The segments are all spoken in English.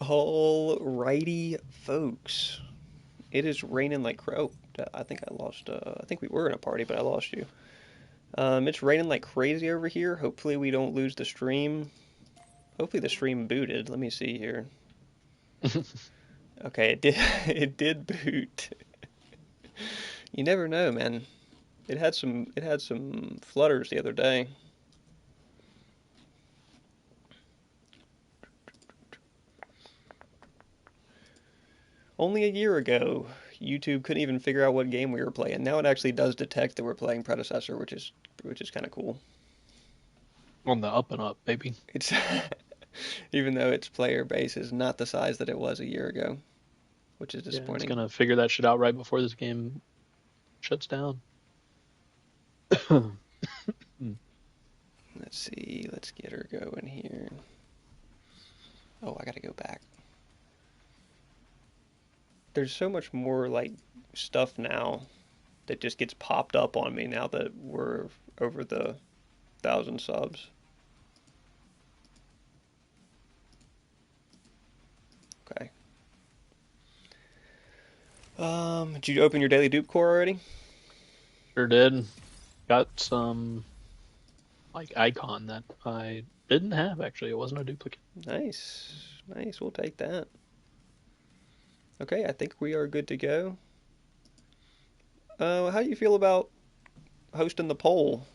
Alrighty, folks. It is raining like crow. I think I lost. I think we were in a party, but I lost you. It's raining like crazy over here. Hopefully we don't lose the stream. Hopefully the stream booted. Let me see here. Okay, it did. It did boot. You never know, man. It had some. It had some flutters the other day. Only a year ago, YouTube couldn't even figure out what game we were playing. Now it actually does detect that we're playing Predecessor, which is kind of cool. On the up and up, baby. It's even though its player base is not the size that it was a year ago, which is Yeah, it's disappointing. gonna figure that shit out right before this game shuts down. Let's see. Let's get her going here. Oh, I gotta go back. There's so much more like stuff now that just gets popped up on me now that we're over the 1,000 subs. Okay. Did you open your daily dupe core already? Sure did. Got some like icon that I didn't have actually. It wasn't a duplicate. Nice. Nice. We'll take that. Okay, I think we are good to go. How do you feel about hosting the poll,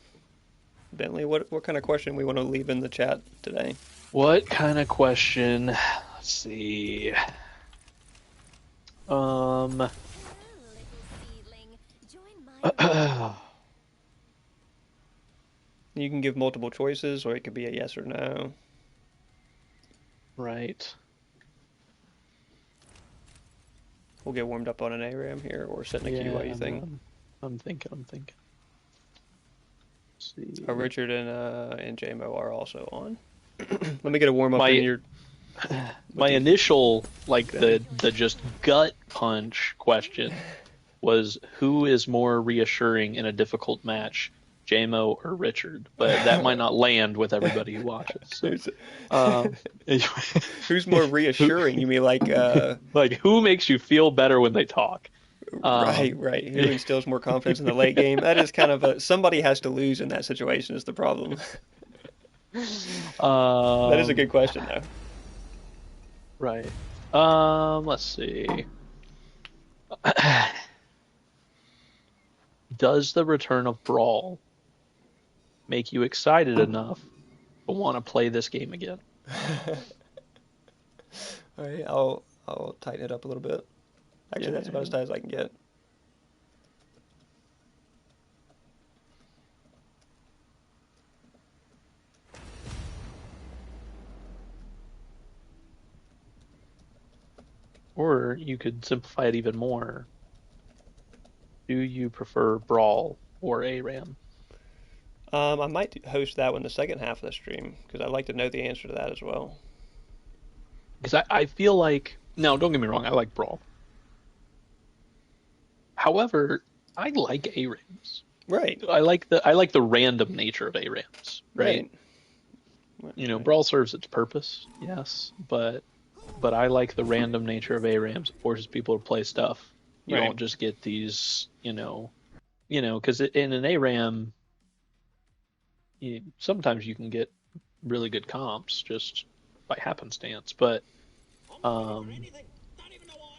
Bentley? What kind of question we want to leave in the chat today? What kind of question? Let's see. Um. You can give multiple choices, or it could be a yes or no. Right. We'll get warmed up on an ARAM here, or sit in a queue Yeah, while you think. I'm thinking. Let's see. Richard and JMO are also on. Let me get a warm up in My your. my initial like the just gut punch question was who is more reassuring in a difficult match, JMO or Richard? But that might not land with everybody who watches. So, um, Who's more who, reassuring? You mean like like who makes you feel better when they talk? right, Um, right. Who instills more confidence in the late game? That is kind of a somebody has to lose in that situation is the problem. That is a good um, question though. right. Let's see. Does the return of Brawl make you excited enough to want to play this game again? All right, I'll tighten it up a little bit. Actually, that's about as Yeah. tight as I can get. Or you could simplify it even more. Do you prefer Brawl or ARAM? I might host that one the second half of the stream because I'd like to know the answer to that as well. Because I feel like, no, don't get me wrong, I like Brawl. However, I like ARAMs. Right, I like the random nature of ARAMs, right? right, right. You know, Right. Brawl serves its purpose, yes, but I like the random nature of ARAMs. It forces people to play stuff. You Right. don't just get these, because in an ARAM, sometimes you can get really good comps just by happenstance, but um,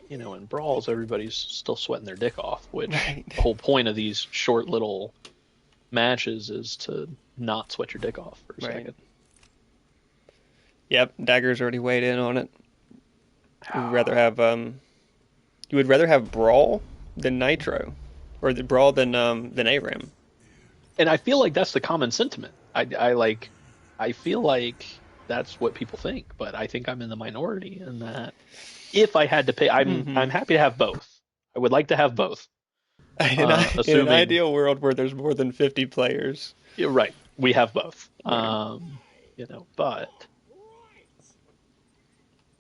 in brawls, everybody's still sweating their dick off, which Right. the whole point of these short little matches is to not sweat your dick off for a Right. second. Yep. Dagger's already weighed in on it. You would rather have You would rather have Brawl than Nitro, or the Brawl than ARAM. And I feel like that's the common sentiment. I feel like that's what people think, but I think I'm in the minority in that if I had to pay, I'm Mm-hmm. happy to have both. I would like to have both. In an Assuming ideal world where there's more than 50 players. you're right, we have both. Right. But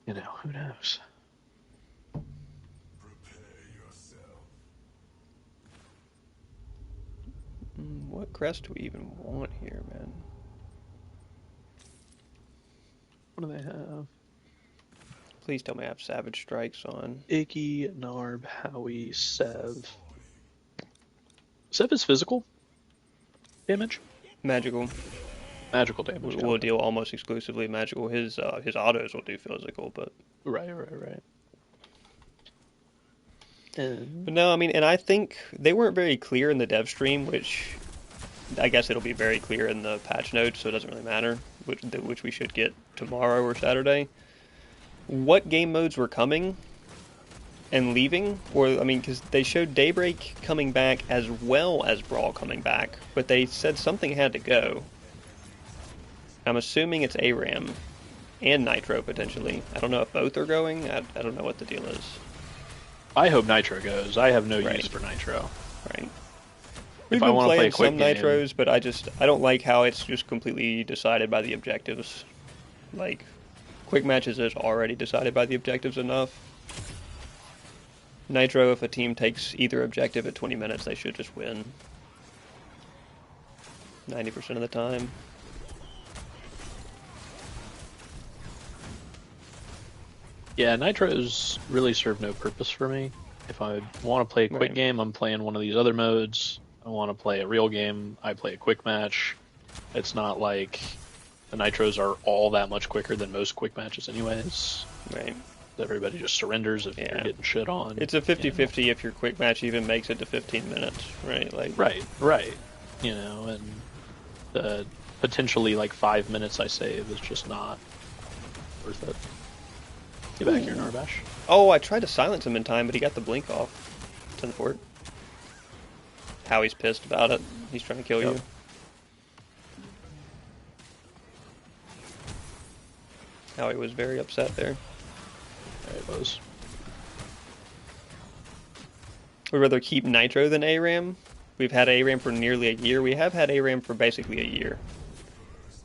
who knows? What crest do we even want here, What do they have? Please tell me I have Savage Strikes on. Iggy, Narb, Howie, Sev. Sev is physical damage? Magical. Magical damage. We'll deal almost exclusively magical. His autos will do physical, but Right. But no, I mean, and I think they weren't very clear in the dev stream, which I guess it'll be very clear in the patch notes, so it doesn't really matter, which we should get tomorrow or Saturday. What game modes were coming and leaving, or I mean, because they showed Daybreak coming back as well as Brawl coming back, but they said something had to go. I'm assuming it's ARAM and Nitro potentially. I don't know if both are going. I don't know what the deal is. I hope Nitro goes. I have no Right. use for Nitro. Right. If We've I been want to play playing a quick some game, Nitros, but I don't like how it's just completely decided by the objectives. Like, quick matches is already decided by the objectives enough. Nitro, if a team takes either objective at 20 minutes, they should just win. 90% of the time. yeah, Nitros really serve no purpose for me. If I want to play a quick Right. game, I'm playing one of these other modes. I want to play a real game, I play a quick match. It's not like the Nitros are all that much quicker than most quick matches anyways. Right. Everybody just surrenders if Yeah. you're getting shit on. It's a 50-50 if your quick match even makes it to 15 minutes, right? Like, Right. You know, and the potentially like 5 minutes I save is just not worth it. Get back here, Narbash. Oh, I tried to silence him in time, but he got the blink off. 10 fort. Howie's pissed about it. He's trying to kill Yep. you. Howie was very upset there. There it was. We'd rather keep Nitro than ARAM. We've had ARAM for nearly a year. We have had ARAM for basically a year.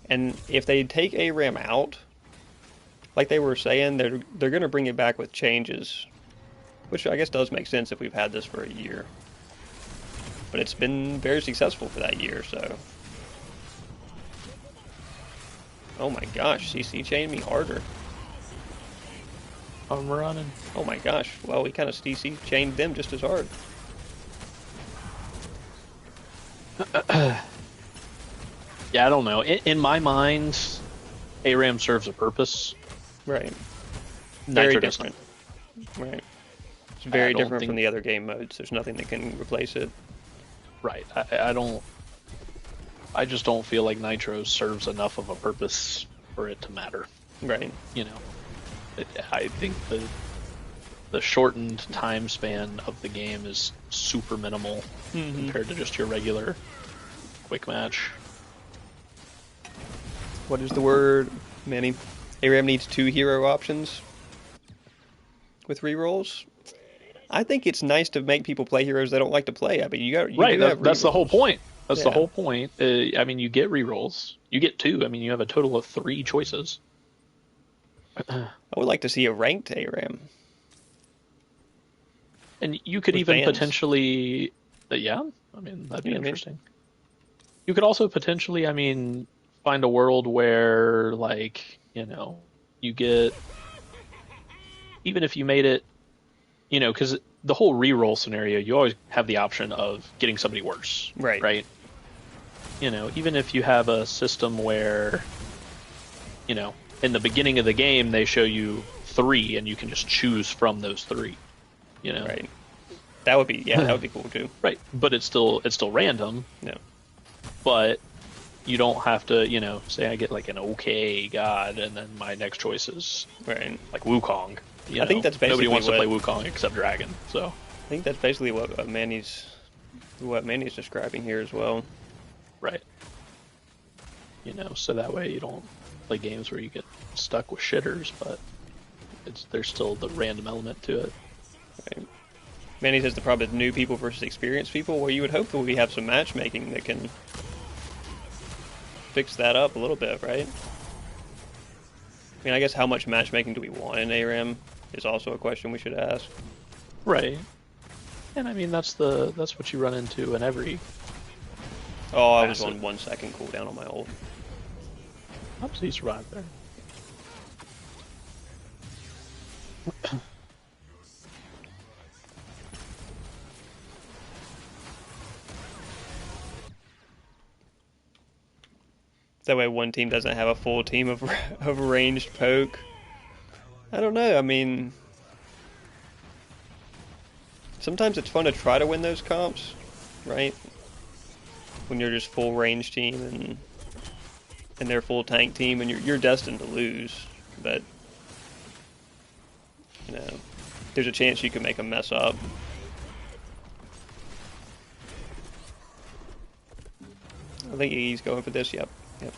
And if they take ARAM out, like they were saying, they're going to bring it back with changes, which I guess does make sense if we've had this for a year. But it's been very successful for that year, so. Oh my gosh, CC chained me harder. I'm running. Oh my gosh, well, we kind of CC chained them just as hard. Yeah, I don't know. In my mind, ARAM serves a purpose. Right. Nitro Very doesn't. different. Right. It's very don't different think- from the other game modes. There's nothing that can replace it. Right. I don't. I just don't feel like Nitro serves enough of a purpose for it to matter. Right. You know, I think the shortened time span of the game is super minimal compared to just your regular quick match. What is the word, Manny? ARAM needs 2 hero options with rerolls. I think it's nice to make people play heroes they don't like to play. I mean, you Right. do have That's the whole rerolls. point. That's the Yeah. whole point. I mean, you get rerolls. You get 2. I mean, you have a total of 3 choices. I would like to see a ranked ARAM. And you could With even bans. potentially, yeah, I mean, that'd be Yeah, I mean- interesting. You could also potentially, I mean, find a world where, like, you know, you get, even if you made it, you know, because the whole reroll scenario, you always have the option of getting somebody worse. Right. Right? You know, even if you have a system where, you know, in the beginning of the game, they show you 3 and you can just choose from those 3. You know? Right. That would be that would be cool too. Right, but it's still random. No. But you don't have to, you know, say I get like an okay god, and then my next choice is Right. like Wukong. You I think know? that's basically nobody wants to play what- Wukong except Dragon. So I think that's basically what Manny's describing here as well. right, you know, so that way you don't play games where you get stuck with shitters, but there's still the random element to it. Right. Manny says the problem is new people versus experienced people. Well, you would hope that we have some matchmaking that can fix that up a little bit, right? I mean, I guess how much matchmaking do we want in ARAM is also a question we should ask. Right, and I mean that's what you run into in every. Oh, I was Acid. on 1 second cooldown on my ult. Oops, he survived there. That way one team doesn't have a full team of, of ranged poke. I don't know, I mean... Sometimes it's fun to try to win those comps, right? When you're just full range team and they're full tank team and you're destined to lose. But, you know, there's a chance you can make them mess up. I think he's going for this, yep. Yep.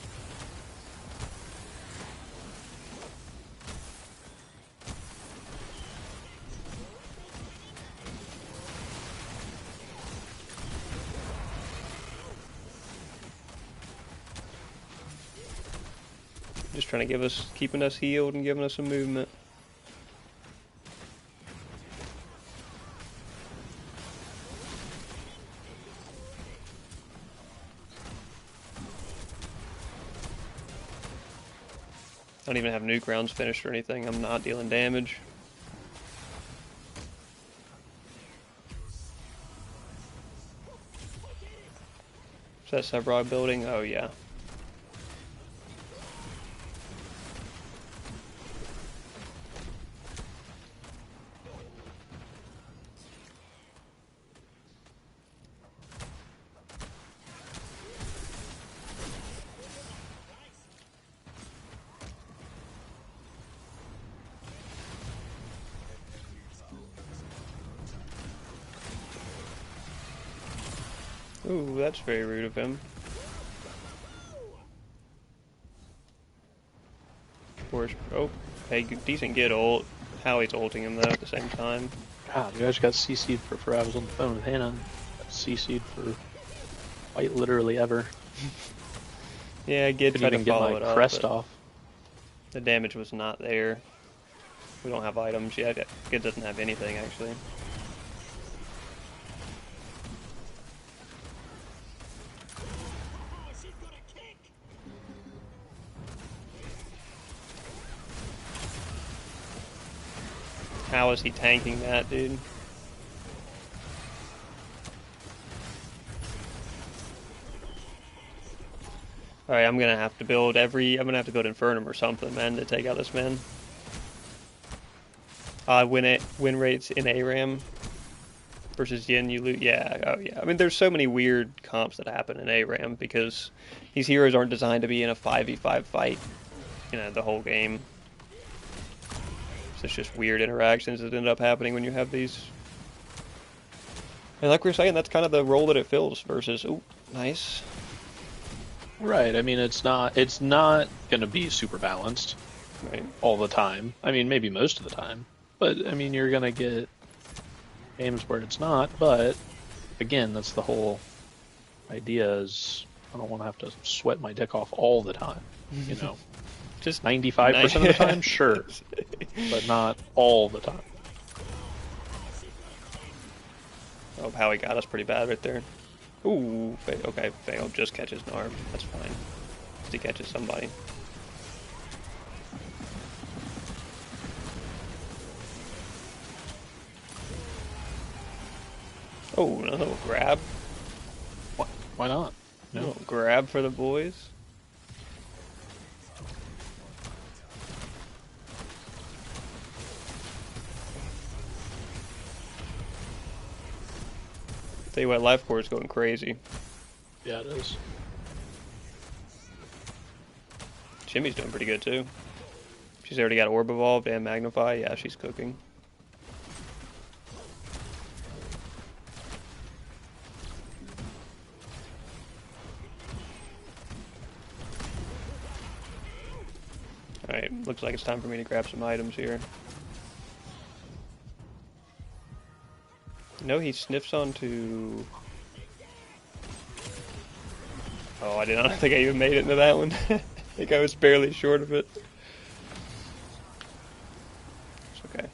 Just trying to keeping us healed and giving us some movement. I don't even have nuke rounds finished or anything. I'm not dealing damage. Is that Sevrog building? Oh yeah. Ooh, that's very rude of him. Oh, hey, decent get ult. Howie's ulting him though at the same time. God, you guys got CC'd for I was on the phone with Hannah. CC'd for quite literally ever. Yeah, Gid tried to follow it up. Crest off. The damage was not there. We don't have items yet. Gid doesn't have anything actually. How is he tanking that, dude? Alright, I'm gonna have to build Infernum or something, man, to take out this man. Win rates in ARAM versus Yin, you lose. Yeah, oh yeah. I mean, there's so many weird comps that happen in ARAM because these heroes aren't designed to be in a 5v5 fight, you know, the whole game. It's just weird interactions that end up happening when you have these. And like we were saying, that's kind of the role that it fills versus, ooh, nice. Right, I mean, it's not going to be super balanced all the time. I mean, maybe most of the time. But, I mean, you're going to get games where it's not. But, again, that's the whole idea is I don't want to have to sweat my dick off all the time, you know. Just 95% of the time, sure, but not all the time. Oh, Howie got us pretty bad right there. Ooh, okay, fail. Just catches Narb. That's fine. He catches somebody. Oh, no, grab. What? Why not? No, grab for the boys. Tell you what, Life Core is going crazy. Yeah, it is. Jimmy's doing pretty good too. She's already got Orb Evolve and Magnify. Yeah, she's cooking. Alright, looks like it's time for me to grab some items here. No, he sniffs onto... Oh, I did not think I even made it into that one. I think I was barely short of it. It's okay.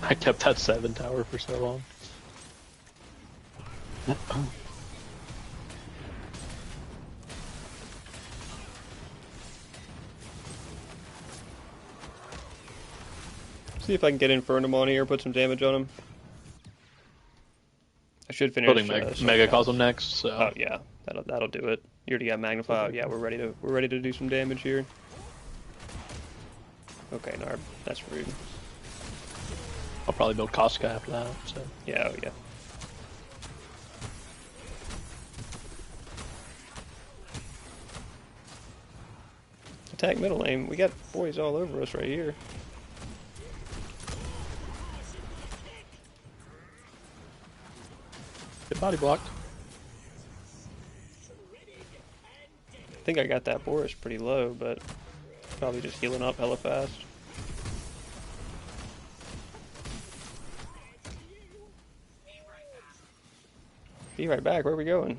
I kept that 7 tower for so long. See if I can get Infernum on here, put some damage on him. I should Building finish Mega Soul Cosm Palace. next, so Oh yeah, that'll do it. You already got Magnify. Oh, yeah, we're ready to do some damage here. Okay, Narb, that's rude. I'll probably build Kostka after that. So Yeah, oh yeah. Attack middle lane. We got boys all over us right here. good body blocked. I think I got that Boris pretty low, but probably just healing up hella fast. Be right back. Where are we going?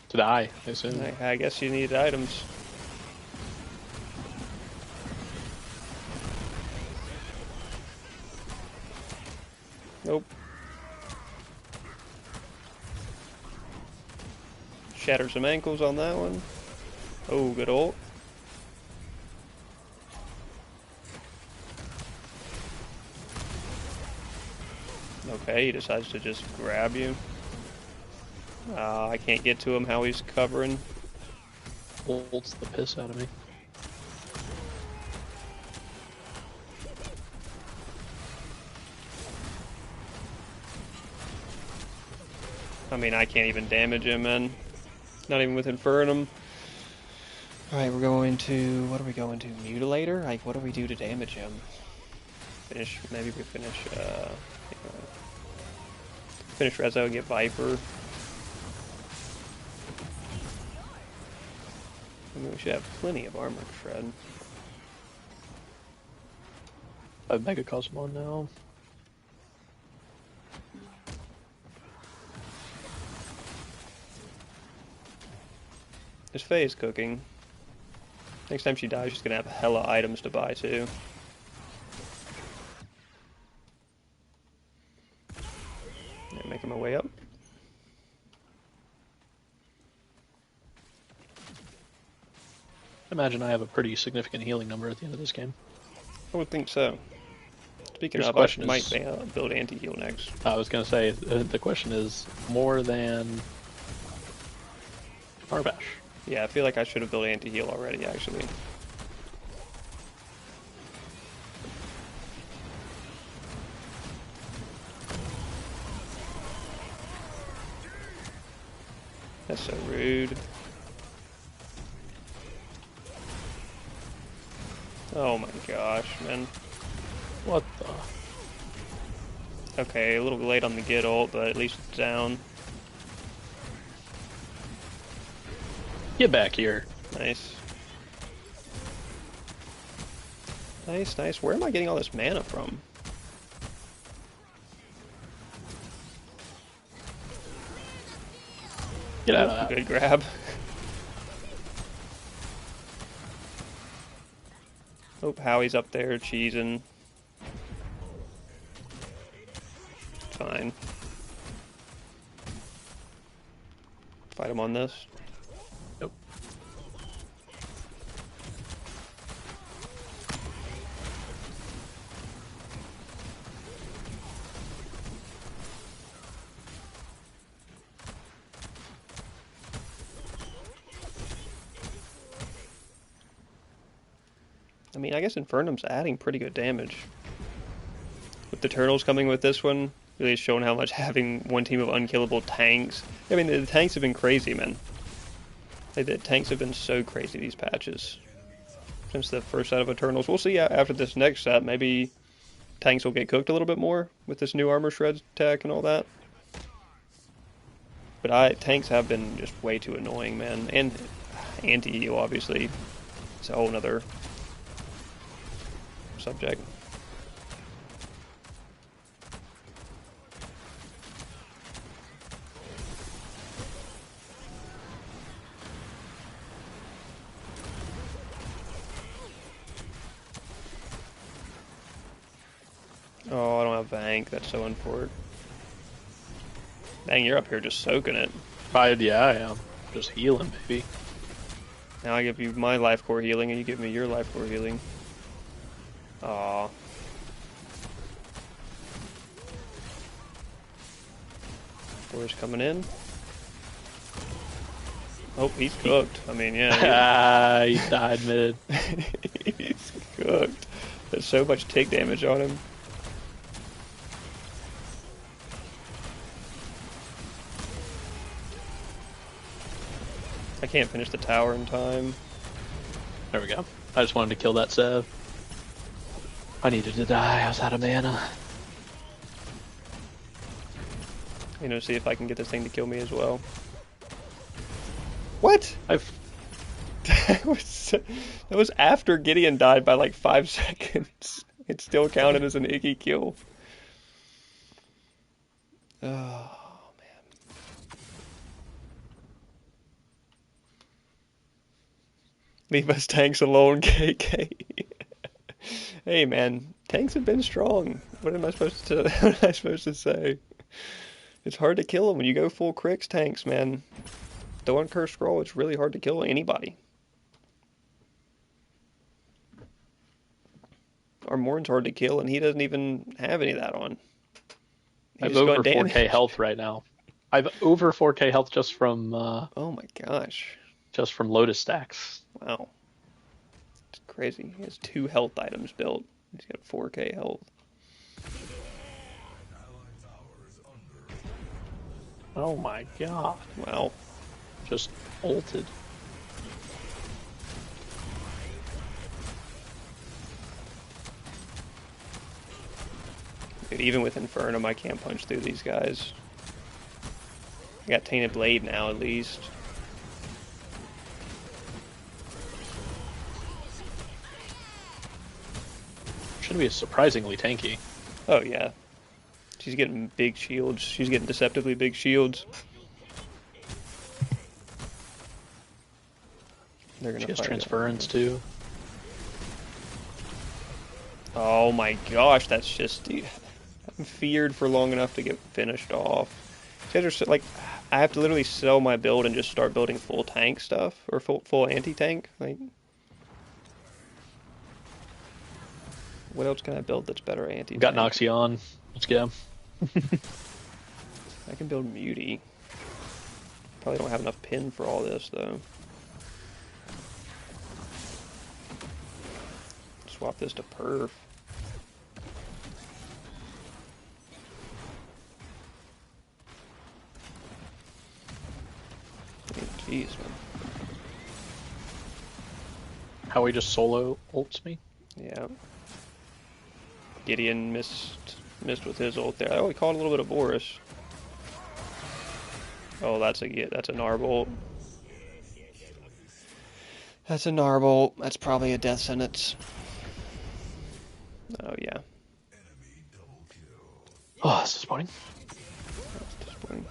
To die, I assume. I guess you need items. Nope. Shatter some ankles on that one. Oh, good ult. Okay, he decides to just grab you. I can't get to him how he's covering. Ults the piss out of me. I mean, I can't even damage him, man. Not even with Infernum. Alright, we're going to... What are we going to? Mutilator? Like, what do we do to damage him? Finish... Maybe we finish, finish Rezo and get Viper. I mean, we should have plenty of armor to shred. I have Mega Cosm on now. This Faye is cooking. Next time she dies, she's gonna have hella items to buy, too. Yeah, making my way up. I imagine I have a pretty significant healing number at the end of this game. I would think so. Speaking Here's of, the I question might is- build anti-heal next. I was going to say, the question is more than Arbash. Yeah, I feel like I should have built anti-heal already, actually. That's so rude. Oh my gosh, man. What the? Okay, a little late on the get ult, but at least it's down. Get back here. Nice. Nice, nice. Where am I getting all this mana from? Get out of that. Good grab. Oh, Howie's up there cheesing. Fine. Fight him on this. Nope. I mean, I guess Infernum's adding pretty good damage. With the turtles coming with this one, really showing how much having one team of unkillable tanks. I mean, the tanks have been crazy, man. Like, the tanks have been so crazy these patches. Since the first set of Eternals. We'll see after this next set, maybe tanks will get cooked a little bit more with this new armor shred tech and all that. But tanks have been just way too annoying, man. And anti-heal, obviously. It's a whole nother subject. Oh, I don't have bank. That's so unfortunate. Dang, you're up here just soaking it. Yeah, I am. Just healing, baby. Now I give you my life core healing, and you give me your life core healing. Aw. Core's coming in. Oh, he's cooked. I mean, yeah. He died mid. He's cooked. There's so much tick damage on him. I can't finish the tower in time. There we go. I just wanted to kill that Sev. I needed to die. I was out of mana. You know, see if I can get this thing to kill me as well. What? That was after Gideon died by like 5 seconds. It still counted as an Iggy kill. Oh, man. Leave us tanks alone, KK. Hey, man. Tanks have been strong. What am I supposed to, what am I supposed to say? It's hard to kill them when you go full Crix tanks, man. The one cursed scroll, it's really hard to kill anybody. Morn's hard to kill, and he doesn't even have any of that on. I have over 4k health right now. I have over 4k health just from oh my gosh. Just from Lotus stacks. Wow. It's crazy. He has 2 health items built. He's got 4k health. Oh my god. Wow. Just ulted. Dude, even with Infernum, I can't punch through these guys. I got Tainted Blade now, at least. Should be surprisingly tanky. Oh, yeah. She's getting big shields. She's getting deceptively big shields. They're gonna she has transference, too. Oh my gosh, that's just... I'm feared for long enough to get finished off. These guys are like, I have to literally sell my build and just start building full tank stuff, or full anti-tank. Like, what else can I build that's better anti-tank? Got Noxion. Let's go. I can build Muty. Probably don't have enough pin for all this though. Swap this to Perf. Jeez, man. How he just solo ults me? Yeah. Gideon missed with his ult there. Oh, he caught a little bit of Boris. Oh, that's a Narbolt. That's a Narbolt. That's probably a death sentence. Oh yeah. Oh, that's disappointing. That's disappointing.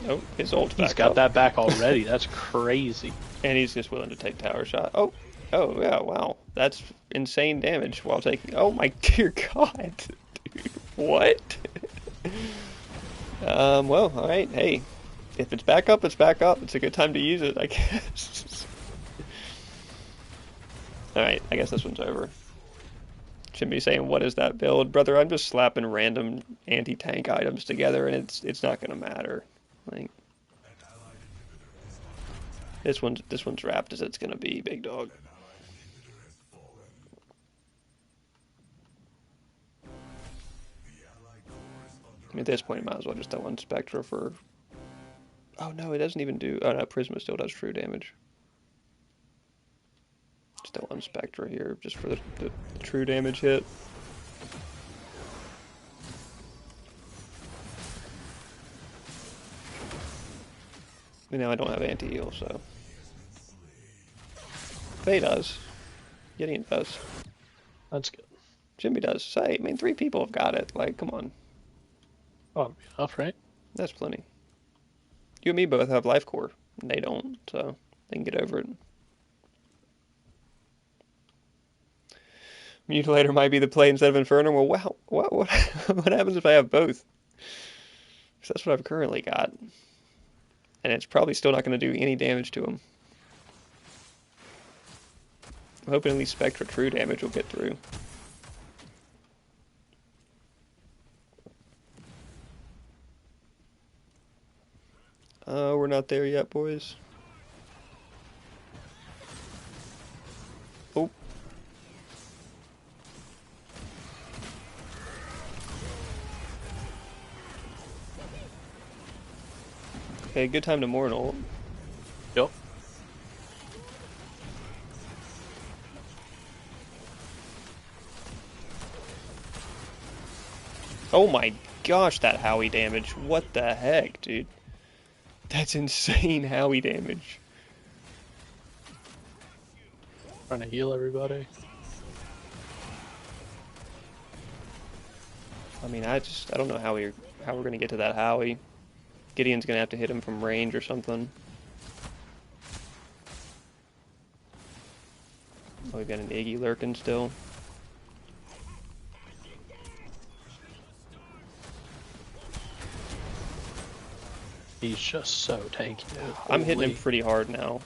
Nope, his ult's back. He's got that back already. That's crazy. And he's just willing to take tower shot. Oh yeah, wow. That's insane damage while taking... Oh my dear god. Dude, what? Well, alright, hey. If it's back up, it's back up. It's a good time to use it, I guess. Alright, I guess this one's over. Shouldn't be saying, what is that build? Brother, I'm just slapping random anti-tank items together, and it's not gonna matter. Like, this one's wrapped as it's gonna be, big dog. I mean, at this point, you might as well just throw one Spectra for... Oh no, it doesn't even do... Oh no, Prisma still does true damage. Still on Spectra here, just for the true damage hit. And now I don't have anti-heal, so... Faye does. Gideon does. That's good. Jimmy does. Say, I mean, 3 people have got it. Like, come on. Oh, enough, right? That's plenty. You and me both have life core. And they don't, so then get over it. Mutilator might be the play instead of Inferno. Well, wow, what what happens if I have both? Because that's what I've currently got. And it's probably still not going to do any damage to him. I'm hoping at least Spectra True damage will get through. We're not there yet, boys. Oh. Okay, good time to Mortal. Yep. Oh my gosh, that Howie damage. What the heck, dude? That's insane Howie damage. Trying to heal everybody. I mean, I don't know how we're gonna get to that Howie. Gideon's gonna have to hit him from range or something. Oh, we've got an Iggy lurking still. He's just so tanky. I'm hitting him pretty hard now.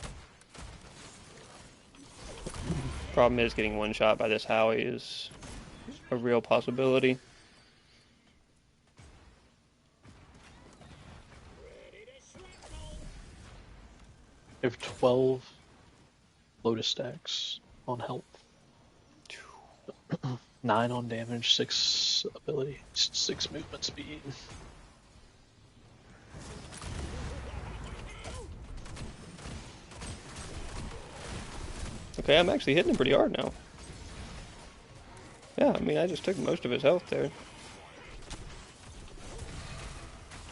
Problem is, getting one shot by this Howie is a real possibility. I have 12 Lotus stacks on health. 9 on damage, 6 ability, 6 movement speed. Okay, I'm actually hitting him pretty hard now. Yeah, I mean, I just took most of his health there.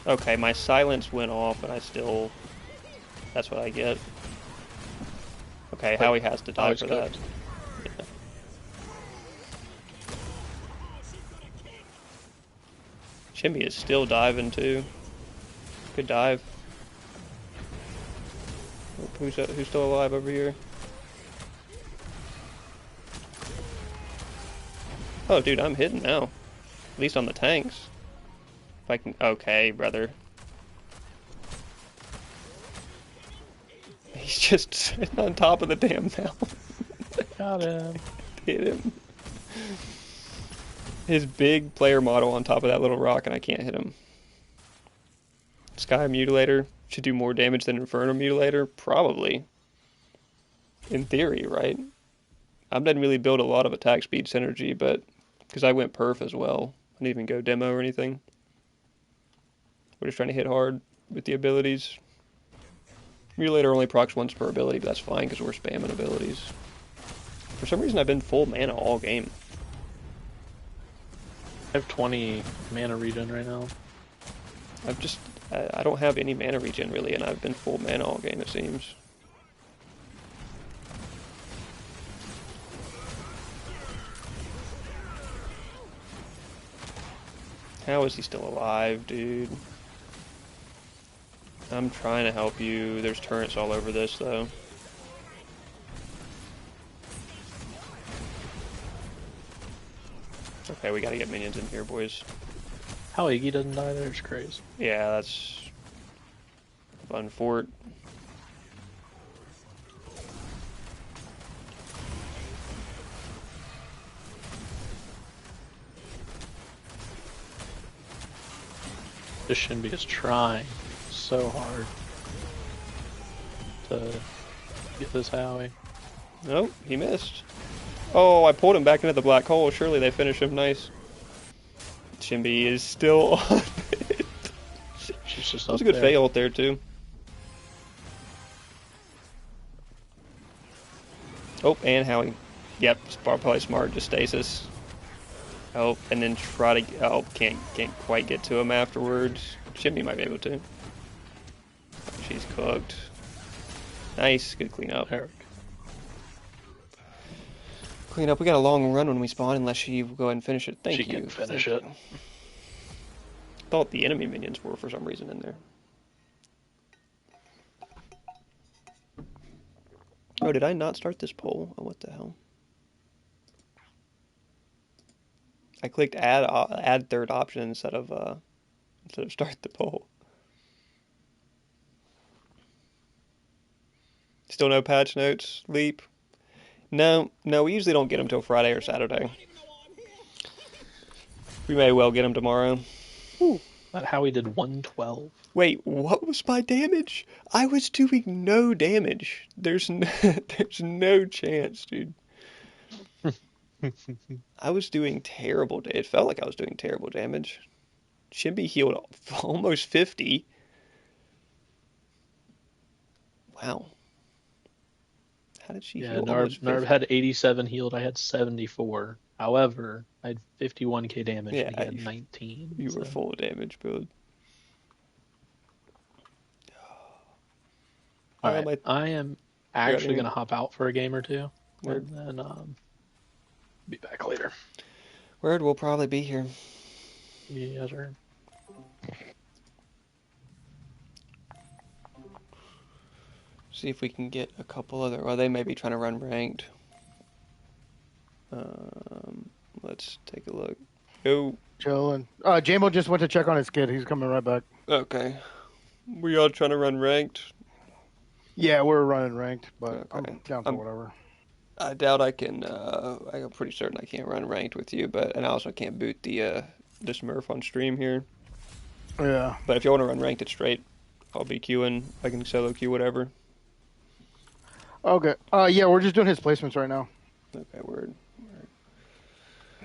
Okay, my silence went off, and I still... That's what I get. Okay, Howie has to die for that. Yeah. Chimby is still diving, too. Good dive. Who's still alive over here? Oh, dude, I'm hitting now. At least on the tanks. If I can... Okay, brother. He's just sitting on top of the dam now. Got him. Hit him. His big player model on top of that little rock, and I can't hit him. Sky Mutilator should do more damage than Inferno Mutilator? Probably. In theory, right? I didn't really build a lot of attack speed synergy, but... Because I went perf as well. I didn't even go demo or anything. We're just trying to hit hard with the abilities. Mutilator only procs once per ability, but that's fine because we're spamming abilities. For some reason, I've been full mana all game. I have 20 mana regen right now. I don't have any mana regen really, and I've been full mana all game, it seems. How is he still alive, dude? I'm trying to help you. There's turrets all over this, though. Okay, we gotta get minions in here, boys. How Iggy doesn't die there is crazy. Yeah, that's... Fun fort. This Shinbi is trying so hard to get this Howie. Nope, he missed. Oh, I pulled him back into the black hole. Surely they finish him nice. Shinbi is still on it. She's just That was a good fail there, too. Oh, and Howie. Yep, probably smart, just stasis. Oh, and then try to... Oh, can't quite get to him afterwards. Shinbi might be able to. She's cooked. Nice, good cleanup. Eric. Clean up. We got a long run when we spawn, unless she will go ahead and finish it. Thank you. She can finish it. Thought the enemy minions were for some reason in there. Oh, did I not start this poll? Oh, what the hell? I clicked add third option instead of start the poll. Still no patch notes, Leap? No, we usually don't get them till Friday or Saturday. We may well get them tomorrow. Ooh, that Howie did 112. Wait, what was my damage? I was doing no damage. There's no chance, dude. I was doing terrible. It felt like I was doing terrible damage. Shimby healed almost 50. Wow. How did she Yeah, heal Narb, almost Narb 50? had 87 healed. I had 74. However, I had 51k damage and he Yeah, had 19. you were So full damage, build. all right, I I am got actually any gonna hop out for a game or two, word. and then be back later. Word will probably be here. Yes, sir. See if we can get a couple other. Well, they may be trying to run ranked. Let's take a look. Oh, Chilling. Jamo just went to check on his kid. He's coming right back. okay. We all trying to run ranked. Yeah, we're running ranked, but Okay. I'm down for whatever. I doubt I can. I'm pretty certain I can't run ranked with you, and I also can't boot the Smurf on stream here. Yeah. But if you want to run ranked, it's straight. I'll be queuing. I can solo queue whatever. Okay. Yeah, we're just doing his placements right now. Okay, word.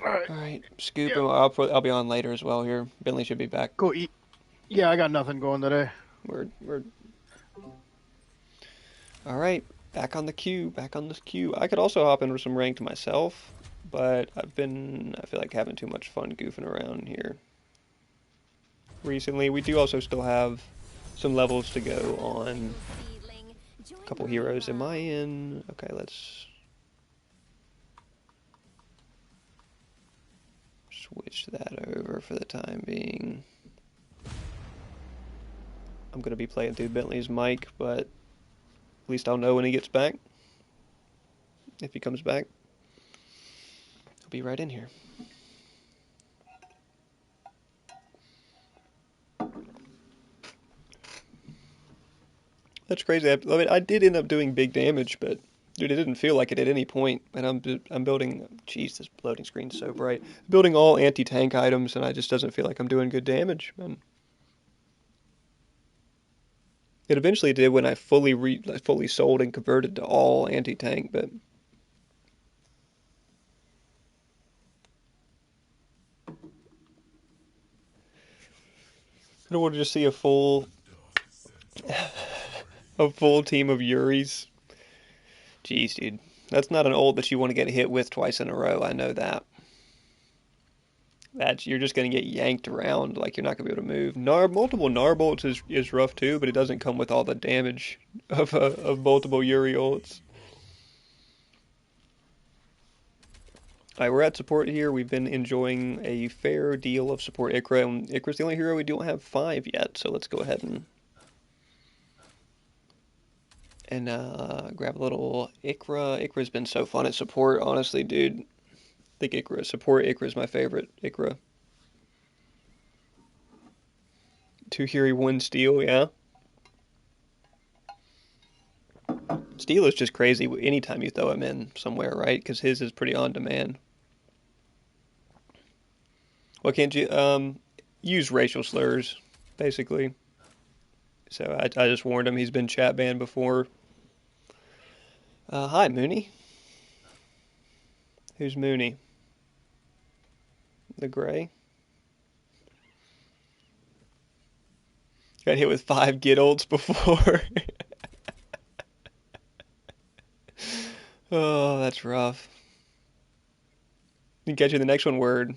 All right. All right, scoop him. I'll be on later as well here. Bentley should be back. Go eat. Yeah, I got nothing going today. Word. All right, back on the queue. I could also hop into some ranked myself, but I feel like having too much fun goofing around here recently. We do also still have some levels to go on a couple heroes. Am I in? Okay, let's switch that over for the time being. I'm going to be playing through Bentley's mic, but at least I'll know when he gets back. If he comes back, I'll be right in here. That's crazy. I mean, I did end up doing big damage, but dude, it didn't feel like it at any point. And I'm building. Jeez, this loading screen's so bright. Building all anti-tank items, and I just doesn't feel like I'm doing good damage, man. It eventually did when I fully sold and converted to all anti-tank, but I don't want to just see a full team of Yuris. Jeez, dude. That's not an ult that you want to get hit with twice in a row. I know that. You're just going to get yanked around like you're not going to be able to move. Multiple Narbolts is rough too, but it doesn't come with all the damage of multiple Yuri ults. Alright, we're at support here. We've been enjoying a fair deal of support Ikra, and Ikra's the only hero we don't have 5 yet, so let's go ahead and grab a little Ikra. Ikra's been so fun at support, honestly, dude. I think Ikra's my favorite Ikra. 2 Fury, 1 Steel, yeah. Steel is just crazy anytime you throw him in somewhere, right? Because his is pretty on demand. Well, can't you use racial slurs, basically? So I just warned him. He's been chat banned before. Hi, Mooney. Who's Mooney? The gray? Got hit with 5 get ults before. Oh, that's rough. Didn't catch you the next one, word.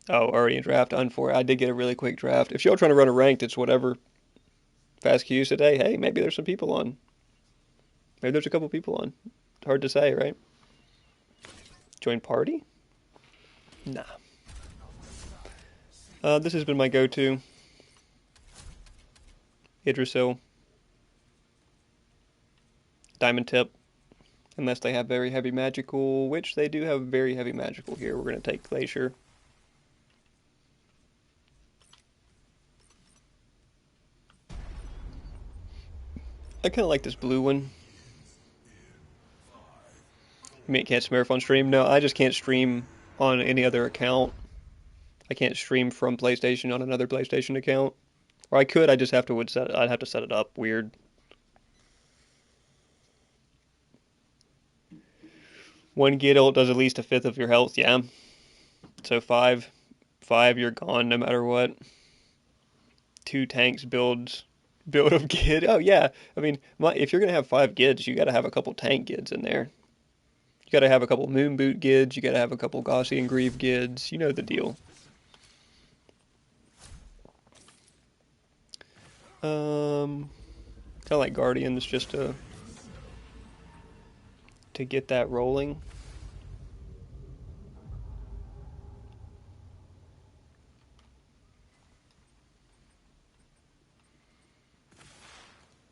Oh, already in draft. I did get a really quick draft. If y'all trying to run a ranked, it's whatever. Fast queues today. Hey, maybe there's some people on. Maybe there's a couple people on. Hard to say, right? Join party? Nah. This has been my go-to. Idrisil. Diamond Tip. Unless they have very heavy magical, which they do have very heavy magical here. We're going to take Glacier. I kind of like this blue one. You mean it can't Smurf on stream? No, I just can't stream on any other account. I can't stream from PlayStation on another PlayStation account. Or I could, I just have to I'd have to set it up weird. One Gid ult does at least a fifth of your health, yeah. So 5, you're gone no matter what. 2 tanks build of Gid. Oh yeah, I mean, if you're gonna have 5 Gids, you gotta have a couple tank Gids in there. You gotta have a couple Moon Boot Gids. You gotta have a couple Gaussian Greave Gids. You know the deal. Kind of like Guardians, just to get that rolling.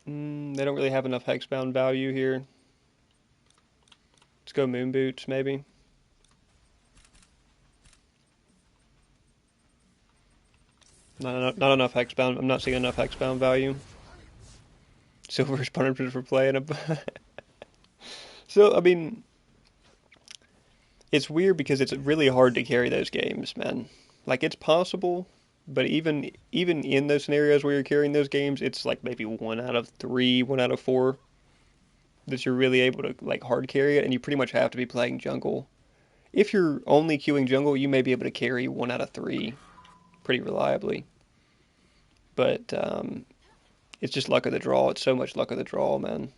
They don't really have enough hexbound value here. Let's go Moon Boots, maybe. Not enough hexbound. I'm not seeing enough hexbound value. Silver's punishment for playing a. So I mean, it's weird because it's really hard to carry those games, man. Like it's possible, but even in those scenarios where you're carrying those games, it's like maybe 1 out of 3, 1 out of 4 that you're really able to like hard carry it, and you pretty much have to be playing jungle. If you're only queuing jungle, you may be able to carry 1 out of 3 pretty reliably. But it's just luck of the draw. It's so much luck of the draw, man.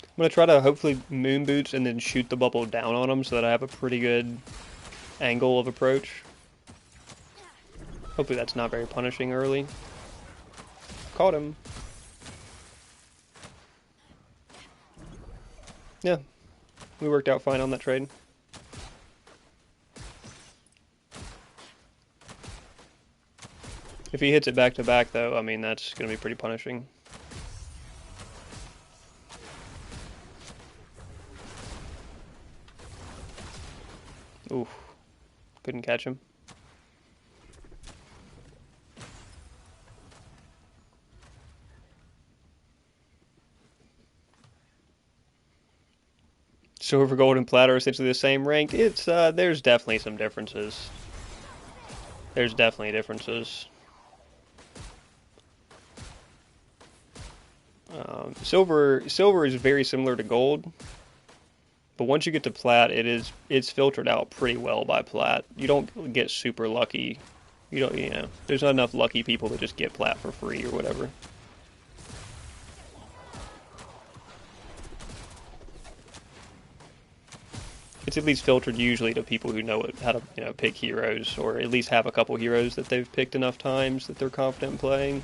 I'm going to try to hopefully Moon Boots and then shoot the bubble down on them so that I have a pretty good angle of approach. Hopefully that's not very punishing early. Caught him. Yeah, we worked out fine on that trade. If he hits it back to back though, I mean that's going to be pretty punishing. Oof, couldn't catch him. Silver, gold, and platter are essentially the same rank. It's there's definitely some differences. There's definitely differences. Silver is very similar to gold, but once you get to plat, it's filtered out pretty well by plat. You don't get super lucky. You know, there's not enough lucky people to just get plat for free or whatever. It's at least filtered usually to people who know how to pick heroes, or at least have a couple heroes that they've picked enough times that they're confident in playing.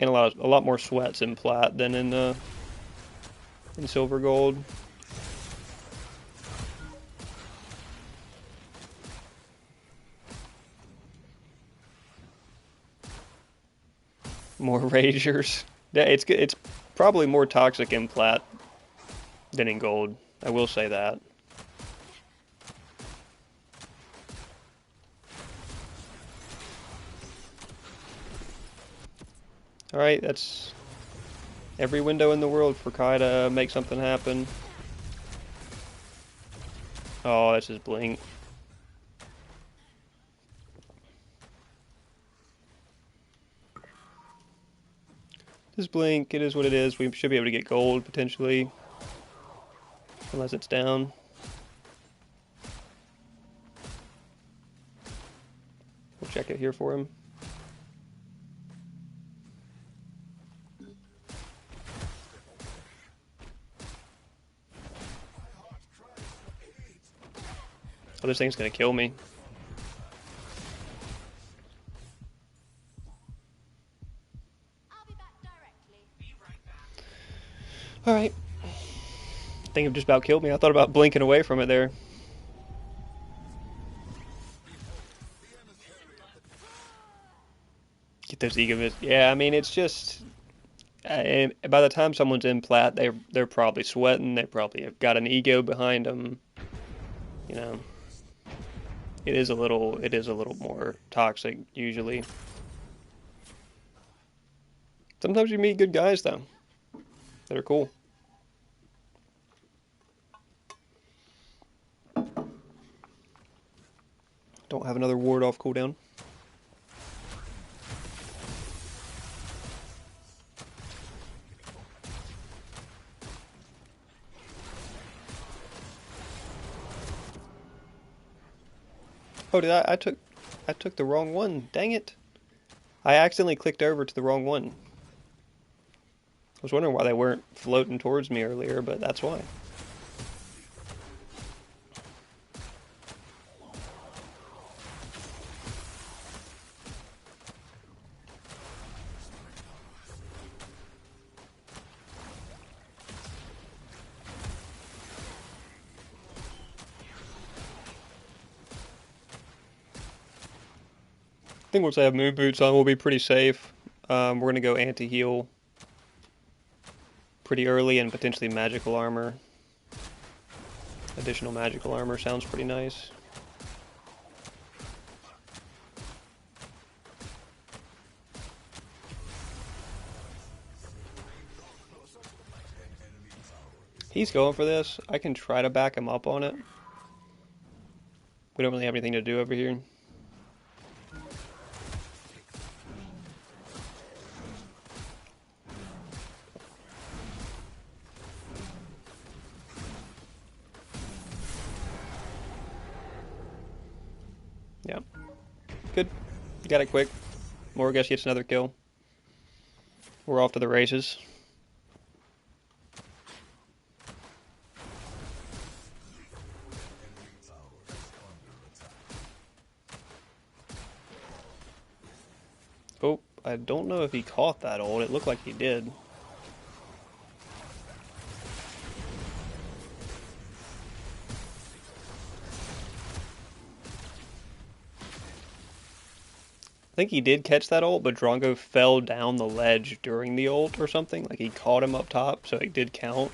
And a lot more sweats in plat than in silver gold. More ragers. Yeah, it's probably more toxic in plat than in gold. I will say that. Alright, that's every window in the world for Kai to make something happen. Oh, that's his blink. This blink, it is what it is. We should be able to get gold, potentially. Unless it's down. We'll check it here for him. Oh, this thing's gonna kill me. Alright. I think it just about killed me. I thought about blinking away from it there. Get those ego. Yeah, I mean, it's just. By the time someone's in plat, they're probably sweating. They probably have got an ego behind them. You know, it is a little more toxic usually. Sometimes you meet good guys though that are cool. Don't have another ward off cooldown. Oh, I took the wrong one. Dang it. I accidentally clicked over to the wrong one. I was wondering why they weren't floating towards me earlier, but that's why. I think once I have moon boots on, we'll be pretty safe. We're going to go anti-heal pretty early and potentially magical armor. Additional magical armor sounds pretty nice. He's going for this. I can try to back him up on it. We don't really have anything to do over here. Yeah. Good. Got it quick. Morgus gets another kill. We're off to the races. Oh, I don't know if he caught that ult. It looked like he did. I think he did catch that ult, but Drongo fell down the ledge during the ult or something. Like he caught him up top, so it did count.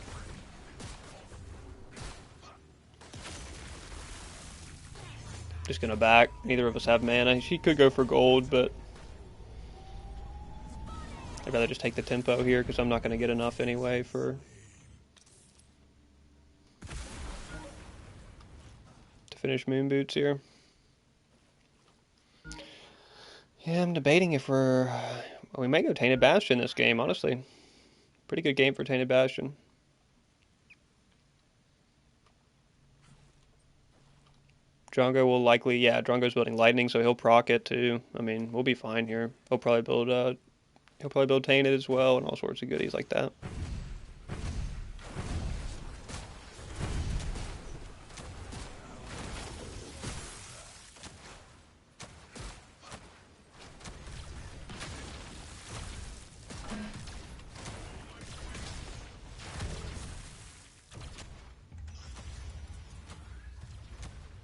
Just gonna back. Neither of us have mana. She could go for gold, but I'd rather just take the tempo here because I'm not gonna get enough anyway to finish moon boots here. Yeah, I'm debating if we may go Tainted Bastion this game, honestly. Pretty good game for Tainted Bastion. Drongo will likely, yeah, Drongo's building lightning, so he'll proc it too. I mean, we'll be fine here. He'll probably build Tainted as well and all sorts of goodies like that.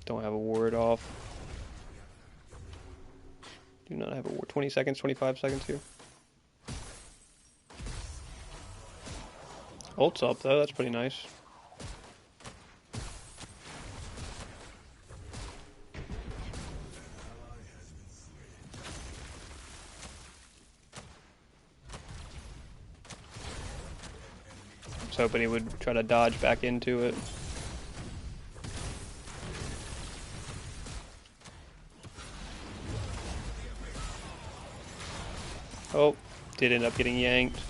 Don't have a ward off. Do not have a ward. 20 seconds, 25 seconds here. Ult's up though, that's pretty nice. I was hoping he would try to dodge back into it. Oh, did end up getting yanked.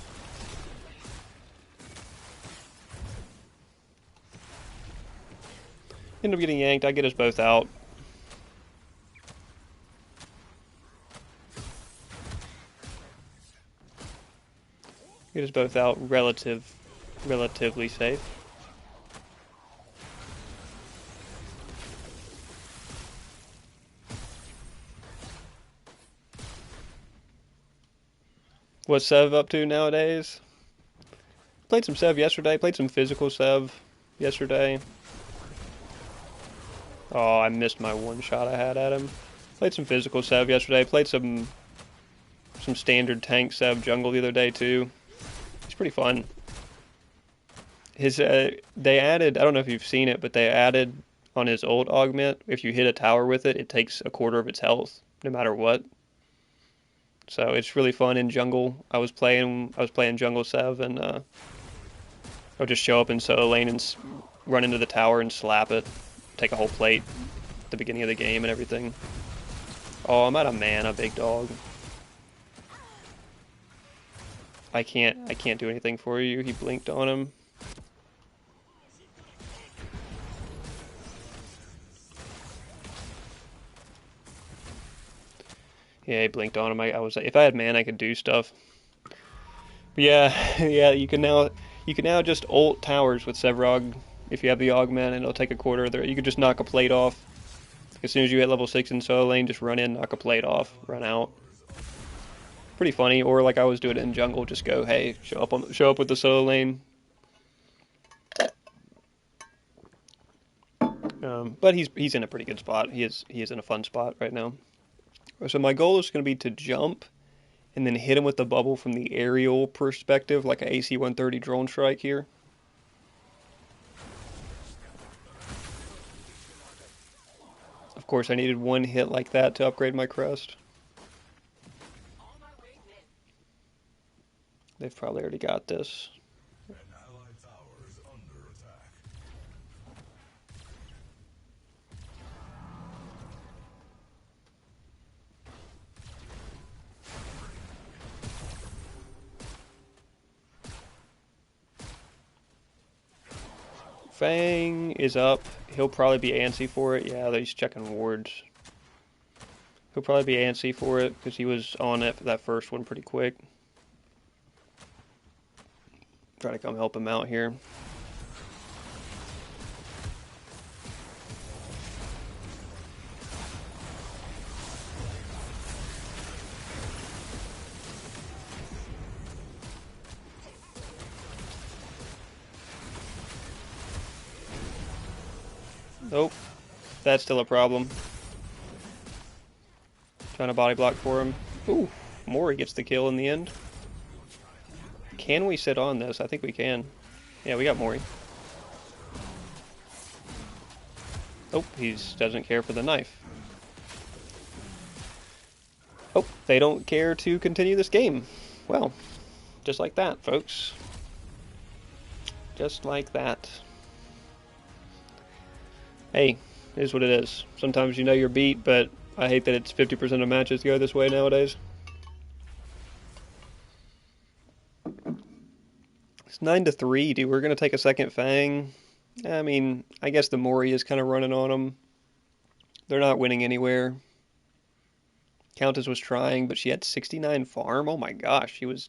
End up getting yanked. I get us both out. Get us both out relatively safe. What's Sev up to nowadays? Played some Sev yesterday. Played some physical Sev yesterday. Oh, I missed my one shot I had at him. Played some physical Sev yesterday. Played some standard tank Sev jungle the other day too. It's pretty fun. His they added, I don't know if you've seen it, but they added on his old augment, if you hit a tower with it, it takes a quarter of its health, no matter what. So it's really fun in jungle. I was playing jungle Sev, and I would just show up in solo lane and run into the tower and slap it, take a whole plate at the beginning of the game and everything. Oh, I'm out of mana, big dog. I can't do anything for you. He blinked on him. Yeah, he blinked on him. I was if I had mana, I could do stuff. But yeah, yeah. You can now just ult towers with Sevrog if you have the augment, and it'll take a quarter of their. You could just knock a plate off. As soon as you hit level 6 in solo lane, just run in, knock a plate off, run out. Pretty funny. Or like I was doing it in jungle, just go, hey, show up with the solo lane. But he's in a pretty good spot. He is in a fun spot right now. So my goal is going to be to jump and then hit him with the bubble from the aerial perspective, like an AC-130 drone strike here. Of course, I needed one hit like that to upgrade my crest. They've probably already got this. Fang is up. He'll probably be antsy for it. Yeah, he's checking wards. He'll probably be antsy for it because he was on it for that first one pretty quick. Try to come help him out here. Nope, that's still a problem. Trying to body block for him. Ooh, Mori gets the kill in the end. Can we sit on this? I think we can. Yeah, we got Mori. Oh, he doesn't care for the knife. Oh, they don't care to continue this game. Well, just like that, folks. Just like that. Hey, it is what it is. Sometimes you know you're beat, but I hate that it's 50% of matches go this way nowadays. It's 9-3, dude. We're going to take a second Fang. I mean, I guess the Mori is kind of running on them. They're not winning anywhere. Countess was trying, but she had 69 farm. Oh my gosh, she was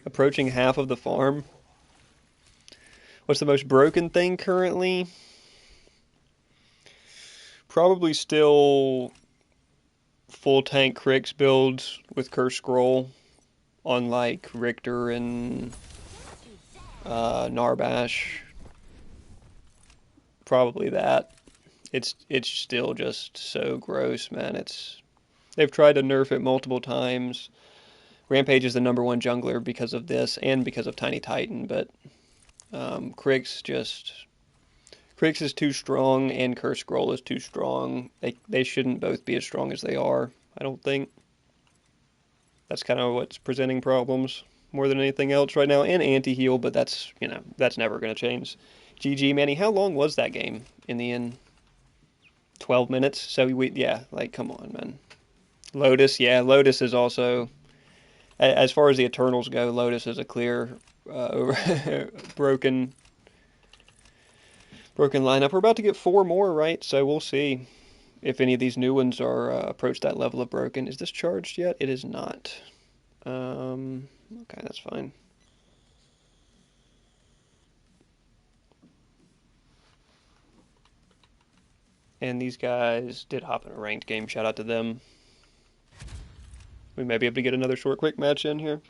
approaching half of the farm. What's the most broken thing currently? Probably still full tank Krix builds with Curse Scroll on like Richter and Narbash. Probably that. It's still just so gross, man. They've tried to nerf it multiple times. Rampage is the #1 jungler because of this and because of Tiny Titan, but Krix is too strong and Curse Scroll is too strong. They shouldn't both be as strong as they are, I don't think. That's kind of what's presenting problems more than anything else right now. And anti-heal, but that's never going to change. GG, Manny. How long was that game in the end? 12 minutes? So come on, man. Lotus, yeah, Lotus is also, as far as the Eternals go, Lotus is a clear broken lineup. We're about to get 4 more, right? So we'll see if any of these new ones are approach that level of broken. Is this charged yet? It is not. Okay, that's fine. And these guys did hop in a ranked game. Shout out to them. We may be able to get another short, quick match in here.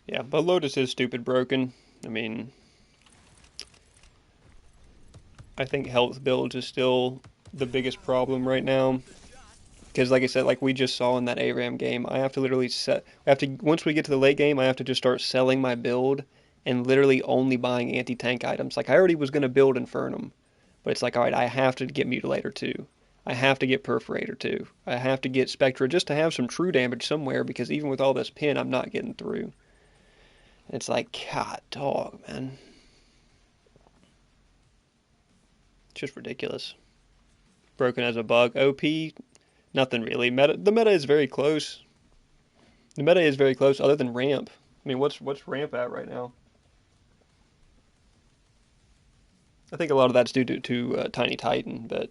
Yeah, but Lotus is stupid broken. I mean, I think health builds is still the biggest problem right now. Because, like I said, like we just saw in that ARAM game, I have to literally set. I have to once we get to the late game, I have to just start selling my build and literally only buying anti-tank items. Like I already was gonna build Infernum, but it's like, all right, I have to get Mutilator too. I have to get Perforator too. I have to get Spectra just to have some true damage somewhere. Because even with all this pin, I'm not getting through. It's like, God, dog, man, it's just ridiculous. Broken as a bug. OP, nothing really. The meta is very close. The meta is very close, other than ramp. I mean, what's ramp at right now? I think a lot of that's due to Tiny Titan, but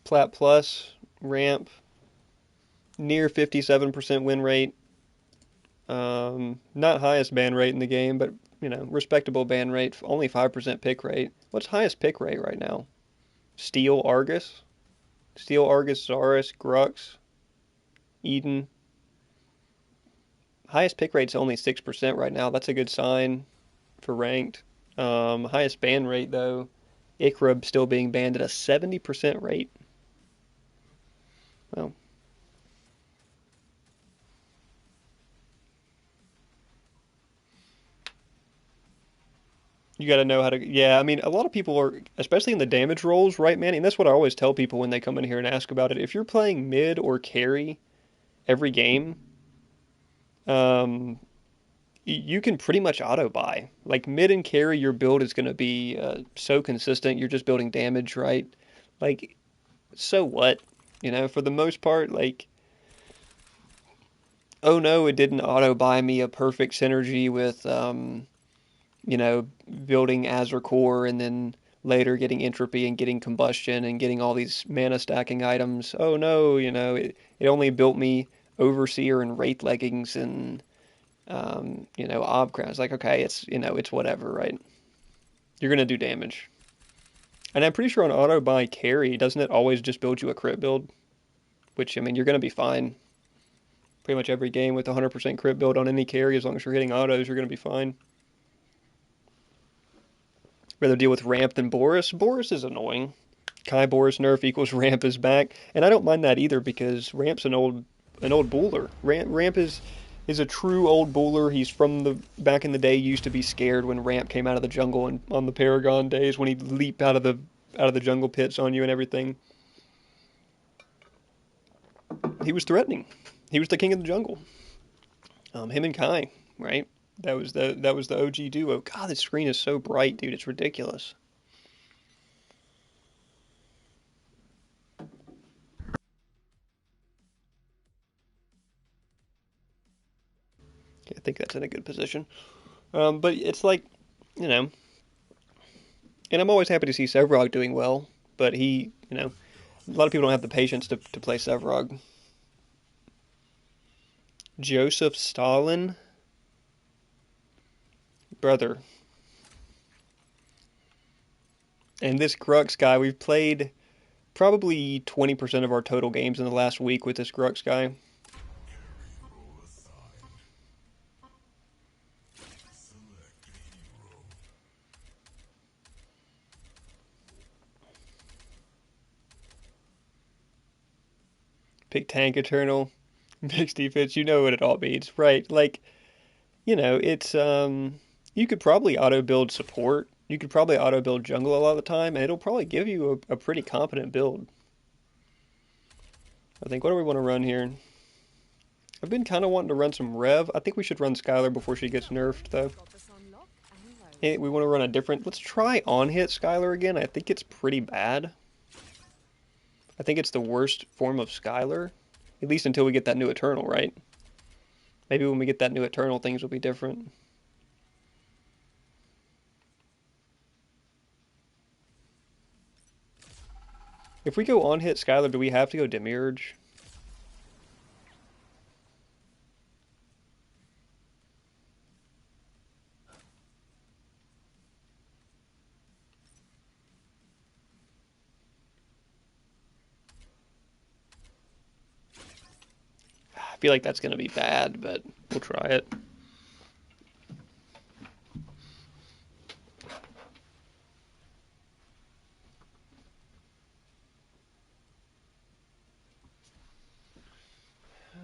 Plat Plus, ramp, near 57% win rate. Not highest ban rate in the game, but respectable ban rate. Only 5% pick rate. What's highest pick rate right now? Steel Argus, Steel Argus, Zaris, Grux, Eden. Highest pick rate's only 6% right now. That's a good sign for ranked. Highest ban rate though, Ikrab still being banned at a 70% rate. Well, you got to know how to. Yeah, I mean, a lot of people are, especially in the damage roles, right, man? And that's what I always tell people when they come in here and ask about it. If you're playing mid or carry every game, um, you can pretty much auto buy. Like mid and carry, your build is going to be so consistent. You're just building damage, right? Like, so what? For the most part, like, oh no, it didn't auto buy me a perfect synergy with building Azure Core and then later getting entropy and getting combustion and getting all these mana stacking items. Oh no, it only built me Overseer and Wraith leggings and Ob Crown. It's like, okay, it's whatever, right? You're gonna do damage. And I'm pretty sure on auto buy carry, doesn't it always just build you a crit build? Which, I mean, you're gonna be fine. Pretty much every game with 100% crit build on any carry, as long as you're hitting autos, you're gonna be fine. Rather deal with Ramp than Boris. Boris is annoying. Kai Boris nerf equals Ramp is back, and I don't mind that either because Ramp's an old bowler. Ramp is a true old bowler. He's from the back in the day. Used to be scared when Ramp came out of the jungle and on the Paragon days when he'd leap out of the jungle pits on you and everything. He was threatening. He was the king of the jungle. Him and Kai, right? That was the OG duo. God, this screen is so bright, dude. It's ridiculous. I think that's in a good position. But it's like, you know, and I'm always happy to see Sevrog doing well, but a lot of people don't have the patience to play Sevrog. Joseph Stalin, brother, and this Grux guy, we've played probably 20% of our total games in the last week with this Grux guy. Pick tank eternal, mixed defense, you know what it all means, right? Like, it's you could probably auto build support. You could probably auto build jungle a lot of the time, and it'll probably give you a pretty competent build. I think, what do we want to run here? I've been kind of wanting to run some Rev. I think we should run Skylar before she gets nerfed, though. Hey, we want to run a different. Let's try on hit Skylar again. I think it's pretty bad. I think it's the worst form of Skylar, at least until we get that new Eternal, right? Maybe when we get that new Eternal, things will be different. If we go on hit Skylar, do we have to go Demiurge? I feel like that's going to be bad, but we'll try it.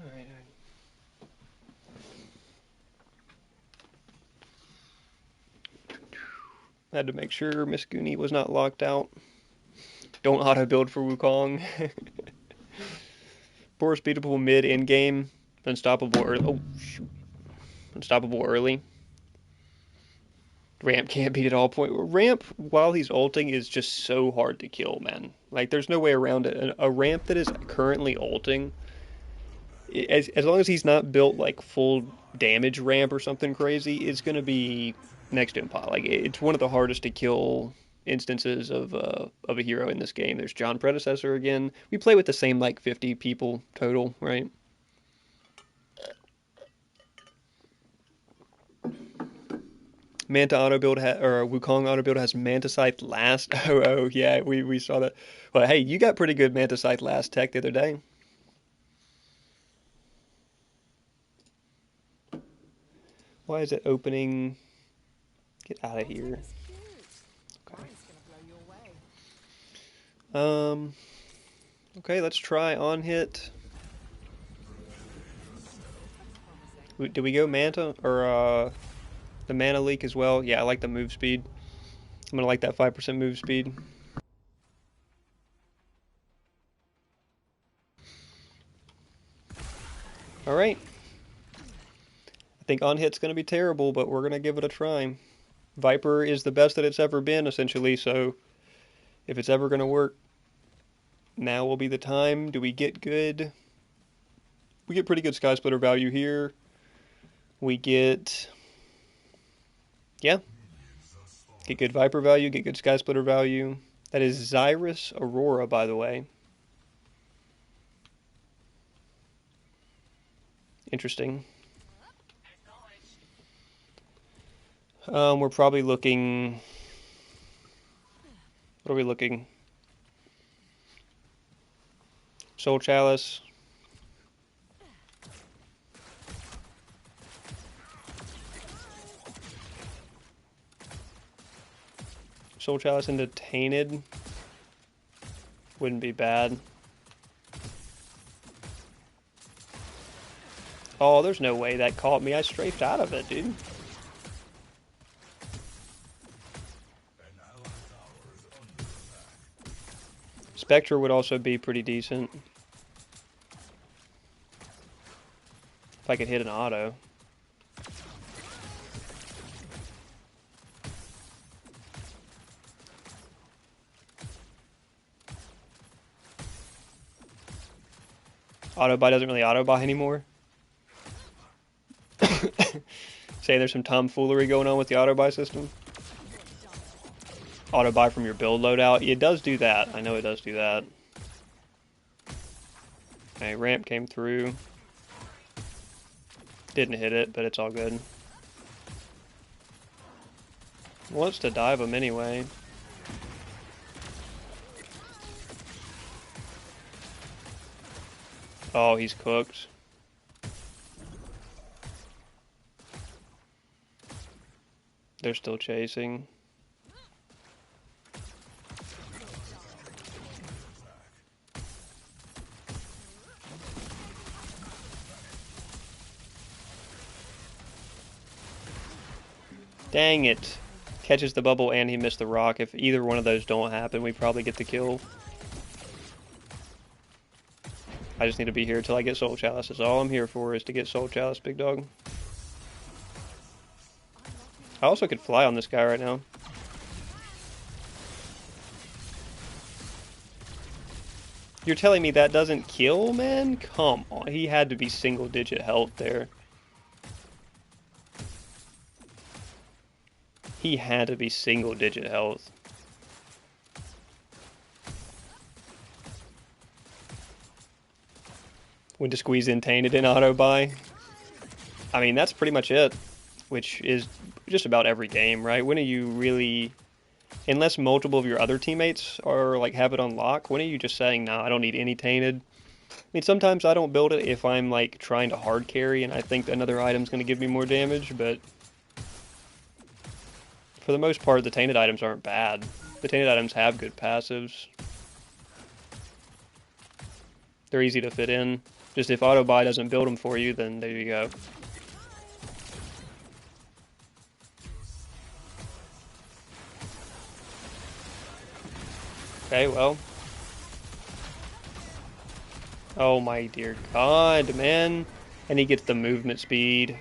Alright. I had to make sure Miss Goonie was not locked out. Don't auto build for Wukong. Boris beatable mid in game. Unstoppable early. Oh, shoot. Unstoppable early. Ramp can't beat at all point. Ramp, while he's ulting, is just so hard to kill, man. Like, there's no way around it. A ramp that is currently ulting, as long as he's not built like full damage ramp or something crazy, it's going to be next to impossible. Like, it's one of the hardest to kill instances of a hero in this game. There's John Predecessor again. We play with the same like 50 people total, right? Manta auto build or Wukong auto build has Manta Scythe last. Oh yeah, we saw that. Well, hey, you got pretty good Manta Scythe last tech the other day. Why is it opening? Get out of here. Okay. Okay, let's try on hit. Did we go Manta or the mana leak as well? Yeah, I like the move speed. I'm gonna like that 5% move speed. All right. I think on hit's gonna be terrible, but we're gonna give it a try. Viper is the best that it's ever been, essentially. So if it's ever gonna work, now will be the time. Do we get good? We get pretty good Sky Splitter value here. We get, yeah, get good Viper value, get good Sky Splitter value. That is Xyrus Aurora, by the way. Interesting. We're probably looking. What are we looking? Soul Chalice. Soul Chalice into Tainted. Wouldn't be bad. Oh, there's no way that caught me. I strafed out of it, dude. Spectre would also be pretty decent. If I could hit an auto. Auto buy doesn't really auto buy anymore. Say there's some tomfoolery going on with the auto buy system. Auto buy from your build loadout. It does do that. I know it does do that. Okay, ramp came through. Didn't hit it, but it's all good. Wants to dive him anyway. Oh, he's cooked. They're still chasing. Dang it. Catches the bubble and he missed the rock. If either one of those don't happen, we probably get the kill. I just need to be here till I get Soul Chalice. That's all I'm here for, is to get Soul Chalice, big dog. I also could fly on this guy right now. You're telling me that doesn't kill, man? Come on. He had to be single-digit health there. He had to be single-digit health. When to squeeze in Tainted in auto buy. I mean, that's pretty much it. Which is just about every game, right? When are you really... Unless multiple of your other teammates are like have it on lock, when are you just saying, nah, I don't need any Tainted? mean, sometimes I don't build it if I'm like trying to hard carry and I think another item's going to give me more damage, but for the most part, the tainted items aren't bad. The tainted items have good passives. They're easy to fit in. Just if auto buy doesn't build them for you, then there you go. Okay, well. Oh my dear God, man. And he gets the movement speed.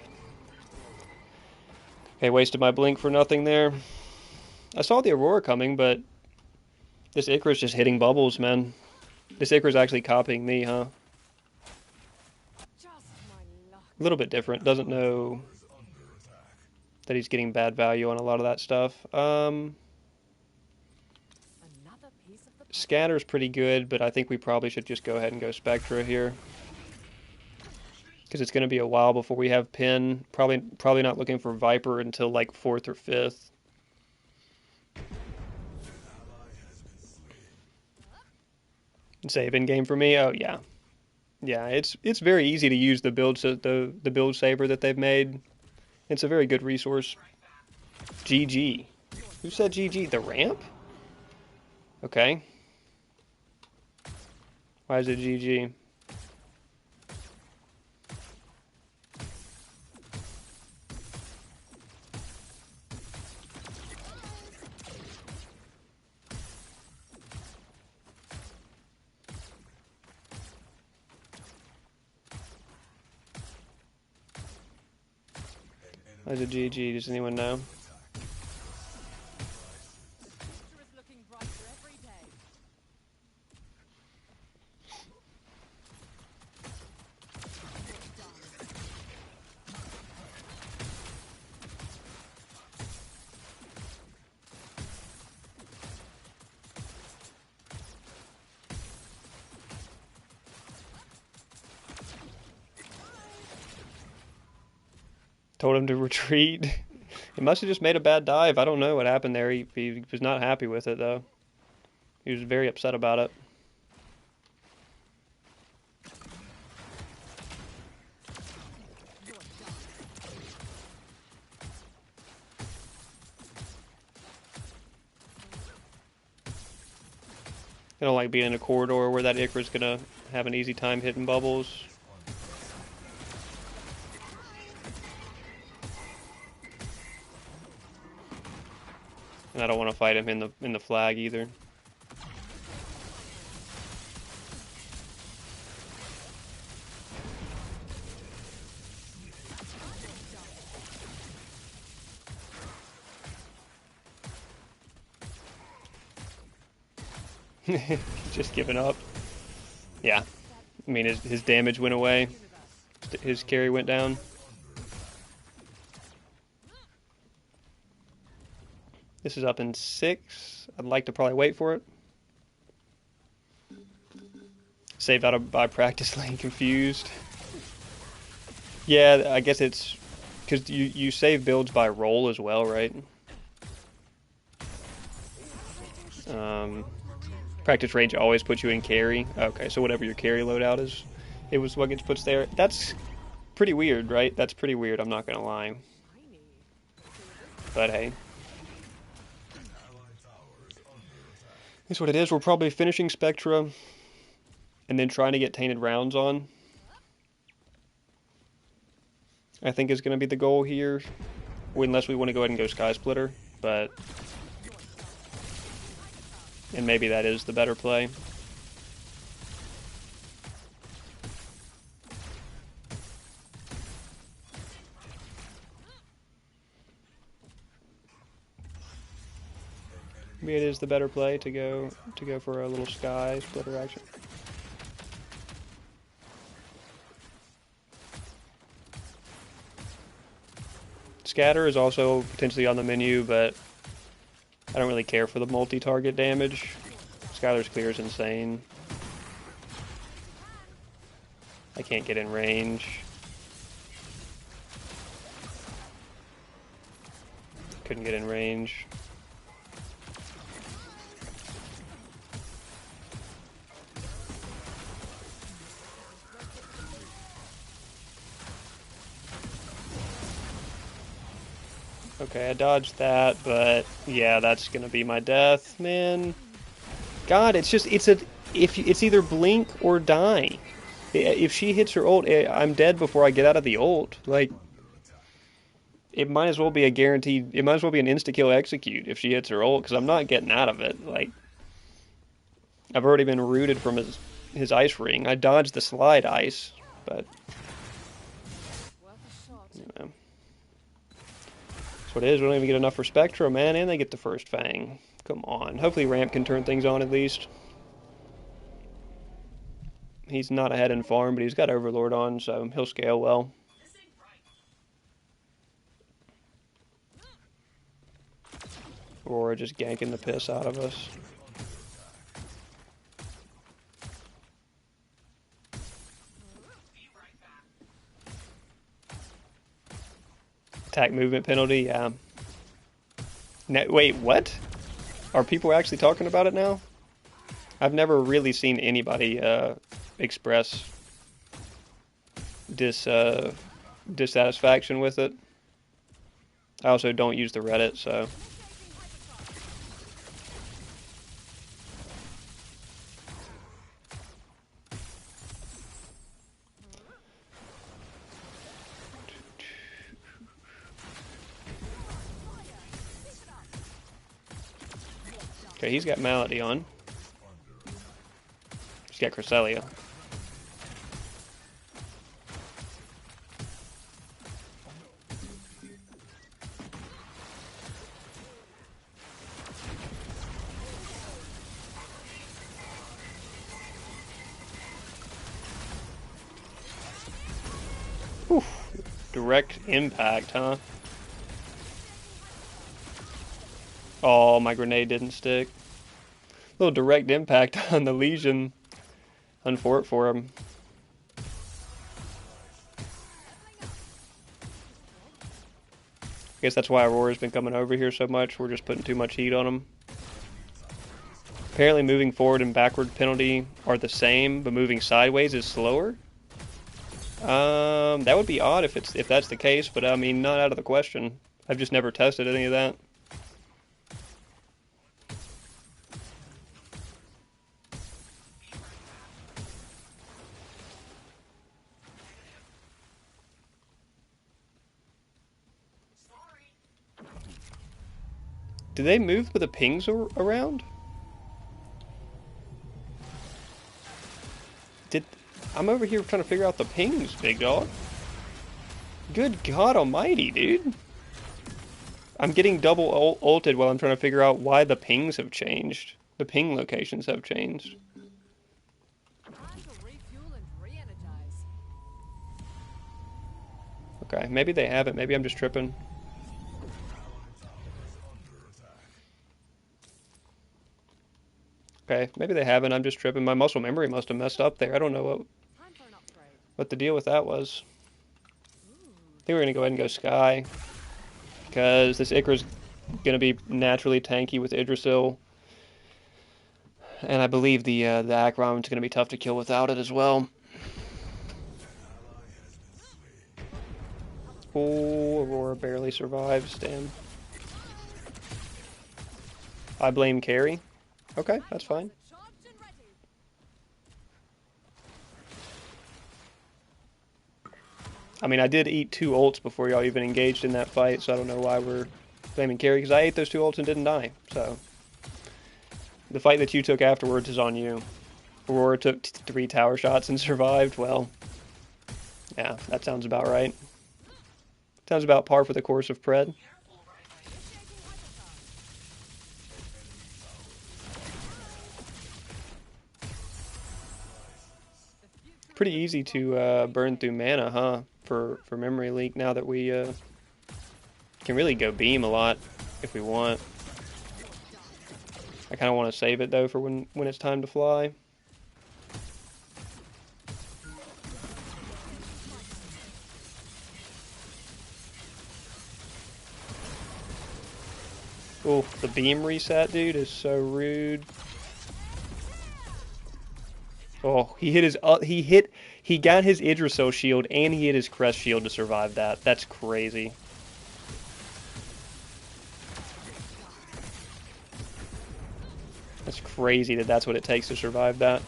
Okay, wasted my blink for nothing there. I saw the Aurora coming, but this Icarus just hitting bubbles, man. This Icarus actually copying me, huh? A little bit different. Doesn't know that he's getting bad value on a lot of that stuff. Scatter's pretty good, but I think we probably should just go ahead and go Spectra here. Because it's going to be a while before we have Pin. Probably not looking for Viper until like 4th or 5th. Save in game for me? Oh yeah. Yeah, it's very easy to use the build the build saber that they've made. It's a very good resource. GG. Who said GG? The ramp? Okay. Why is it GG? Why is it GG? Does anyone know? Told him to retreat. He must have just made a bad dive. I don't know what happened there. He was not happy with it, though. He was very upset about it. I don't like being in a corridor where that Icarus is going to have an easy time hitting bubbles. And I don't want to fight him in the flag either. Just giving up. Yeah. I mean, his damage went away. His carry went down. This is up in 6. I'd like to probably wait for it. Saved out of by practice lane confused. Yeah, I guess it's because you save builds by roll as well, right? Practice range always puts you in carry. Okay, so whatever your carry loadout is, it was what gets put there. That's pretty weird, right? That's pretty weird, I'm not gonna lie. But hey. Here's what it is. We're probably finishing Spectra and then trying to get tainted rounds on. I think is going to be the goal here. Unless we want to go ahead and go Sky Splitter. But... and maybe that is the better play. Maybe it is the better play to go for a little Sky Splitter action. Scatter is also potentially on the menu, but I don't really care for the multi-target damage. Skylar's Clear is insane. I can't get in range. Couldn't get in range. Okay, I dodged that, but yeah, that's gonna be my death, man. God, it's either blink or die. If she hits her ult, I'm dead before I get out of the ult. Like, it might as well be a guaranteed. It might as well be an insta kill execute if she hits her ult, because I'm not getting out of it. Like, I've already been rooted from his ice ring. I dodged the slide ice, but you know, that's what it is. We don't even get enough for Spectra, man, and they get the first Fang. Come on. Hopefully Ramp can turn things on at least. He's not ahead in farm, but he's got Overlord on, so he'll scale well. Aurora just ganking the piss out of us. Attack movement penalty, yeah. Now, wait, what? Are people actually talking about it now? I've never really seen anybody express dissatisfaction with it. I also don't use the Reddit, so... Okay, he's got Malady on. He's got Cresselia. Oof. Direct impact, huh? Oh, my grenade didn't stick. Little direct impact on the Legion. Unfortunate for him. I guess that's why Aurora's been coming over here so much. We're just putting too much heat on him. Apparently moving forward and backward penalty are the same, but moving sideways is slower. That would be odd if that's the case, but I mean, not out of the question. I've just never tested any of that. Do they move with the pings around? I'm over here trying to figure out the pings, big dog. Good God almighty, dude. I'm getting double ulted while I'm trying to figure out why the pings have changed. The ping locations have changed. Okay, maybe they haven't. Maybe I'm just tripping. Okay, maybe they haven't. I'm just tripping. My muscle memory must have messed up there. I don't know what the deal with that was. I think we're going to go ahead and go Sky. Because this Icarus going to be naturally tanky with Yggdrasil. And I believe the Acheron's going to be tough to kill without it as well. Oh, Aurora barely survives. Damn. I blame carry. Okay, that's fine. I mean, I did eat 2 ults before y'all even engaged in that fight, so I don't know why we're blaming carry, because I ate those 2 ults and didn't die, so... The fight that you took afterwards is on you. Aurora took 3 tower shots and survived, well... Yeah, that sounds about right. Sounds about par for the course of Pred. Pretty easy to burn through mana, huh? For memory leak, now that we can really go beam a lot if we want. I kind of want to save it though for when it's time to fly. Oh, the beam reset, dude, is so rude. Oh, he hit his he got his Yggdrasil shield and he hit his Crest shield to survive that. That's crazy. That's crazy that that's what it takes to survive that.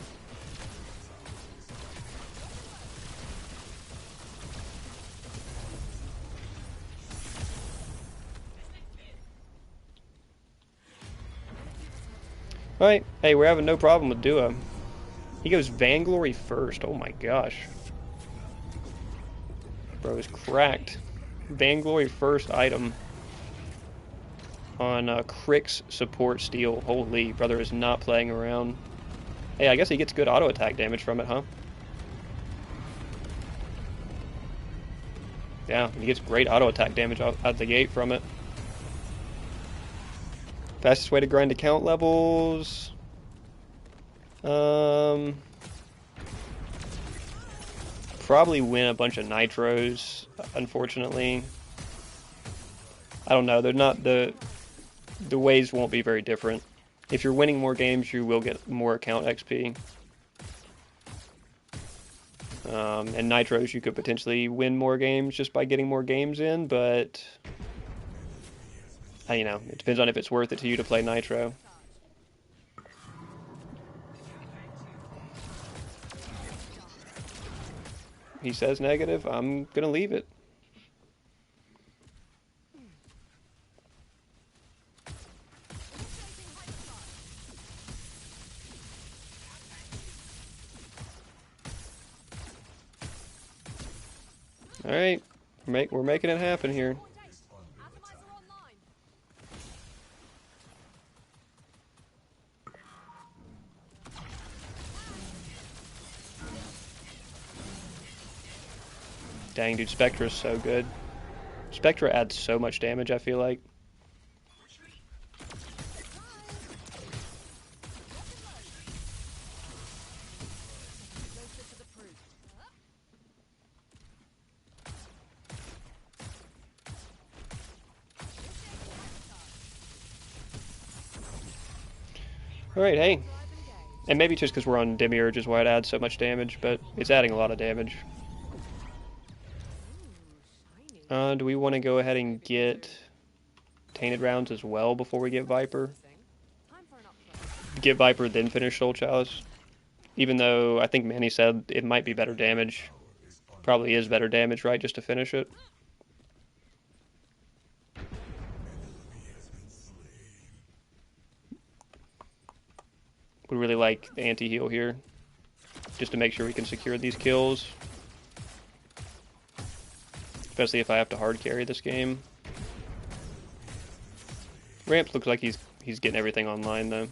Alright, hey, we're having no problem with Duo. He goes Vainglory first. Oh my gosh. Bro is cracked. Vainglory first item on Crick's support steal. Holy, brother is not playing around. Hey, I guess he gets good auto attack damage from it, huh? Yeah, he gets great auto attack damage out the gate from it. Fastest way to grind account levels. Probably win a bunch of nitros, unfortunately. I don't know, they're not the ways won't be very different. If you're winning more games, you will get more account XP. And nitros, you could potentially win more games just by getting more games in, but you know, it depends on if it's worth it to you to play nitro. He says negative, I'm gonna leave it. Alright, we're making it happen here. Dang, dude, Spectra's so good. Spectra adds so much damage, I feel like. Alright, hey. And maybe just because we're on Demiurge is why it adds so much damage, but it's adding a lot of damage. Do we want to go ahead and get Tainted Rounds as well before we get Viper? Get Viper, then finish Soul Chalice? Even though I think Manny said it might be better damage. Probably is better damage, right, just to finish it? Would really like the anti-heal here, just to make sure we can secure these kills. Especially if I have to hard carry this game. Ramp looks like he's getting everything online though.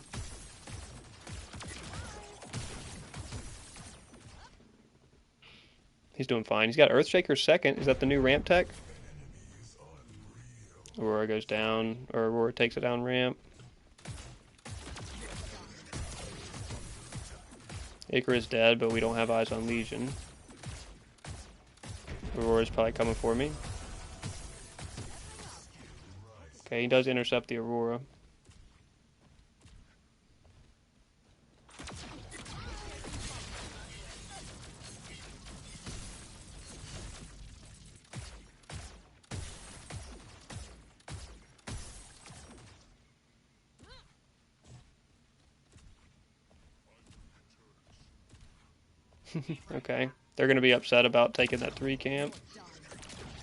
He's doing fine. He's got Earthshaker second. Is that the new ramp tech? Aurora goes down, or Aurora takes it down ramp. Acre is dead, but we don't have eyes on Legion. Aurora's probably coming for me. Okay, he does intercept the Aurora. Okay, they're going to be upset about taking that 3 camp.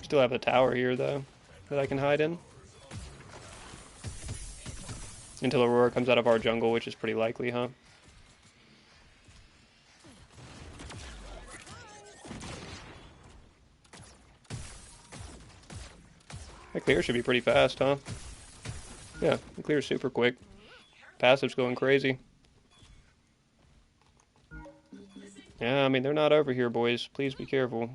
Still have a tower here, though, that I can hide in. Until Aurora comes out of our jungle, which is pretty likely, huh? That clear should be pretty fast, huh? Yeah, the clear's super quick. Passive's going crazy. Yeah, I mean, they're not over here, boys. Please be careful.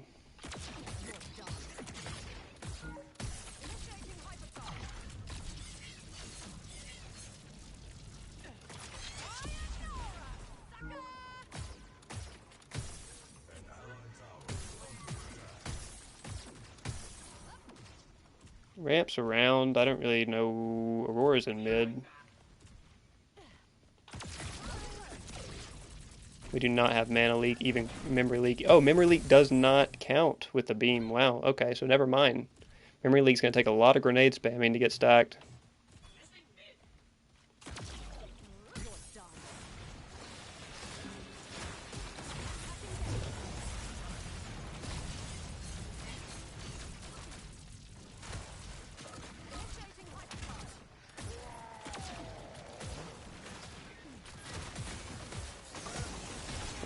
Ramps around. I don't really know. Aurora's in mid. We do not have mana leak, even memory leak. Oh, memory leak does not count with the beam. Wow, okay, so never mind. Memory leak's going to take a lot of grenade spamming to get stacked.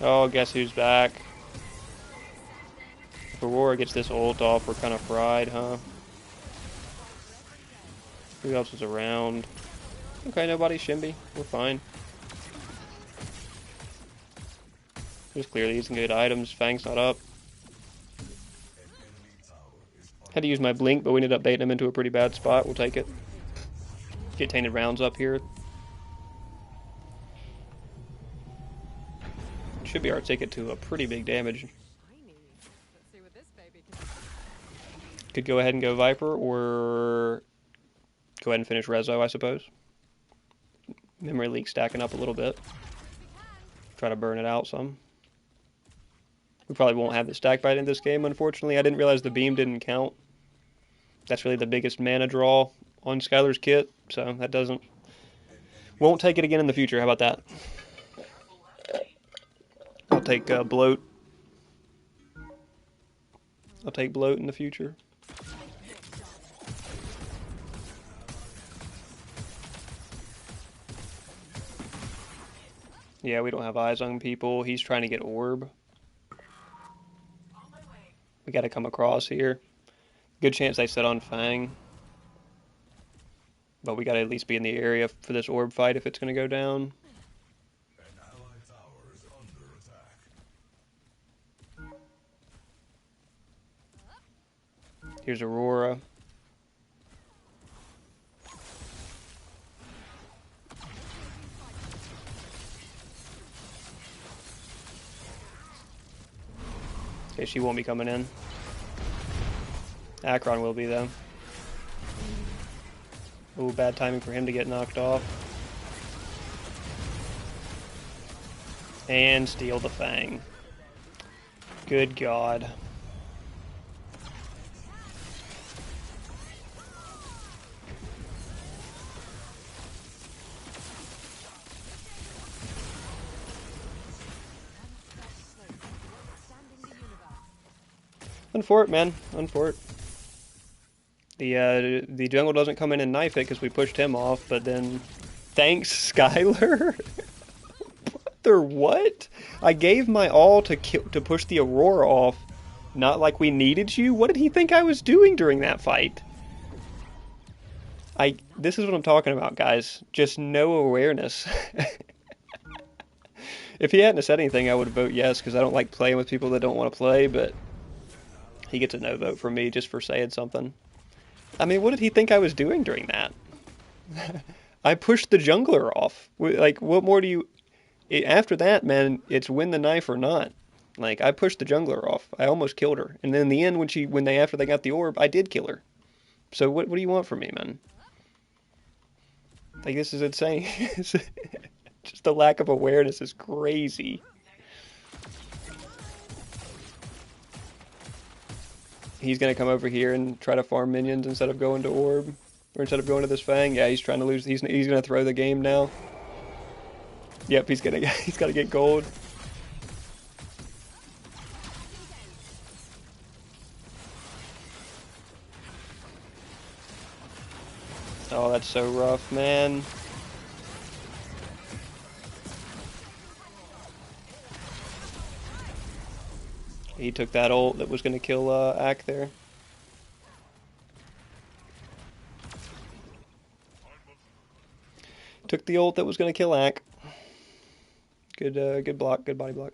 Oh, guess who's back? If Aurora gets this ult off, we're kind of fried, huh? Who else is around? Okay, nobody. Shimby. We're fine. Just clear these and get items. Fang's not up. Had to use my blink, but we ended up baiting him into a pretty bad spot. We'll take it. Get tainted rounds up here. Should be our ticket to a pretty big damage. Could go ahead and go Viper, or go ahead and finish Rezo, I suppose. Memory leak stacking up a little bit. Try to burn it out some. We probably won't have the stack bite in this game, unfortunately. I didn't realize the beam didn't count. That's really the biggest mana draw on Skylar's kit, so that doesn't... Won't take it again in the future, how about that? I'll take Bloat. I'll take Bloat in the future. Yeah, we don't have eyes on people. He's trying to get orb. We gotta come across here. Good chance they set on Fang. But we gotta at least be in the area for this orb fight if it's gonna go down. Here's Aurora. Okay, she won't be coming in. Akron will be, though. Ooh, bad timing for him to get knocked off. And steal the Fang. Good God. Unfort, man. Unfort. The jungle doesn't come in and knife it because we pushed him off, but then... Thanks, Skylar? Brother, what? I gave my all to push the Aurora off. Not like we needed you? What did he think I was doing during that fight? This is what I'm talking about, guys. Just no awareness. If he hadn't said anything, I would vote yes, because I don't like playing with people that don't want to play, but... He gets a no vote from me just for saying something. I mean, what did he think I was doing during that? I pushed the jungler off. Like, what more do you... After that, man, it's win the knife or not. Like, I pushed the jungler off. I almost killed her. And then in the end, after they got the orb, I did kill her. So what do you want from me, man? Like, this is insane. Just the lack of awareness is crazy. He's going to come over here and try to farm minions instead of going to orb. Or instead of going to this Fang. Yeah, he's trying to lose. He's going to throw the game now. Yep, he's got to get gold. Oh, that's so rough, man. He took that ult that was going to kill Ak there. Took the ult that was going to kill Ak. Good block, good body block.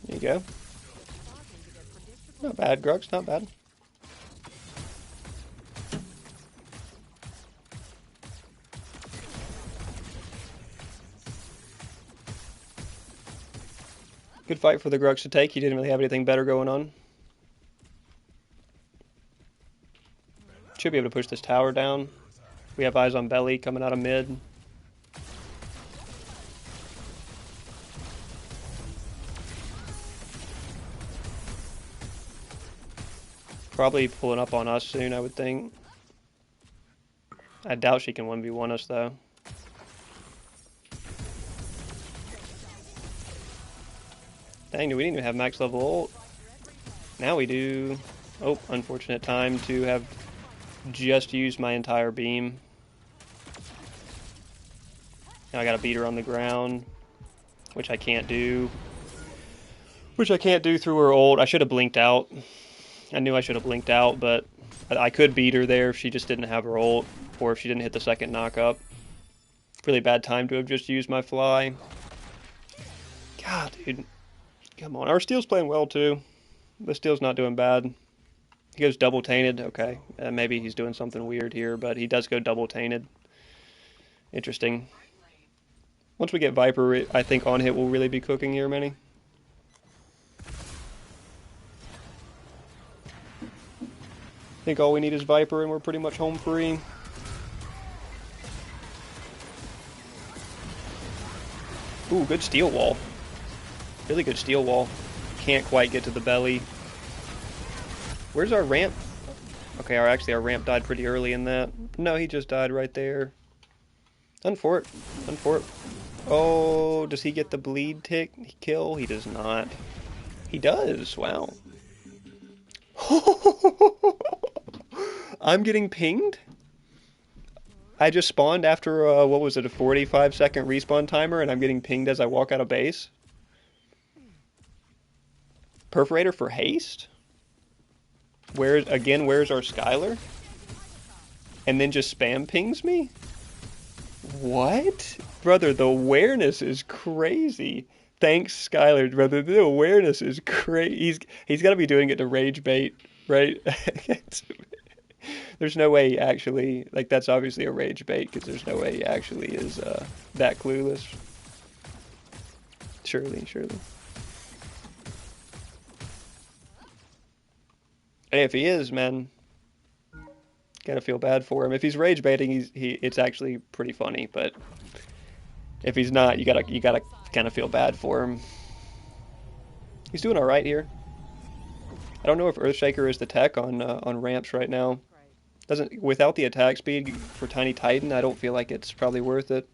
There you go. Not bad, Grux, not bad. Good fight for the Grux to take. He didn't really have anything better going on. Should be able to push this tower down. We have eyes on Belly coming out of mid. Probably pulling up on us soon, I would think. I doubt she can 1v1 us, though. Dang, do we didn't even have max level ult? Now we do. Oh, unfortunate time to have just used my entire beam. Now I gotta beat her on the ground, which I can't do. Which I can't do through her ult. I should have blinked out. I knew I should have blinked out, but I could beat her there if she just didn't have her ult, or if she didn't hit the second knock-up. Really bad time to have just used my fly. God, dude. Come on. Our steel's playing well, too. The steel's not doing bad. He goes double tainted. Okay. Maybe he's doing something weird here, but he does go double tainted. Interesting. Once we get Viper, I think on hit will really be cooking here, Manny. I think all we need is Viper and we're pretty much home free. Ooh, good steel wall. Really good steel wall. Can't quite get to the belly. Where's our ramp? Okay, our ramp died pretty early in that. No, he just died right there. Unfort. Unfort. Oh, does he get the bleed tick kill? He does not. He does. Wow. I'm getting pinged? I just spawned after, what was it, a 45-second respawn timer, and I'm getting pinged as I walk out of base? Perforator for haste? Where's our Skylar? And then just spam pings me? What? Brother, the awareness is crazy. Thanks, Skylar, brother. The awareness is crazy. He's got to be doing it to rage bait, right? There's no way he actually, like, that's obviously a rage bait, because there's no way he actually is that clueless. Surely. Hey, if he is, man, gotta feel bad for him. If he's rage baiting, it's actually pretty funny, but if he's not, you gotta kind of feel bad for him. He's doing all right here. I don't know if Earthshaker is the tech on ramps right now. Without the attack speed for Tiny Titan, I don't feel like it's probably worth it.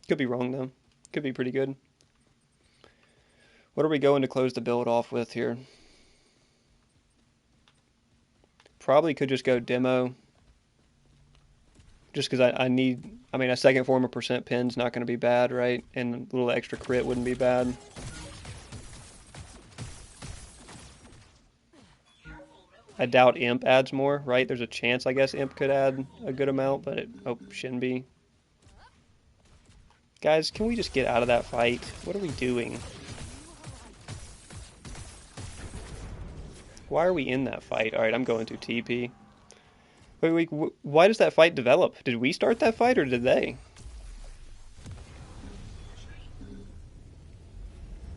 Could be wrong though. Could be pretty good. What are we going to close the build off with here? Probably could just go demo. Just because I mean, a second form of percent pin's not going to be bad, right? And a little extra crit wouldn't be bad. I doubt Imp adds more, right? There's a chance, I guess, Imp could add a good amount, but shouldn't be. Guys, can we just get out of that fight? What are we doing? Why are we in that fight? Alright, I'm going to TP. Wait, why does that fight develop? Did we start that fight, or did they?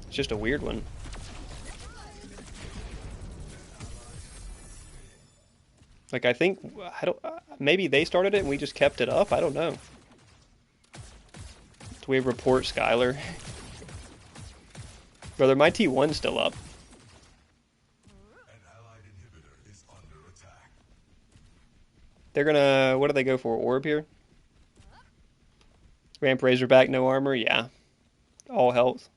It's just a weird one. Like, maybe they started it and we just kept it up? I don't know. Do we report Skylar? Brother, my T1's still up. They're gonna... What do they go for? Orb here? Ramp Razorback, no armor? Yeah. All health.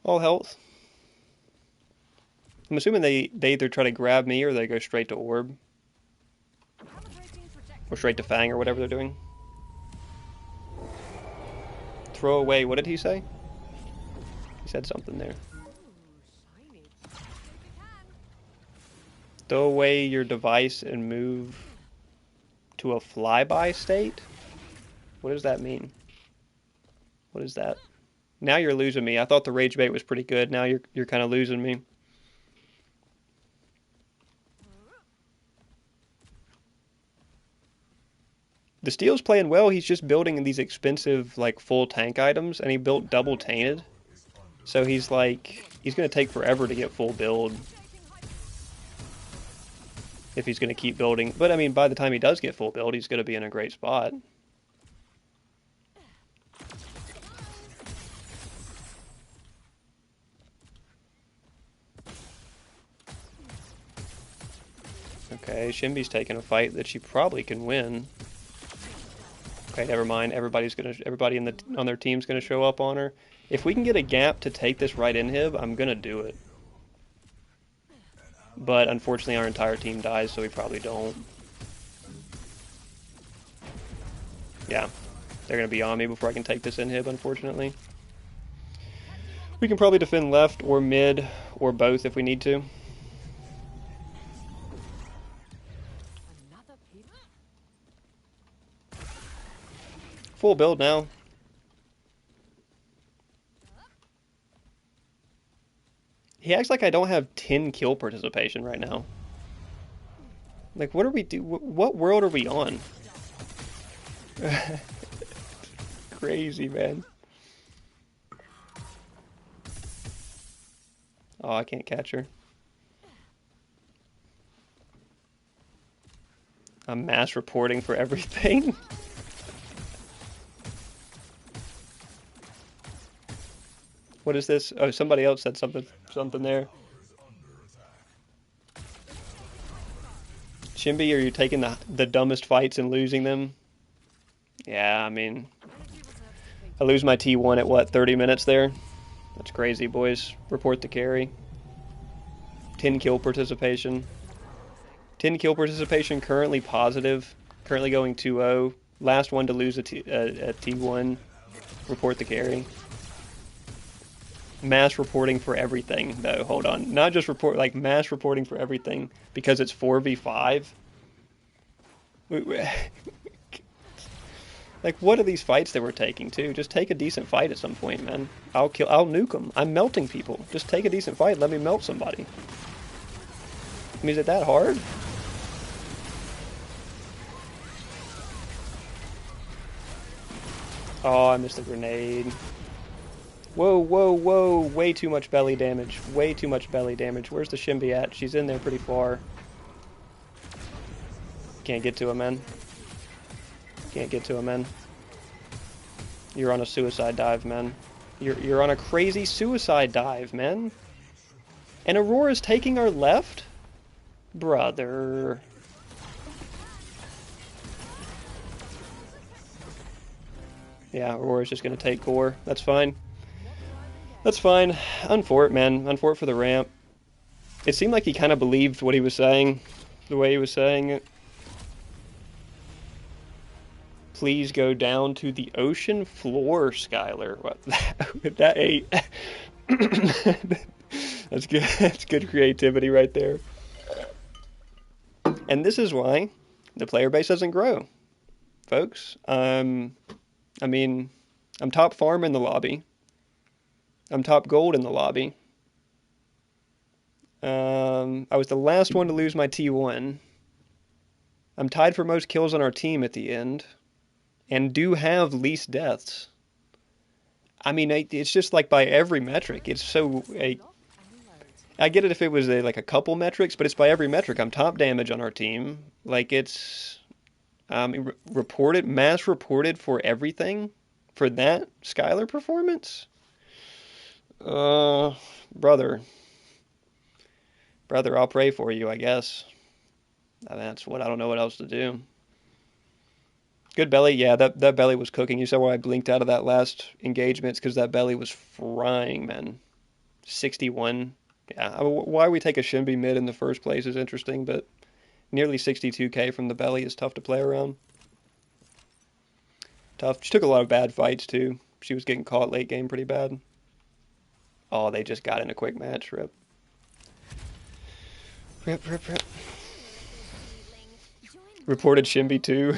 All health. I'm assuming they either try to grab me or they go straight to orb. Or straight to Fang or whatever they're doing. Throw away, what did he say? He said something there. Throw away your device and move to a flyby state? What does that mean? What is that? Now you're losing me. I thought the rage bait was pretty good. Now you're kind of losing me. The steel's playing well. He's just building these expensive, like, full tank items, and he built double tainted. So he's like, he's going to take forever to get full build if he's going to keep building. But I mean, by the time he does get full build, he's going to be in a great spot. Okay, Shinbi's taking a fight that she probably can win. Okay, never mind. Everybody on their team's gonna show up on her. If we can get a gap to take this right inhib, I'm gonna do it. But unfortunately, our entire team dies, so we probably don't. Yeah, they're gonna be on me before I can take this inhib, unfortunately. We can probably defend left or mid or both if we need to. Full build now. He acts like I don't have 10 kill participation right now. Like, what are we do? What world are we on? Crazy, man. Oh, I can't catch her. I'm mass reporting for everything. What is this? Oh, somebody else said something there. Shinbi, are you taking the dumbest fights and losing them? Yeah, I mean, I lose my T1 at what, 30 minutes there? That's crazy, boys. Report the carry. 10 kill participation. 10 kill participation, currently positive. Currently going 2-0. Last one to lose a T1. Report the carry. Mass reporting for everything, though. Hold on. Not just report, like mass reporting for everything because it's 4v5. Like, what are these fights that we're taking, too? Just take a decent fight at some point, man. I'll nuke them. I'm melting people. Just take a decent fight. Let me melt somebody. I mean, is it that hard? Oh, I missed a grenade. Whoa, whoa, whoa. Way too much belly damage. Way too much belly damage. Where's the Shinbi at? She's in there pretty far. Can't get to him, man. Can't get to him, man. You're on a suicide dive, man. You're on a crazy suicide dive, man. And Aurora's taking our left? Brother. Yeah, Aurora's just gonna take core. That's fine. That's fine. Unfort, man. Unfort for the ramp. It seemed like he kind of believed what he was saying, the way he was saying it. Please go down to the ocean floor, Skylar. What? That ate. That's good. That's good creativity right there. And this is why the player base doesn't grow, folks. I mean, I'm top farm in the lobby. I'm top gold in the lobby. I was the last one to lose my T1. I'm tied for most kills on our team at the end, and do have least deaths. I mean, it's just like by every metric. It's so... I get it if it was like a couple metrics, but it's by every metric. I'm top damage on our team. Like, it's... reported, mass reported for everything? For that Skylar performance? Brother. Brother, I'll pray for you, I guess. That's what I don't know what else to do. Good belly. Yeah, that belly was cooking. You saw why I blinked out of that last engagement. It's because that belly was frying, man. 61. Yeah, why we take a Shinbi mid in the first place is interesting, but nearly 62k from the belly is tough to play around. Tough. She took a lot of bad fights, too. She was getting caught late game pretty bad. Oh, they just got in a quick match. Rip. Rip, rip, rip. Reported Shinbi, too.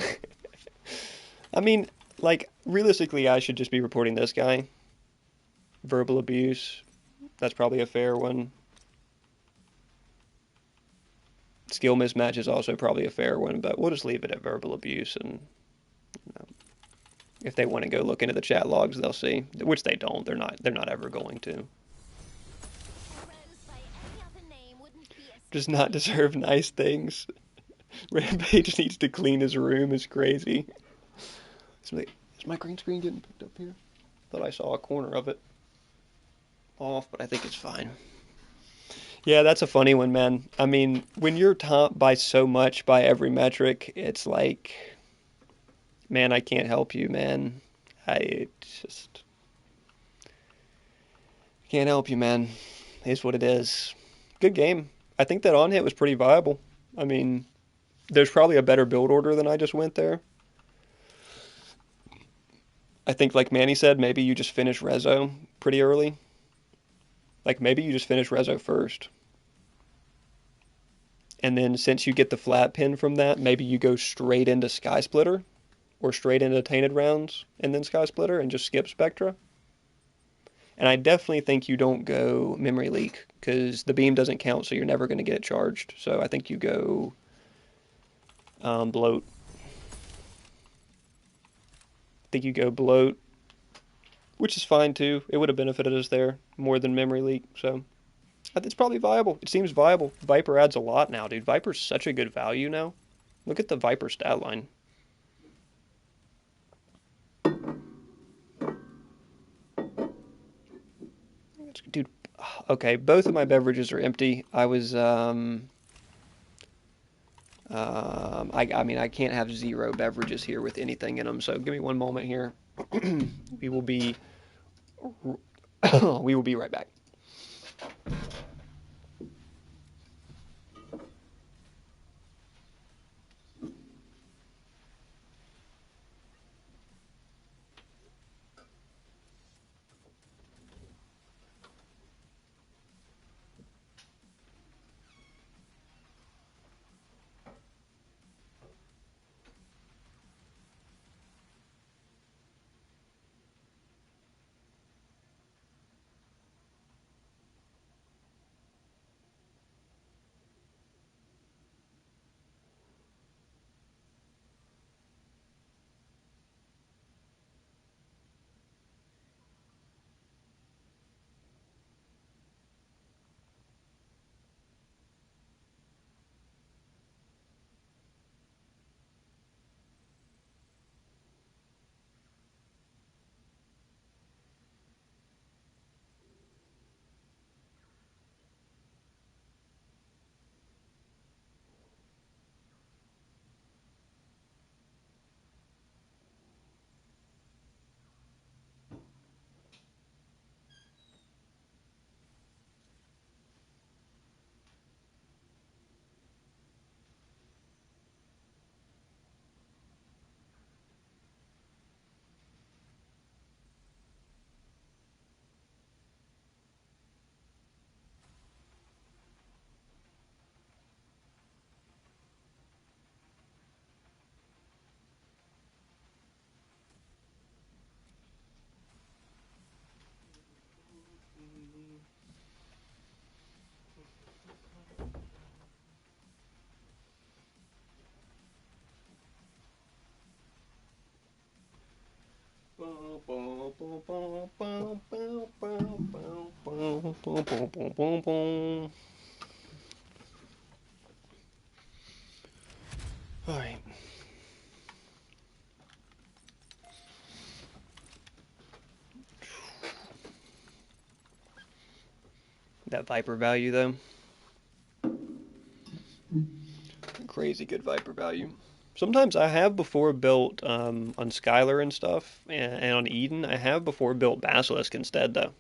I mean, like, realistically, I should just be reporting this guy. Verbal abuse. That's probably a fair one. Skill mismatch is also probably a fair one, but we'll just leave it at verbal abuse, and you know, if they want to go look into the chat logs, they'll see. Which they don't. They're not ever going to. Does not deserve nice things. Rampage needs to clean his room. Is crazy. Is my green screen getting picked up here? Thought I saw a corner of it off, but I think it's fine. Yeah, that's a funny one, man. I mean, when you're top by so much by every metric, it's like, man, I can't help you, man. I just can't help you, man. It's what it is. Good game. I think that on hit was pretty viable. I mean, there's probably a better build order than I just went there. I think, like Manny said, maybe you just finish Rezo pretty early. Like, maybe you just finish Rezo first. And then since you get the flat pin from that, maybe you go straight into Sky Splitter or straight into Tainted Rounds and then Sky Splitter and just skip Spectra. And I definitely think you don't go Memory Leak because the beam doesn't count, so you're never going to get it charged. So I think you go Bloat. I think you go Bloat, which is fine too. It would have benefited us there more than Memory Leak. So I think it's probably viable. It seems viable. Viper adds a lot now, dude. Viper's such a good value now. Look at the Viper stat line. Dude, okay, both of my beverages are empty. I mean, I can't have zero beverages here with anything in them. So give me one moment here. we will be, we will be right back. All right. That Viper value, though. Crazy good Viper value. Sometimes I have before built on Skylar and stuff, and on Eden, I have before built Basilisk instead, though.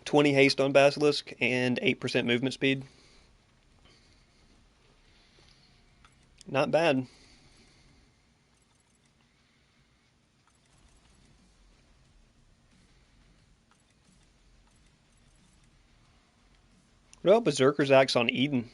20 haste on Basilisk and 8% movement speed. Not bad. What about Berserker's Axe on Eden?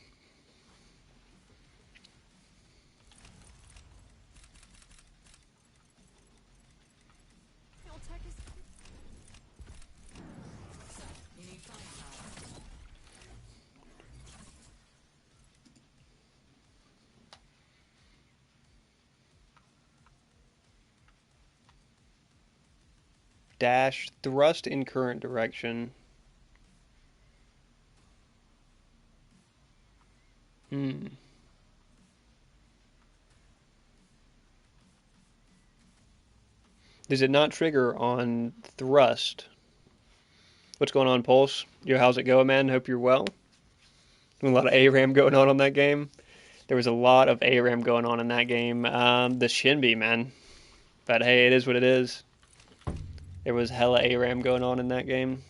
Dash, thrust in current direction. Hmm. Does it not trigger on thrust? What's going on, Pulse? Yo, how's it going, man? Hope you're well. A lot of ARAM going on that game. There was a lot of ARAM going on in that game. The Shinbi, man. But hey, it is what it is. There was hella ARAM going on in that game.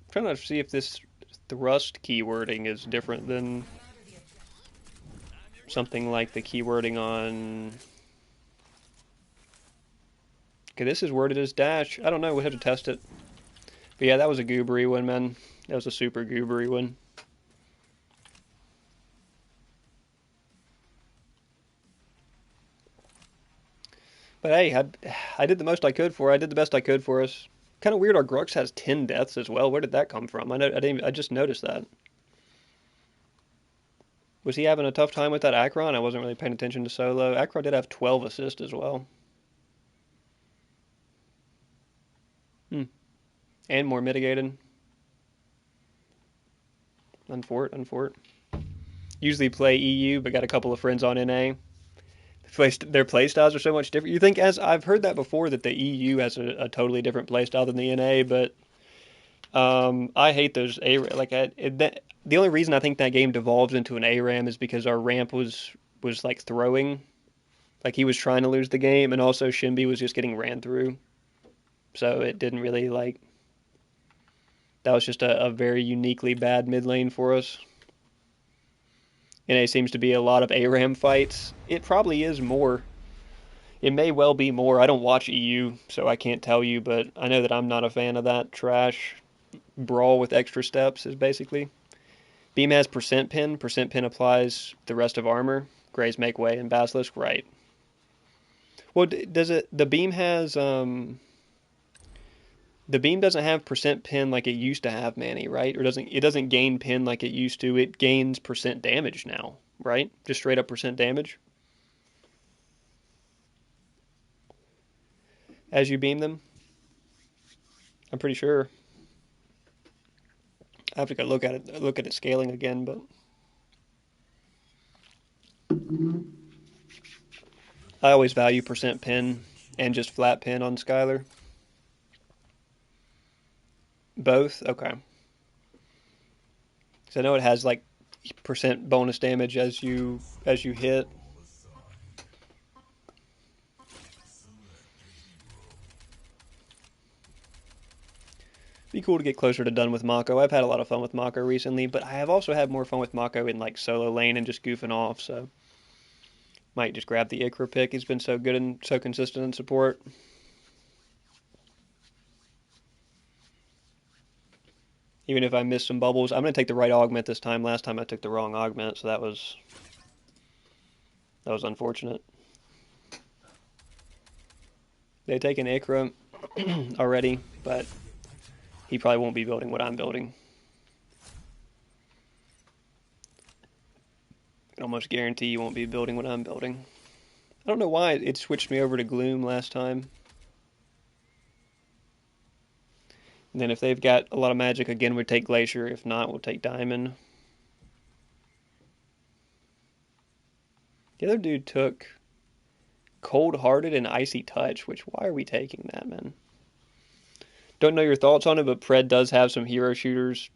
I'm trying to see if this thrust keywording is different than something like the keywording on... Okay, this is worded as dash. I don't know, we'll have to test it. But yeah, that was a goobery one, man. That was a super goobery one. But hey, I did the most I could for her. I did the best I could for us. Kind of weird our Grux has 10 deaths as well. Where did that come from? I just noticed that. Was he having a tough time with that Akron? I wasn't really paying attention to solo. Akron did have 12 assists as well. And more mitigated. Unfort. Usually play EU, but got a couple of friends on NA. Their playstyles are so much different. You think, as I've heard that before, that the EU has a totally different playstyle than the NA, but I hate those the only reason I think that game devolved into an ARAM is because our ramp was like throwing, like he was trying to lose the game, and also Shinbi was just getting ran through, so it didn't really like. That was just a very uniquely bad mid lane for us. NA seems to be a lot of ARAM fights. It probably is more. It may well be more. I don't watch EU, so I can't tell you, but I know that I'm not a fan of that trash brawl with extra steps is basically. Beam has percent pin. Percent pin applies the rest of armor. Grays make way and Basilisk, right. Well, does it... The beam has... The beam doesn't have percent pin like it used to have, Manny, right? Or it doesn't gain pin like it used to. It gains percent damage now, right? Just straight up percent damage. As you beam them. I'm pretty sure. I have to go look at it scaling again, but I always value percent pin and just flat pin on Skylar. Both? Okay. So I know it has like percent bonus damage as you hit. Be cool to get closer to done with Mako. I've had a lot of fun with Mako recently, but I have also had more fun with Mako in like solo lane and just goofing off, so might just grab the Ikra pick. He's been so good and so consistent in support. Even if I miss some bubbles, I'm going to take the right augment this time. Last time I took the wrong augment, so that was unfortunate. They've taken Ikra already, but he probably won't be building what I'm building. I can almost guarantee you won't be building what I'm building. I don't know why it switched me over to Gloom last time. And then if they've got a lot of magic, again, we'd take Glacier. If not, we'll take Diamond. The other dude took Cold-Hearted and Icy Touch, which, why are we taking that, man? Don't know your thoughts on it, but Pred does have some hero shooters,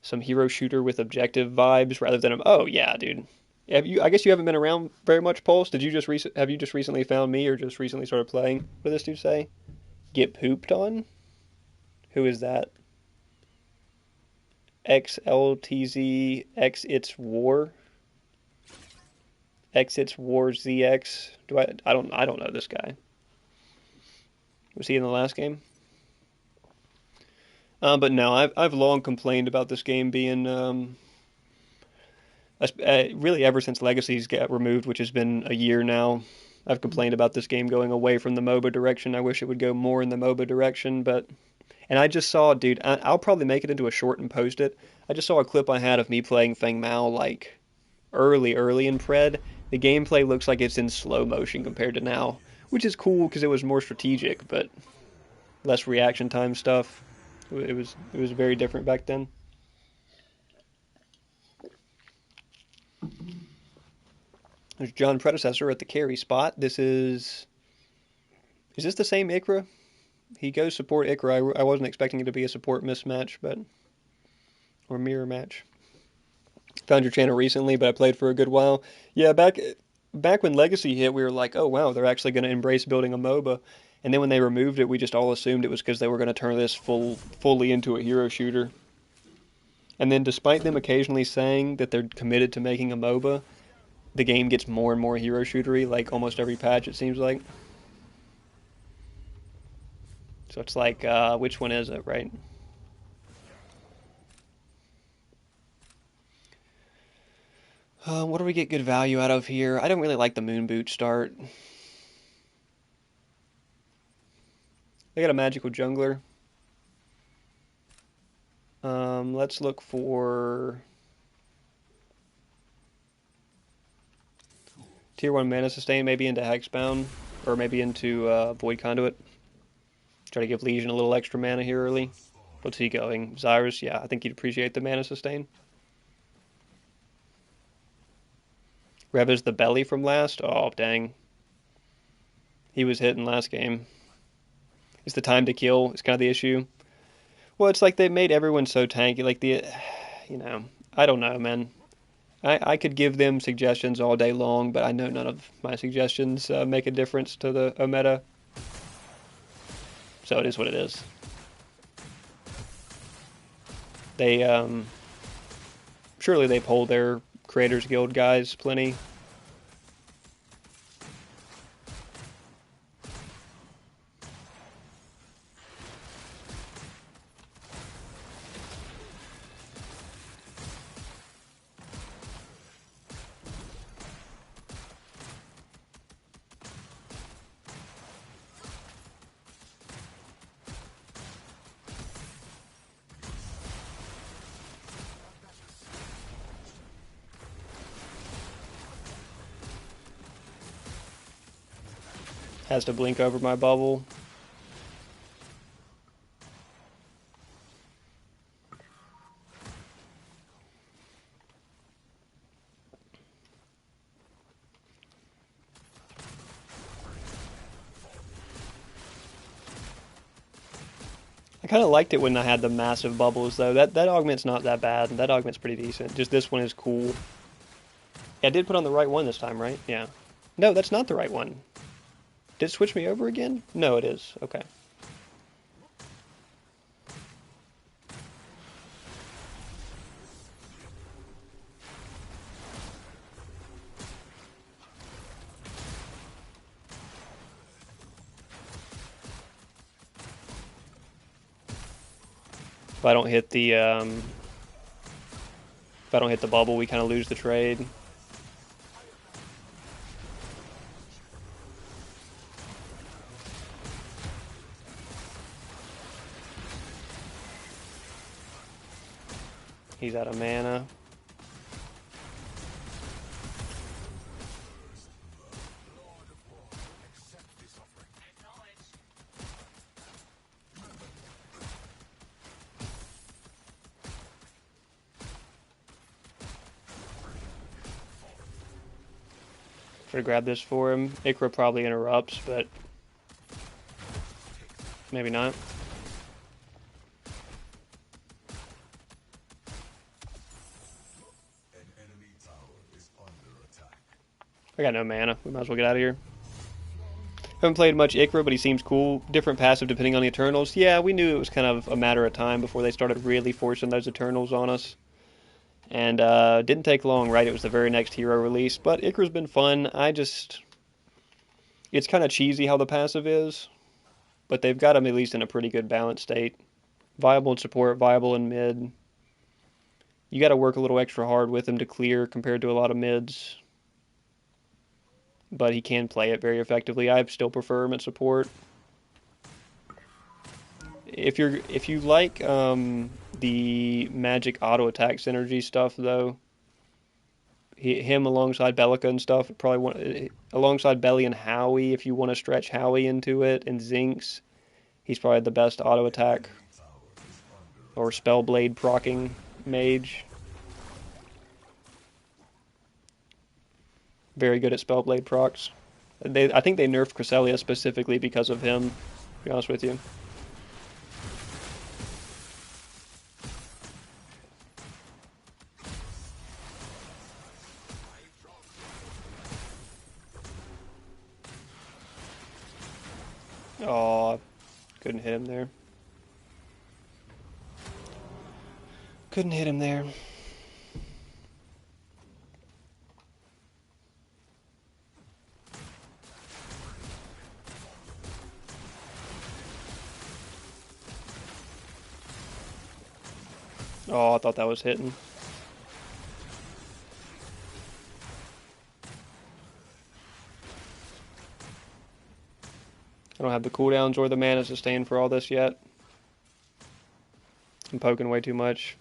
some hero shooter with objective vibes rather than oh yeah, dude. I guess you haven't been around very much, Pulse. Have you just recently found me or just recently started playing? What did this dude say? Get pooped on? Who is that? XLTZ X It's War. X It's War ZX. I don't know this guy. Was he in the last game? But no, I've long complained about this game being really ever since Legacies got removed, which has been a year now. I've complained about this game going away from the MOBA direction. I wish it would go more in the MOBA direction, but... And I just saw, dude, I'll probably make it into a short and post it. I just saw a clip I had of me playing Feng Mao, like, early in Pred. The gameplay looks like it's in slow motion compared to now, which is cool because it was more strategic, but less reaction time stuff. It was very different back then. There's John Predecessor at the carry spot. This is Is this the same Ikra? He goes support Ikra. I wasn't expecting it to be a support mismatch, but or mirror match. Found your channel recently, but I played for a good while. Yeah, back when Legacy hit, we were like, oh wow, they're actually going to embrace building a MOBA. And then when they removed it, we just all assumed it was because they were going to turn this fully into a hero shooter. And then despite them occasionally saying that they're committed to making a MOBA, the game gets more and more hero shootery, like almost every patch it seems like. So it's like, which one is it, right? What do we get good value out of here? I don't really like the moon boot start. They got a magical jungler. Let's look for tier 1 mana sustain, maybe into Hexbound, or maybe into Void Conduit. Try to give Legion a little extra mana here early. What's he going? Zyrus? Yeah, I think he'd appreciate the mana sustain. Rev is the belly from last? Oh, dang. He was hitting last game. It's the time to kill. It's kind of the issue. Well, it's like they made everyone so tanky. Like, I don't know, man. I could give them suggestions all day long, but I know none of my suggestions make a difference to the meta. So it is what it is. They, surely they poll their Creators Guild guys plenty. Has to blink over my bubble. I kind of liked it when I had the massive bubbles, though. That augment's not that bad. That augment's pretty decent. Just this one is cool. Yeah, I did put on the right one this time, right? Yeah. No, that's not the right one. Did it switch me over again? No, it is. Okay. If I don't hit the bubble, we kind of lose the trade. He's out of mana. Try to grab this for him. Ikra probably interrupts, but maybe not. I got no mana. We might as well get out of here. Haven't played much Ikra, but he seems cool. Different passive depending on the Eternals. Yeah, we knew it was kind of a matter of time before they started really forcing those Eternals on us. And didn't take long, right? It was the very next hero release. But Ikra's been fun. It's kind of cheesy how the passive is. But they've got him at least in a pretty good balanced state. Viable in support, viable in mid. You got to work a little extra hard with him to clear compared to a lot of mids. But he can play it very effectively. I still prefer him at support. If you like the magic auto attack synergy stuff though, him alongside Bellica and stuff, alongside Belly and Howie, if you want to stretch Howie into it, and Zinx, he's probably the best auto attack or Spellblade proccing mage. Very good at Spellblade procs. I think they nerfed Cresselia specifically because of him, to be honest with you. Oh, couldn't hit him there. Couldn't hit him there. Oh, I thought that was hitting. I don't have the cooldowns or the mana sustain for all this yet. I'm poking way too much.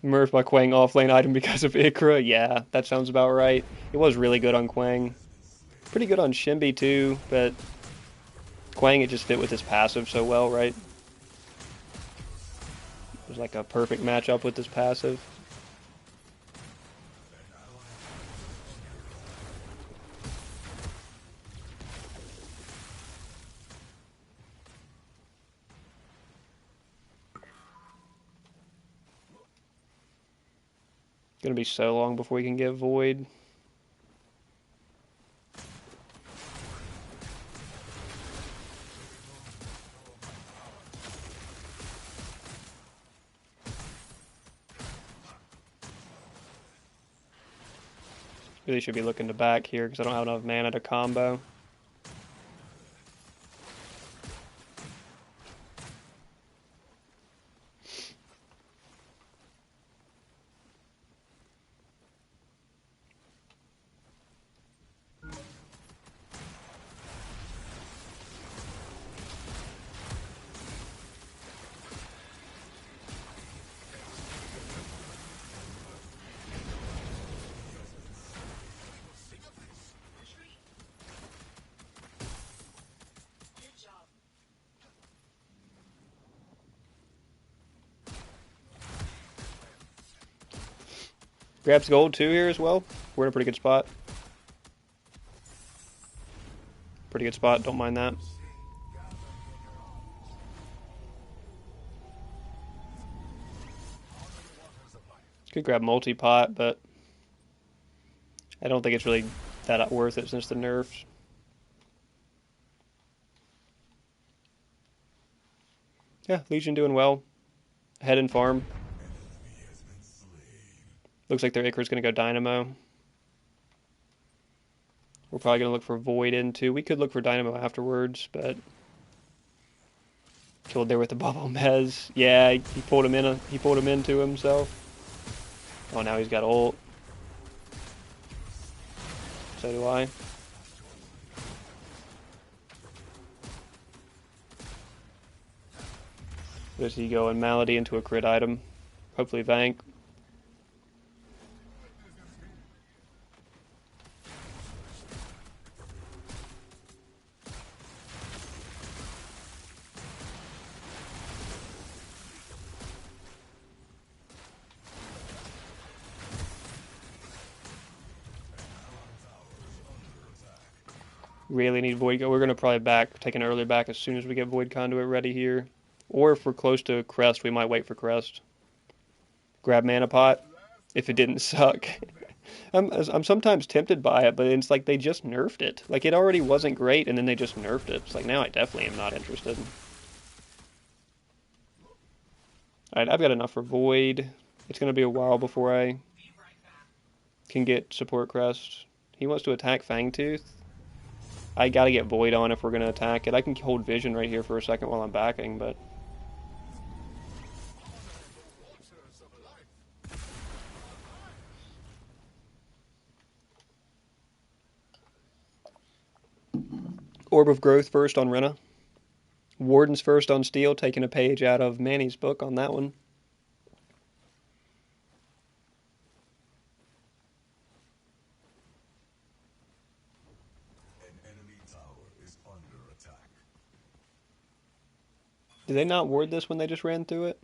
Nerfed my Quang offlane item because of Ikra. Yeah, that sounds about right. It was really good on Quang. Pretty good on Shimby too, but Quang, it just fit with his passive so well, right? It was like a perfect matchup with his passive. Gonna be so long before we can get Void. Really should be looking to back here because I don't have enough mana to combo. Grabs gold too here as well. We're in a pretty good spot. Pretty good spot, don't mind that. Could grab multi-pot, but I don't think it's really that worth it since the nerfs. Yeah, Legion doing well. Head and farm. Looks like their Icarus going to go Dynamo. We're probably going to look for Void into. We could look for Dynamo afterwards, but killed there with the bubble mez. Yeah, he pulled him in. He pulled him into himself. Oh, now he's got ult. So do I. Does he go in Malady into a crit item? Hopefully Vank. Really need Void. We're going to probably take an early back as soon as we get Void Conduit ready here. Or if we're close to Crest, we might wait for Crest. Grab Mana Pot if it didn't suck. I'm sometimes tempted by it, but it's like they just nerfed it. Like it already wasn't great, and then they just nerfed it. It's like now I definitely am not interested. Alright, I've got enough for Void. It's going to be a while before I can get support Crest. He wants to attack Fangtooth. I gotta get Void on if we're gonna attack it. I can hold Vision right here for a second while I'm backing, but... Orb of Growth first on Rena. Warden's first on Steel, taking a page out of Manny's book on that one. Did they not ward this when they just ran through it?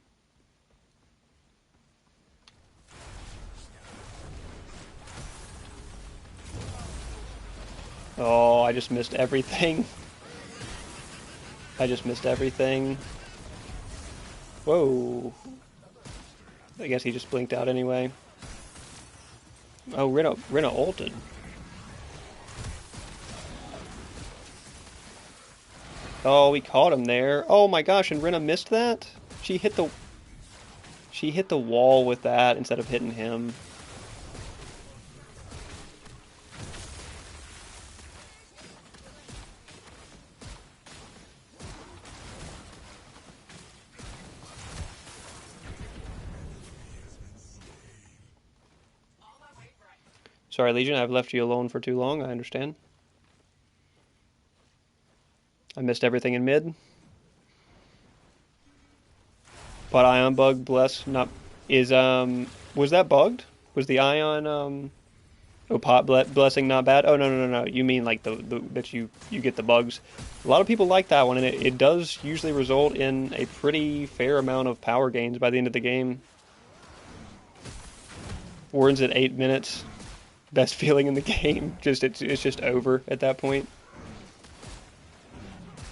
Oh, I just missed everything. I just missed everything. Whoa. I guess he just blinked out anyway. Oh, Rina ulted. Oh, we caught him there. Oh my gosh, and Rina missed that? She hit the wall with that instead of hitting him. Sorry, Legion, I've left you alone for too long, I understand. I missed everything in mid. But Ion bug, bless, not, is, was that bugged? Was the Ion, pot blessing not bad? Oh, no. You mean like the that you get the bugs. A lot of people like that one, and it does usually result in a pretty fair amount of power gains by the end of the game. Warden's at 8 minutes. Best feeling in the game. It's just over at that point.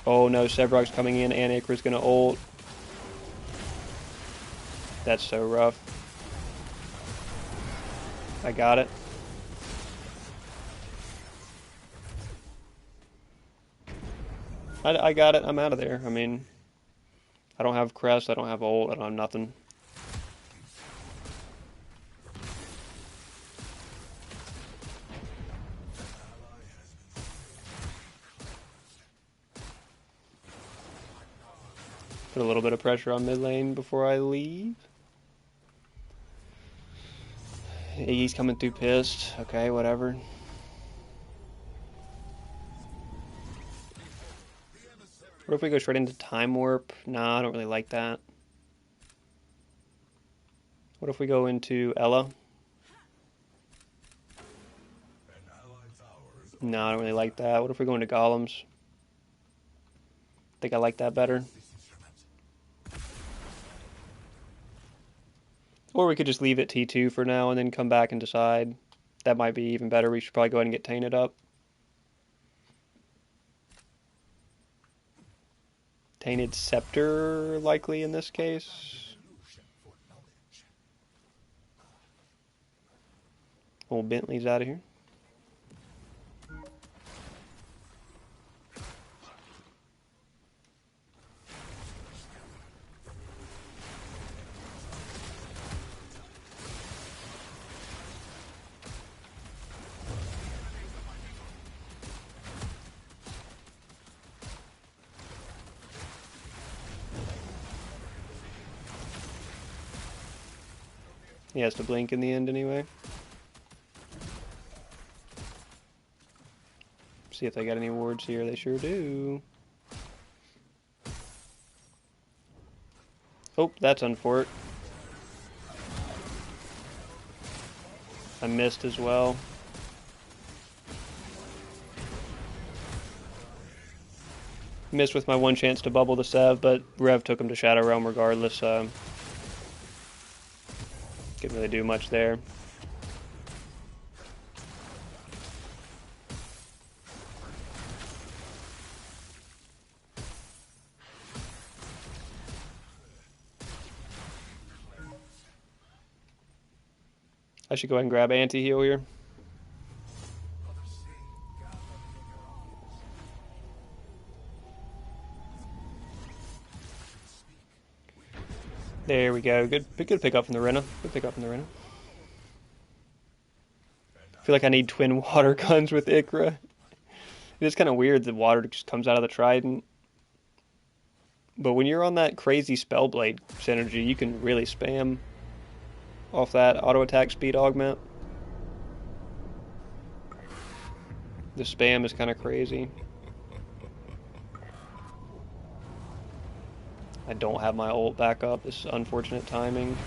Oh no, Sevarog's coming in and Icarus gonna ult. That's so rough. I got it. I got it. I'm out of there. I mean, I don't have crest. I don't have ult. I don't have nothing. Put a little bit of pressure on mid lane before I leave. Iggy's coming through pissed. Okay, whatever. What if we go straight into Time Warp? Nah, I don't really like that. What if we go into Ella? No, I don't really like that. What if we go into Golems? Think I like that better. Or we could just leave it T2 for now and then come back and decide. That might be even better. We should probably go ahead and get Tainted up. Tainted Scepter, likely in this case. Old Bentley's out of here. He has to blink in the end anyway. See if they got any wards here. They sure do. Oh, that's unfort. I missed as well. Missed with my one chance to bubble the Sev, but Rev took him to Shadow Realm regardless. Couldn't really do much there. I should go ahead and grab anti-heal here. There we go. Good pick up from the Rena. Good pick up from the Rena. I feel like I need twin water guns with Ikra. It's kind of weird that water just comes out of the Trident. But when you're on that crazy Spellblade synergy, you can really spam off that auto attack speed augment. The spam is kind of crazy. I don't have my ult back up. This is unfortunate timing.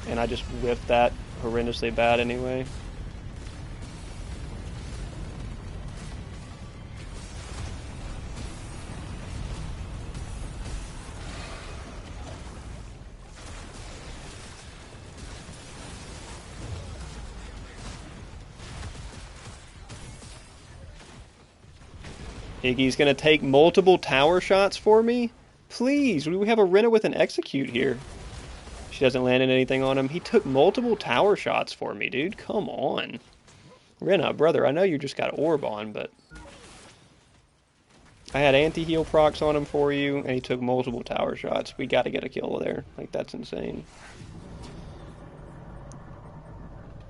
And I just whiffed that horrendously bad anyway. Iggy's gonna take multiple tower shots for me? Please, we have a Rena with an execute here. She doesn't land anything on him. He took multiple tower shots for me, dude. Come on. Rena, brother, I know you just got orb on, but... I had anti-heal procs on him for you, and he took multiple tower shots. We gotta get a kill there. Like, that's insane.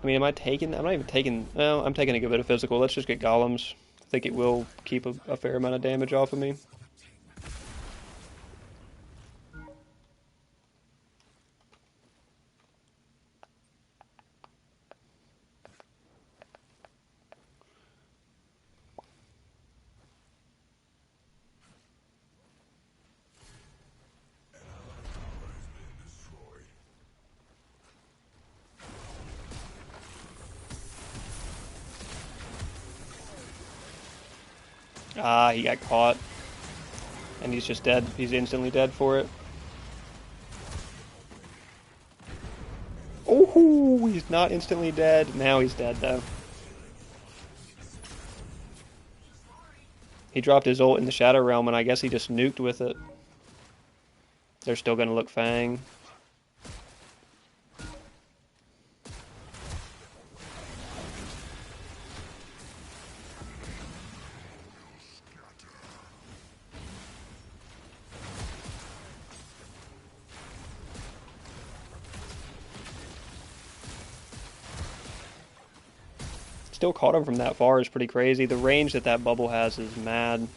I mean, am I taking... I'm not even taking... Well, I'm taking a good bit of physical. Let's just get golems. I think it will keep a fair amount of damage off of me. Ah, he got caught. And he's just dead. He's instantly dead for it. Oh, he's not instantly dead. Now he's dead, though. He dropped his ult in the Shadow Realm, and I guess he just nuked with it. They're still going to look Fang. Still caught him from that far is pretty crazy. The range that that bubble has is mad.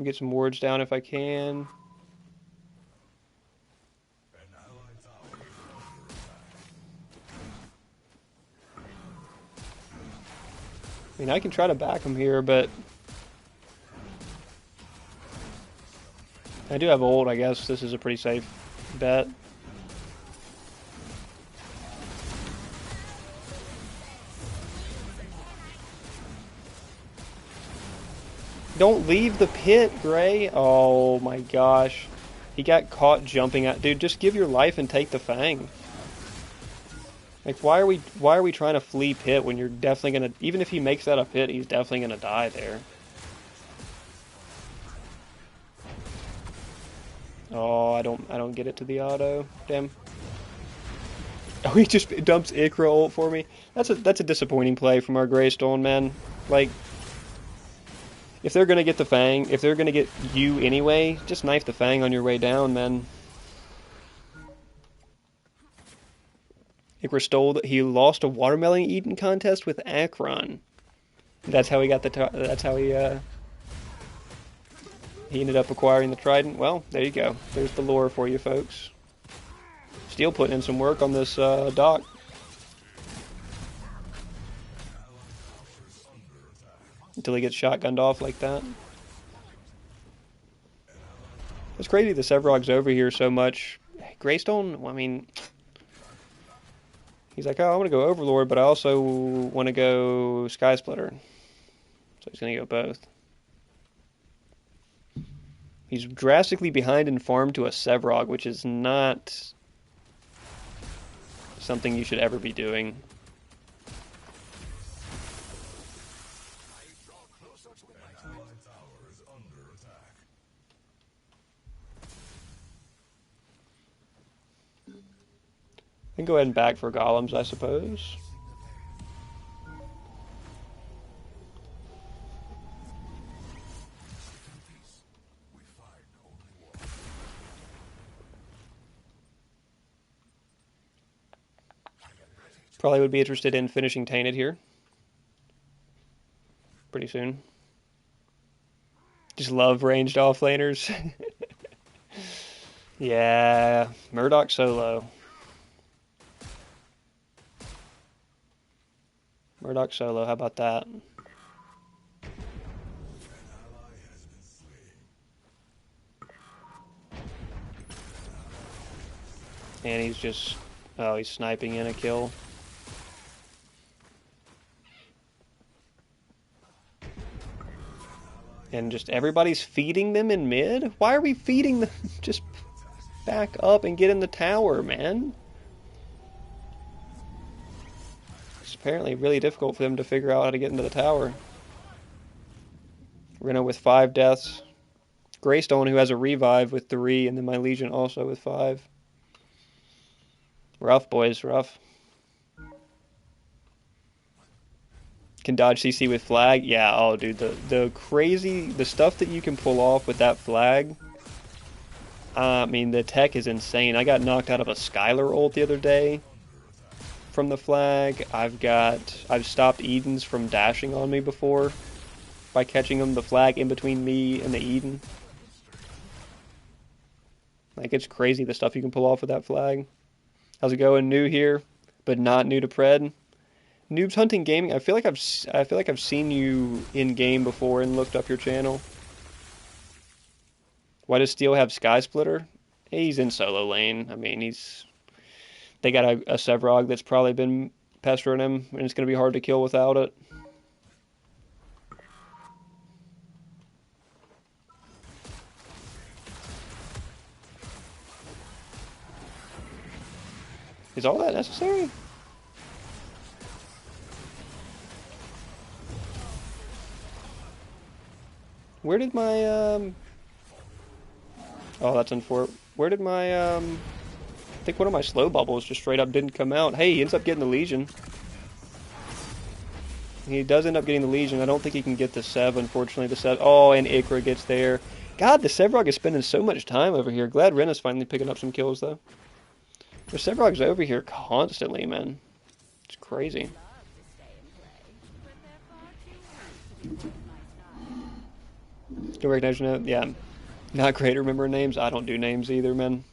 Get some wards down if I can. I mean, I can try to back him here, but I do have ult. I guess this is a pretty safe bet. Don't leave the pit, Gray. Oh my gosh. He got caught jumping out. Dude, just give your life and take the Fang. Like, why are we trying to flee pit when you're definitely gonna... Even if he makes that a pit, he's definitely gonna die there. Oh, I don't get it to the auto. Damn. Oh, he just dumps Ikra ult for me. That's a disappointing play from our Greystone, man. Like, if they're gonna get the Fang, if they're gonna get you anyway, just knife the Fang on your way down, man. Ikra stole. He lost a watermelon eating contest with Akron. That's how he got the. That's how he ended up acquiring the trident. Well, there you go. There's the lore for you, folks. Still putting in some work on this dock. Until he gets shotgunned off like that. It's crazy the Sevrog's over here so much. Greystone, I mean... He's like, oh, I want to go Overlord, but I also want to go Sky Splitter. So he's going to go both. He's drastically behind in farm to a Sevrog, which is not something you should ever be doing. I can go ahead and back for golems, I suppose. Probably would be interested in finishing Tainted here. Pretty soon. Just love ranged offlaners. Yeah, Murdoch solo. Murdoch solo, how about that? And he's just Oh, he's sniping in a kill. And just everybody's feeding them in mid? Why are we feeding them? Just back up and get in the tower, man. It's apparently really difficult for them to figure out how to get into the tower. Reno with 5 deaths. Greystone, who has a revive with 3, and then my Legion also with 5. Rough, boys, rough. Can dodge CC with flag? Yeah, oh, dude, the stuff that you can pull off with that flag. I mean, the tech is insane. I got knocked out of a Skylar ult the other day from the flag. I've stopped Edens from dashing on me before by catching them, the flag in between me and the Eden. Like, it's crazy the stuff you can pull off with that flag. How's it going? New here, but not new to Pred. Noobs Hunting Gaming. I feel like I've seen you in game before and looked up your channel. Why does Steel have Sky Splitter? He's in solo lane. I mean, they got a Sevrog that's probably been pestering him, and it's going to be hard to kill without it. Is all that necessary? Where did my, Oh, that's unfortunate. Where did my, I think one of my slow bubbles just straight up didn't come out. Hey, he ends up getting the Legion. He does end up getting the Legion. I don't think he can get the Sev, unfortunately. The Sev. Oh, and Ikra gets there. God, the Sevrog is spending so much time over here. Glad Ren is finally picking up some kills, though. The Sevrog's over here constantly, man. It's crazy. Don't recognize your name? Yeah. Not great at remembering names. I don't do names either, man.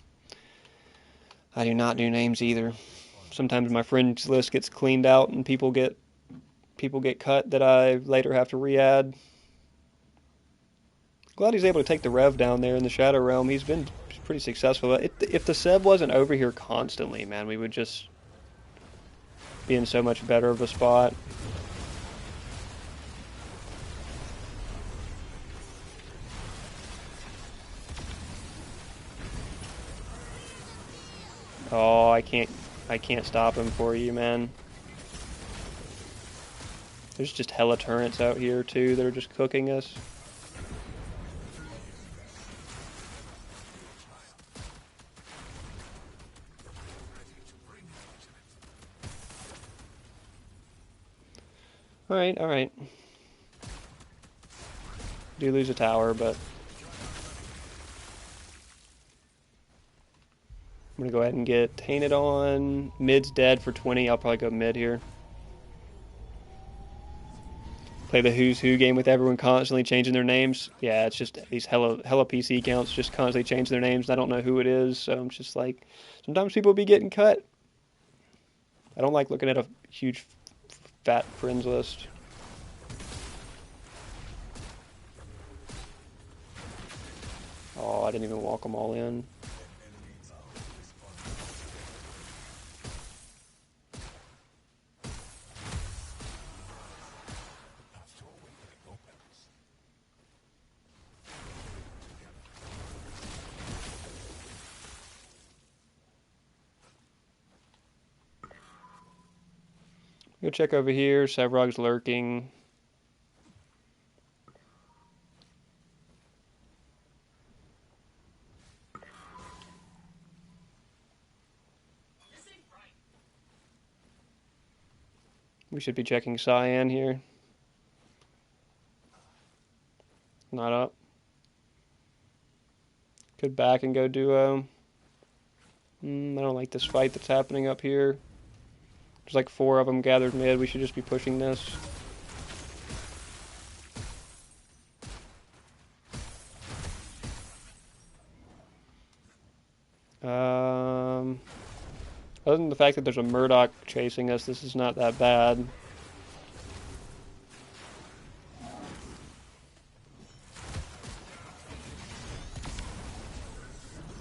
I do not do names either. Sometimes my friends list gets cleaned out and people get cut that I later have to re-add. Glad he's able to take the Rev down there in the Shadow Realm. He's been pretty successful. If the Seb wasn't over here constantly, man, we would just be in so much better of a spot. Oh, I can't stop him for you, man. There's just hella turrets out here too that are just cooking us. Alright, alright. Do lose a tower, but I'm gonna go ahead and get Tainted on. Mid's dead for 20. I'll probably go mid here. Play the Who's Who game with everyone constantly changing their names. Yeah, it's just these hella PC accounts just constantly change their names. I don't know who it is, so I'm just like, sometimes people be getting cut. I don't like looking at a huge fat friends list. Oh, I didn't even walk them all in. Go check over here. Sevrog's lurking. We should be checking Cyan here. Not up. Could back and go duo. I don't like this fight that's happening up here. There's like 4 of them gathered mid. We should just be pushing this. Other than the fact that there's a Murdoch chasing us, this is not that bad.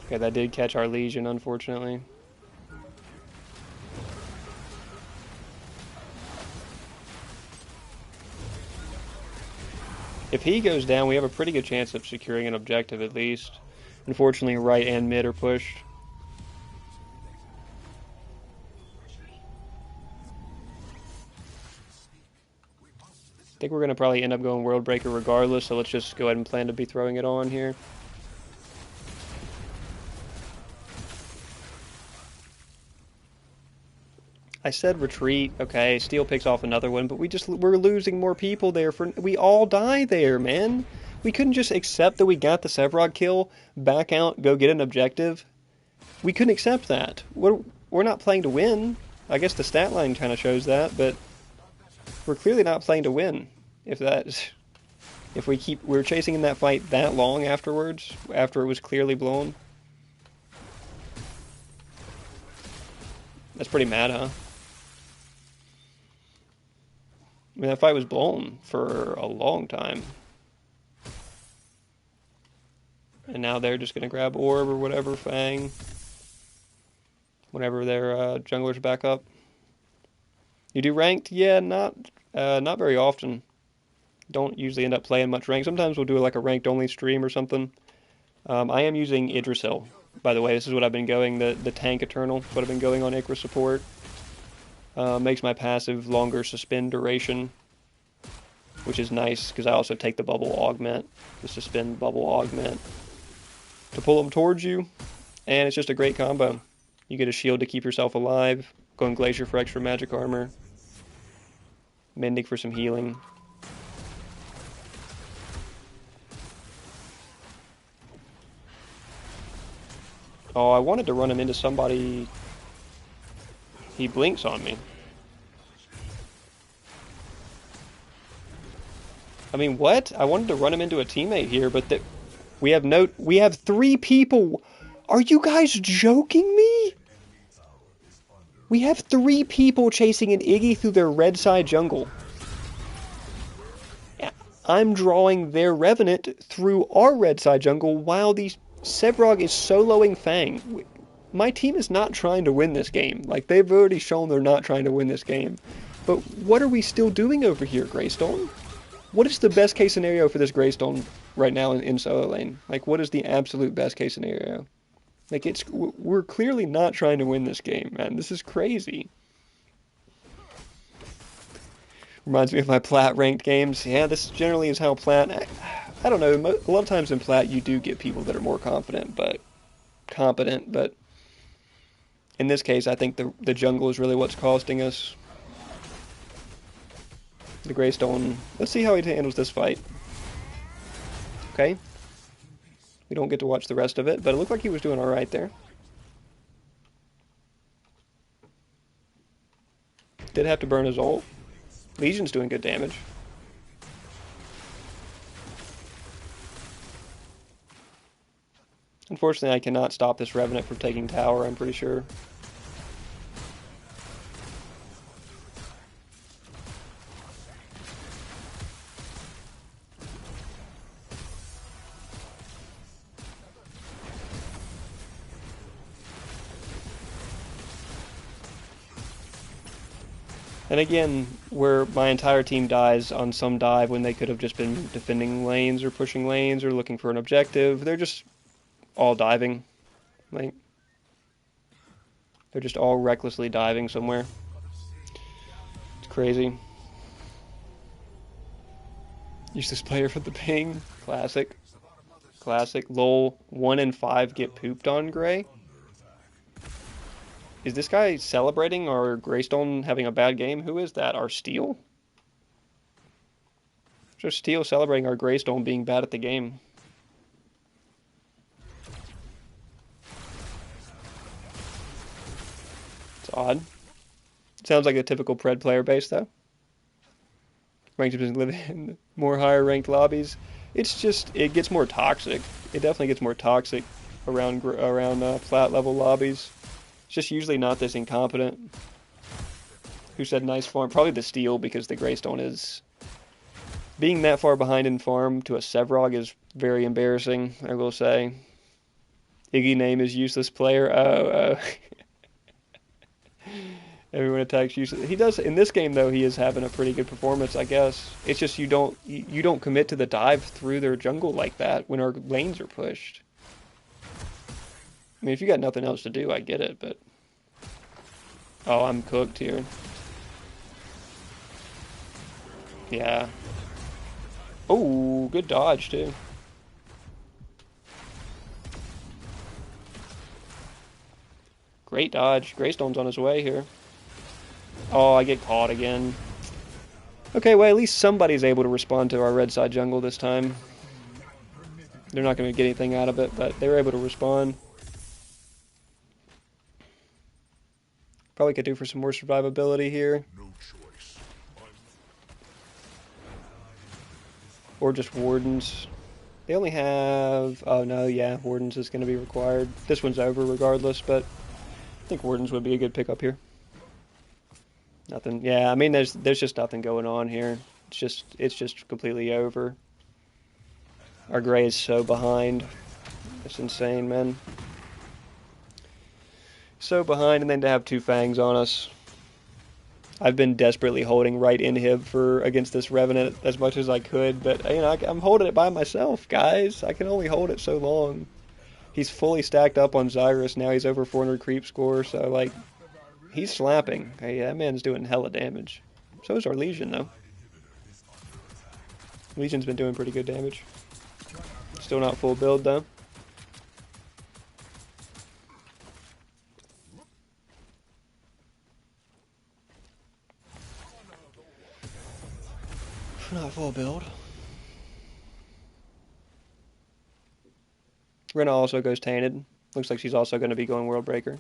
Okay, that did catch our Legion, unfortunately. If he goes down, we have a pretty good chance of securing an objective at least. Unfortunately, right and mid are pushed. I think we're going to probably end up going World Breaker regardless, so let's just go ahead and plan to be throwing it on here. I said retreat, okay, Steel picks off another one, but we're losing more people there. We all die there, man. We couldn't just accept that we got the Sevrog kill, back out, go get an objective. We couldn't accept that. We're not playing to win. I guess the stat line kind of shows that, but we're clearly not playing to win. If we're chasing in that fight that long afterwards, after it was clearly blown. That's pretty mad, huh? I mean, that fight was blown for a long time. And now they're just going to grab Orb or whatever, Fang. Whenever their jungler's back up. You do ranked? Yeah, not very often. Don't usually end up playing much ranked. Sometimes we'll do like a ranked only stream or something. I am using Idrisil, by the way. This is what I've been going, the tank Eternal. That's what I've been going on Icarus support. Makes my passive longer suspend duration, which is nice because I also take the bubble augment, the suspend bubble augment, to pull them towards you, and it's just a great combo. You get a shield to keep yourself alive, going Glacier for extra magic armor, Mending for some healing. Oh, I wanted to run him into somebody. He blinks on me. I mean, what? I wanted to run him into a teammate here, but we have 3 people. Are you guys joking me? We have 3 people chasing an Iggy through their red side jungle. I'm drawing their Revenant through our red side jungle while the Sevrog is soloing Fang. My team is not trying to win this game. Like, they've already shown they're not trying to win this game. But what are we still doing over here, Greystone? What is the best case scenario for this Greystone right now in solo lane? Like, what is the absolute best case scenario? Like, we're clearly not trying to win this game, man. This is crazy. Reminds me of my Plat ranked games. Yeah, this generally is how Plat... I don't know, a lot of times in Plat you do get people that are more competent, but in this case I think the jungle is really what's costing us. The Greystone, let's see how he handles this fight. Okay. We don't get to watch the rest of it, but it looked like he was doing alright there. Did have to burn his ult. Legion's doing good damage. Unfortunately, I cannot stop this Revenant from taking tower, I'm pretty sure. And again, where my entire team dies on some dive when they could have just been defending lanes or pushing lanes or looking for an objective, they're just all diving. Like, they're just all recklessly diving somewhere. It's crazy. Use this player for the ping. Classic. Classic. Lol. 1 and 5 get pooped on, Gray. Is this guy celebrating or Greystone having a bad game? Who is that? Our Steel? Just Steel celebrating our Greystone being bad at the game. It's odd. Sounds like a typical Pred player base, though. Ranked teams live in more higher ranked lobbies. It's just, it gets more toxic. It definitely gets more toxic around plat level lobbies. It's just usually not this incompetent. Who said nice farm? Probably the Steel, because the Greystone is... Being that far behind in farm to a Sevrog is very embarrassing, I will say. Iggy name is useless player. Oh. Everyone attacks you. He does in this game though. He is having a pretty good performance, I guess. It's just you don't commit to the dive through their jungle like that when our lanes are pushed. I mean, if you got nothing else to do, I get it, but oh, I'm cooked here. Yeah. Oh, good dodge too. Great dodge. Greystone's on his way here. Oh, I get caught again. Okay, well, at least somebody's able to respond to our red side jungle this time. They're not going to get anything out of it, but they were able to respond. Probably could do for some more survivability here. Or just Wardens. They only have... Oh, no, yeah, Wardens is going to be required. This one's over regardless, but I think Wardens would be a good pickup here. Nothing. Yeah, I mean, there's just nothing going on here. It's just completely over. Our Grey is so behind. It's insane, man. So behind, and then to have two Fangs on us. I've been desperately holding right inhib for against this Revenant as much as I could, but you know I'm holding it by myself, guys. I can only hold it so long. He's fully stacked up on Xyrus now. He's over 400 creep score, so like he's slapping. Hey, that man's doing hella damage. So is our Legion though. Legion's been doing pretty good damage. Still not full build though. Not full build. Rena also goes tainted. Looks like she's also going to be going World Breaker.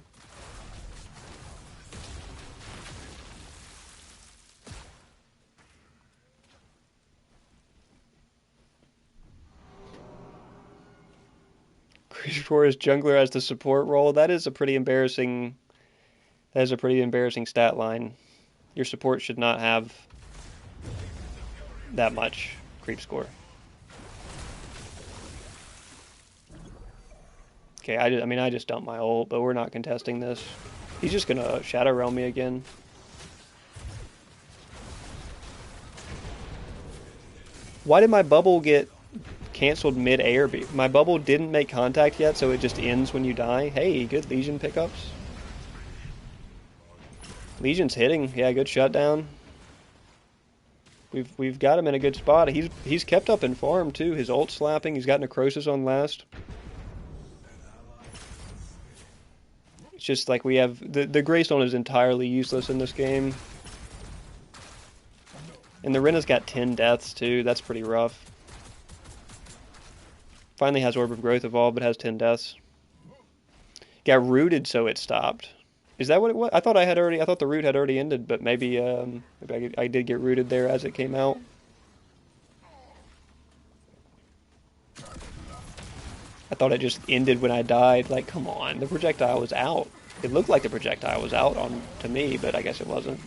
Creature Forest Jungler as the support role. That is a pretty embarrassing. That is a pretty embarrassing stat line. Your support should not have that much creep score. Okay, I just dumped my ult, but we're not contesting this. He's just gonna Shadow Realm me again. Why did my bubble get canceled mid-air? My bubble didn't make contact yet, so it just ends when you die. Hey, good Legion pickups. Legion's hitting. Yeah, good shutdown. We've got him in a good spot. He's kept up in farm too. His ult slapping. He's got Necrosis on last. It's just like we have the Greystone is entirely useless in this game. And the Rena's got 10 deaths too. That's pretty rough. Finally has Orb of Growth evolved, but has 10 deaths. Got rooted, so it stopped. Is that what it was? I thought the root had already ended, but maybe I did get rooted there as it came out. I thought it just ended when I died. Like, come on, the projectile was out. It looked like the projectile was out to me, but I guess it wasn't.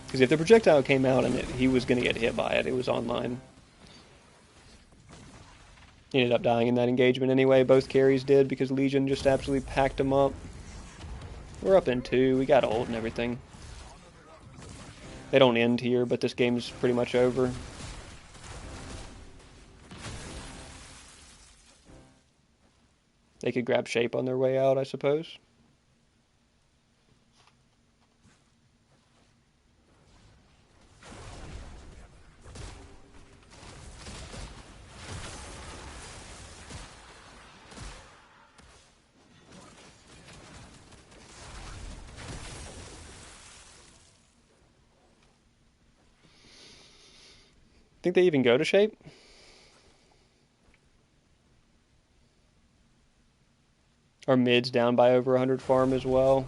Because if the projectile came out and he was going to get hit by it, it was online. He ended up dying in that engagement anyway. Both carries did because Legion just absolutely packed him up. We're up in 2. We got ult and everything. They don't end here, but this game's pretty much over. They could grab shape on their way out, I suppose. Think they even go to shape? Our mid's down by over 100 farm as well.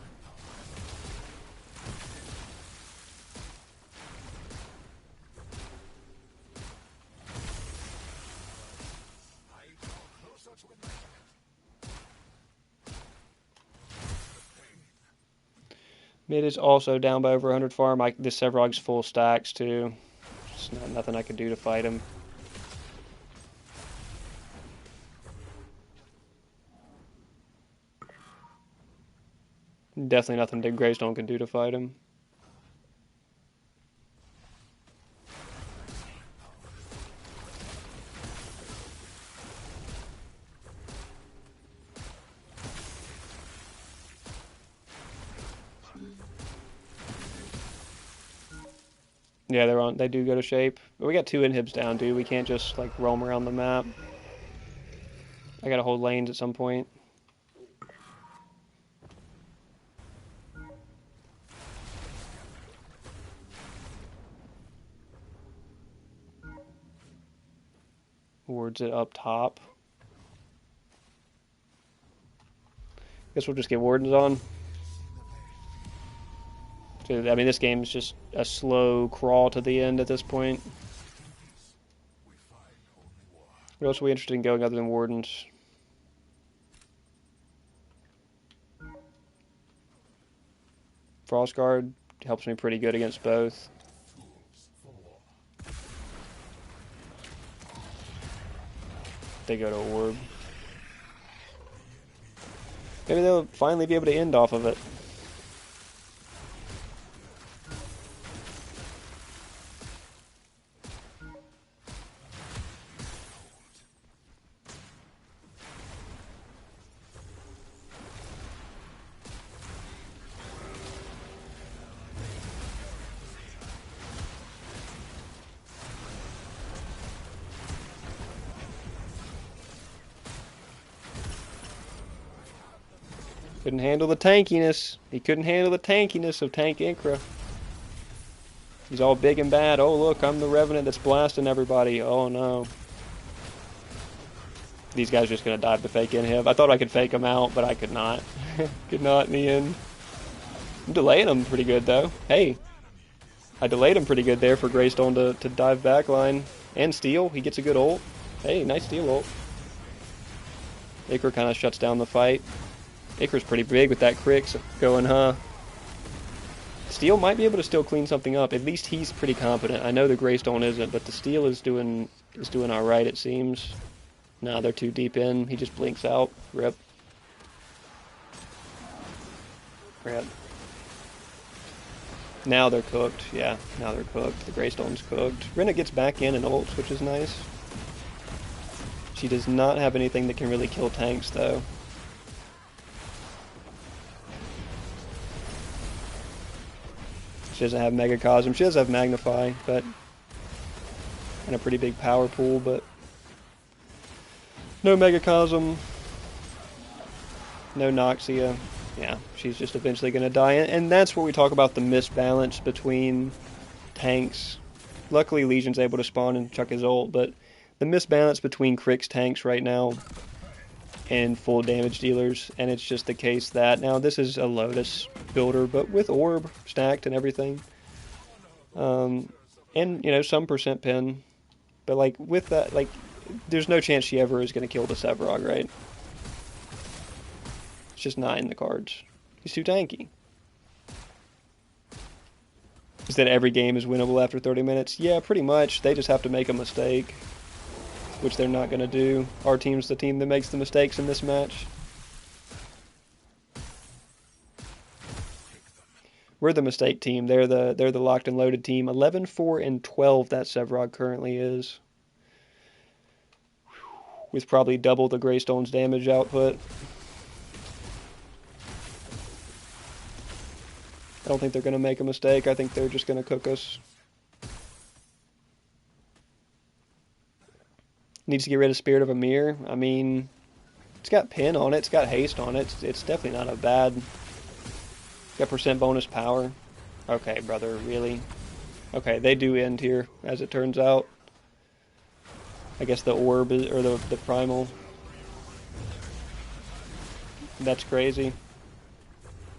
Mid is also down by over 100 farm. This Sevrog's full stacks too. There's nothing I can do to fight him. Definitely nothing that Greystone can do to fight him. Yeah, they do go to shape. But we got 2 inhibs down, dude. We can't just like roam around the map. I gotta hold lanes at some point. Wards it up top. Guess we'll just get wardens on. Dude, I mean, this game's just a slow crawl to the end at this point. What else are we interested in going other than wardens? Frostguard helps me pretty good against both. They go to orb. Maybe they'll finally be able to end off of it. Couldn't handle the tankiness. He couldn't handle the tankiness of Tank Inkra. He's all big and bad. Oh, look, I'm the Revenant that's blasting everybody. Oh, no. These guys are just going to dive the fake inhib. I thought I could fake them out, but I could not. Could not in the end. I'm delaying them pretty good, though. Hey. I delayed him pretty good there for Greystone to dive backline. And steal. He gets a good ult. Hey, nice steal ult. Iker kind of shuts down the fight. Iker's pretty big with that Crix going, huh? Steel might be able to still clean something up. At least he's pretty competent. I know the Greystone isn't, but the Steel is doing alright, it seems. Nah, they're too deep in. He just blinks out. Rip. Rip. Now they're cooked. Yeah, now they're cooked. The Greystone's cooked. Renna gets back in and ults, which is nice. She does not have anything that can really kill tanks, though. She doesn't have Megacosm. She does have Magnify, but and a pretty big power pool, but no Megacosm, no Noxia. Yeah, she's just eventually going to die, and that's where we talk about the misbalance between tanks. Luckily, Legion's able to spawn and chuck his ult, but the misbalance between Crix tanks right now and full damage dealers, and it's just the case that now this is a Lotus builder, but with orb stacked and everything, and you know, some percent pin, but like with that, like there's no chance she ever is going to kill the Sevarog, right? It's just not in the cards. He's too tanky. Is that every game is winnable after 30 minutes? Yeah, pretty much. They just have to make a mistake, which they're not going to do. Our team's the team that makes the mistakes in this match. We're the mistake team. They're the locked and loaded team. 11-4-12 that Sevarog currently is, with probably double the Greystone's damage output. I don't think they're going to make a mistake. I think they're just going to cook us. Needs to get rid of Spirit of Amir. I mean, it's got pin on it. It's got haste on it. It's definitely not a bad... Got percent bonus power. Okay, brother, really? Okay, they do end here, as it turns out. I guess the orb is, or the primal. That's crazy.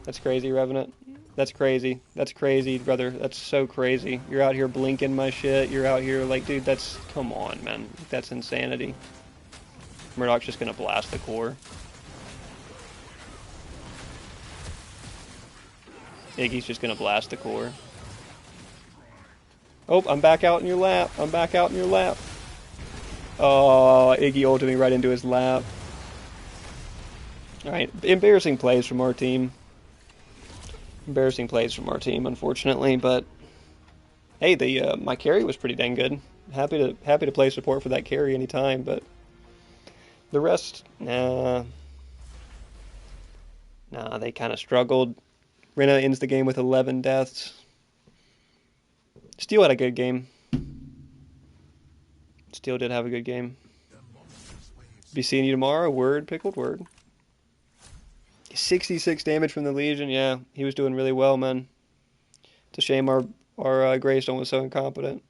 That's crazy, Revenant. That's crazy. That's crazy, brother. That's so crazy. You're out here blinking my shit. You're out here like, dude, that's... Come on, man. That's insanity. Murdoch's just gonna blast the core. Iggy's just gonna blast the core. Oh, I'm back out in your lap. I'm back out in your lap. Oh, Iggy ulted me right into his lap. Alright, embarrassing plays from our team. Embarrassing plays from our team, unfortunately, but hey, the my carry was pretty dang good. Happy to play support for that carry anytime, but the rest, nah, they kind of struggled. Reyna ends the game with 11 deaths. Steel had a good game. Steel did have a good game. Be seeing you tomorrow. Word, pickled word. 66 damage from the Legion. Yeah, he was doing really well, man. It's a shame our Greystone was so incompetent.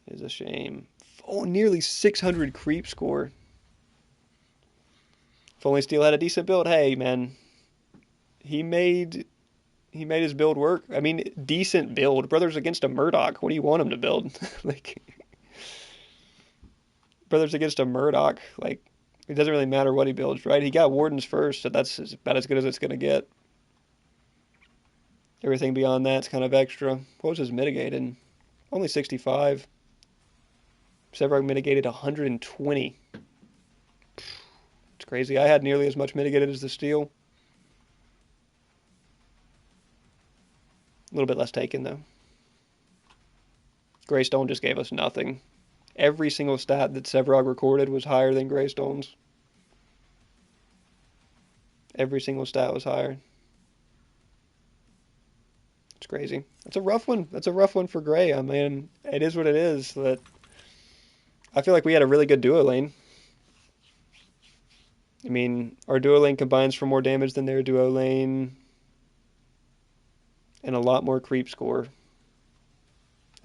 It is a shame. Oh, nearly 600 creep score. If only Steel had a decent build. Hey, man, he made his build work. I mean, decent build. Brothers against a Murdoch. What do you want him to build? Like, Brothers against a Murdoch. Like, it doesn't really matter what he builds, right? He got Wardens first, so that's about as good as it's going to get. Everything beyond that's kind of extra. What was his mitigated? Only 65. Sevrog mitigated 120. It's crazy. I had nearly as much mitigated as the Steel. A little bit less taken, though. Greystone just gave us nothing. Every single stat that Sevrog recorded was higher than Greystone's. Every single stat was higher. It's crazy. That's a rough one. That's a rough one for Grey. I mean, it is what it is. But I feel like we had a really good duo lane. I mean, our duo lane combines for more damage than their duo lane. And a lot more creep score.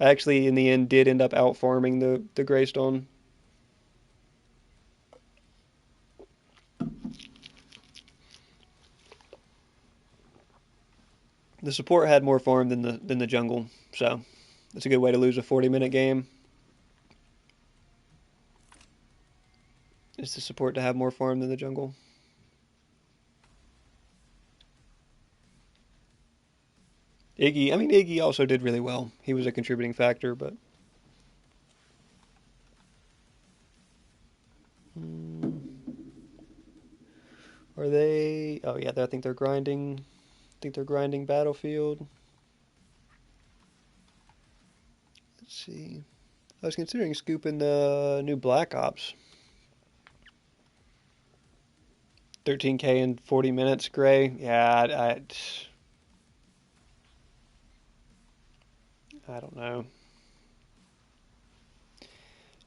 I actually, in the end, did end up out farming the Greystone. The support had more farm than the jungle, so that's a good way to lose a 40-minute game. Is the support to have more farm than the jungle? Iggy also did really well. He was a contributing factor, but are they? Oh yeah, I think they're grinding. I think they're grinding Battlefield. Let's see. I was considering scooping the new Black Ops. 13K in 40 minutes, Gray. Yeah, I don't know.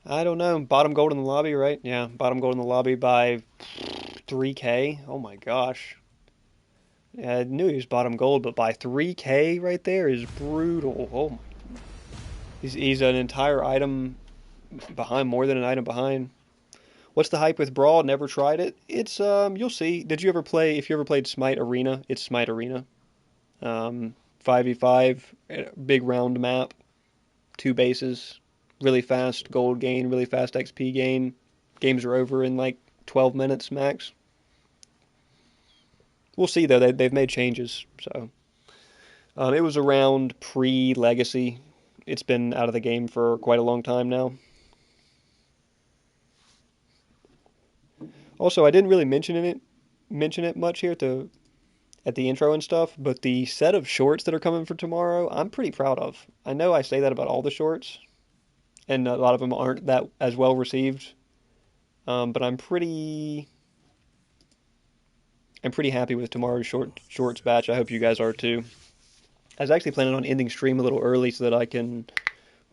I don't know. Bottom gold in the lobby, right? Yeah, bottom gold in the lobby by 3K. Oh my gosh. Yeah, I knew he was bottom gold, but by 3K right there is brutal. Oh, he's an entire item behind, more than an item behind. What's the hype with Brawl? Never tried it. It's you'll see. Did you ever play? If you ever played Smite Arena, it's Smite Arena. 5v5, big round map, 2 bases, really fast gold gain, really fast XP gain. Games are over in like 12 minutes max. We'll see though. They've made changes, so it was around pre-Legacy. It's been out of the game for quite a long time now. Also, I didn't really mention it much here at the intro and stuff, but the set of shorts that are coming for tomorrow, I'm pretty proud of. I know I say that about all the shorts, and a lot of them aren't that as well received. But I'm pretty happy with tomorrow's shorts batch. I hope you guys are too. I was actually planning on ending stream a little early so that I can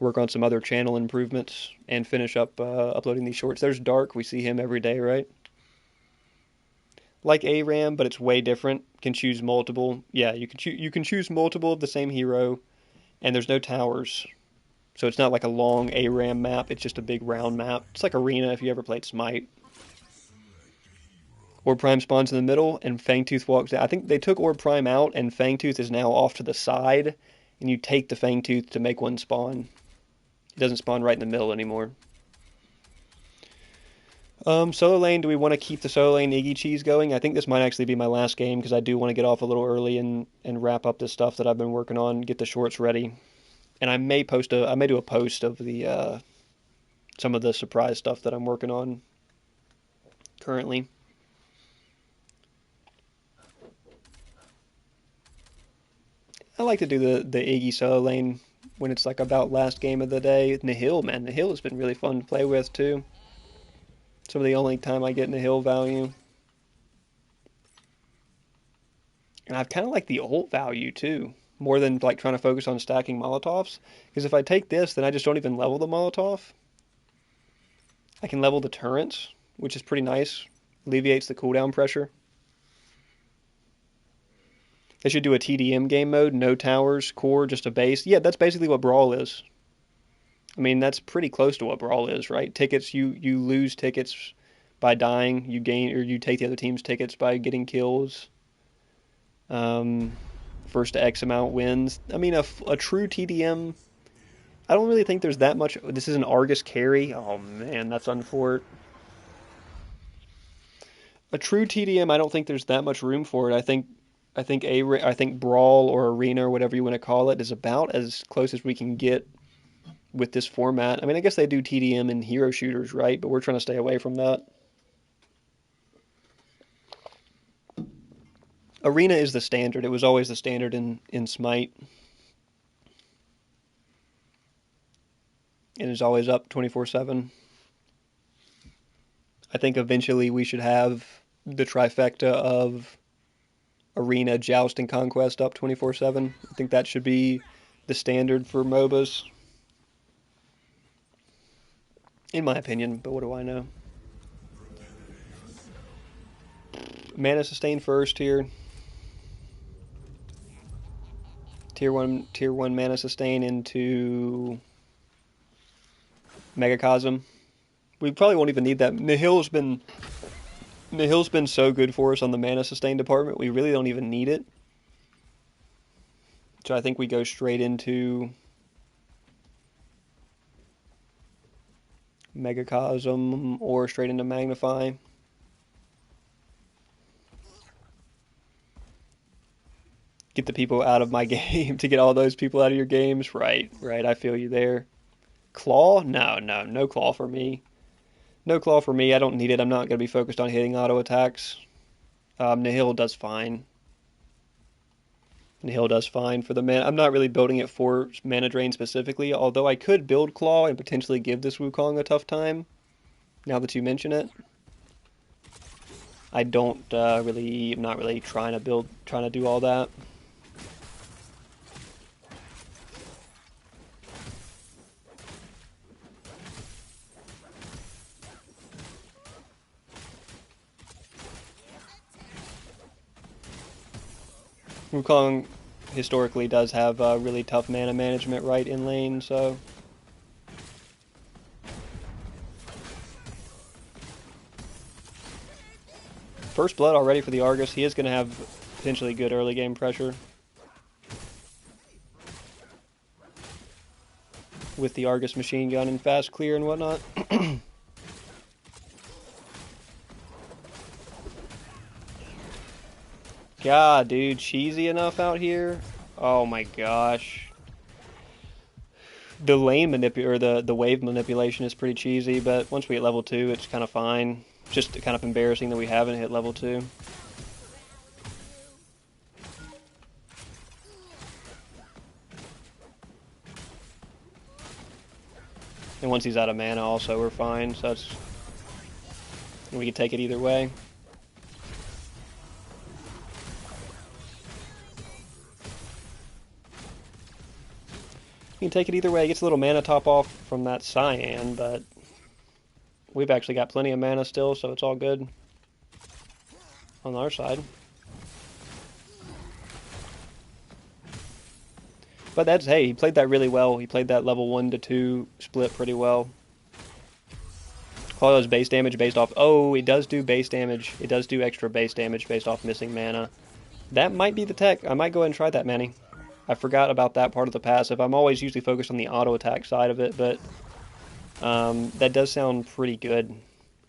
work on some other channel improvements and finish up uploading these shorts. There's Dark. We see him every day, right? Like ARAM, but it's way different. Can choose multiple. Yeah, you can choose multiple of the same hero, and there's no towers. So it's not like a long ARAM map. It's just a big round map. It's like Arena if you ever played Smite. Orb Prime spawns in the middle, and Fangtooth walks out. I think they took Orb Prime out, and Fangtooth is now off to the side, and you take the Fangtooth to make one spawn. It doesn't spawn right in the middle anymore. Solo lane, do we want to keep the solo lane Iggy Cheese going? I think this might actually be my last game, because I do want to get off a little early and wrap up this stuff that I've been working on, get the shorts ready. And I may do a post of the some of the surprise stuff that I'm working on currently. I like to do the Iggy solo lane when it's like about last game of the day. Nihil, man, Nihil has been really fun to play with too. Some of the only time I get Nihil value. And I've kind of like the ult value too, more than like trying to focus on stacking Molotovs. Because if I take this, then I just don't even level the Molotov. I can level the turrets, which is pretty nice. Alleviates the cooldown pressure. They should do a TDM game mode, no towers, core, just a base. Yeah, that's basically what Brawl is. I mean, that's pretty close to what Brawl is, right? Tickets, you lose tickets by dying. You gain, or you take the other team's tickets by getting kills. First to X amount wins. I mean, a true TDM. I don't really think there's that much. This is an Argus carry. Oh man, that's unfort. A true TDM. I don't think there's that much room for it. I think Brawl or Arena or whatever you want to call it is about as close as we can get with this format. I mean, I guess they do TDM in hero shooters, right? But we're trying to stay away from that. Arena is the standard. It was always the standard in Smite. And is always up 24/7. I think eventually we should have the trifecta of Arena, Joust, and Conquest up 24/7. I think that should be the standard for MOBAs. In my opinion, but what do I know? Mana sustain first here. Tier 1 mana sustain into Megacosm. We probably won't even need that. Nihil's been so good for us on the mana sustain department. We really don't even need it. So I think we go straight into Megacosm or straight into Magnify. Get the people out of my game to get all those people out of your games. Right. I feel you there. Claw? No claw for me. No claw for me. I don't need it. I'm not going to be focused on hitting auto attacks. Nihil does fine. Nihil does fine for the mana. I'm not really building it for mana drain specifically, although I could build Claw and potentially give this Wukong a tough time, now that you mention it. I'm not really trying to do all that. Wukong historically does have really tough mana management right in lane, so first blood already for the Argus. He is going to have potentially good early game pressure with the Argus machine gun and fast clear and whatnot. God, dude, cheesy enough out here. Oh my gosh. The lane or the wave manipulation is pretty cheesy, but once we hit level 2, it's kind of fine. Just kind of embarrassing that we haven't hit level 2. And once he's out of mana also, we're fine, so we can take it either way. You can take it either way. It gets a little mana top off from that Cyan, but we've actually got plenty of mana still, so it's all good on our side. But that's, hey, he played that really well. He played that level 1 to 2 split pretty well. Claudio's base damage based off... Oh, it does do base damage. It does do extra base damage based off missing mana. That might be the tech. I might go ahead and try that, Manny. I forgot about that part of the passive. I'm always usually focused on the auto attack side of it, but that does sound pretty good.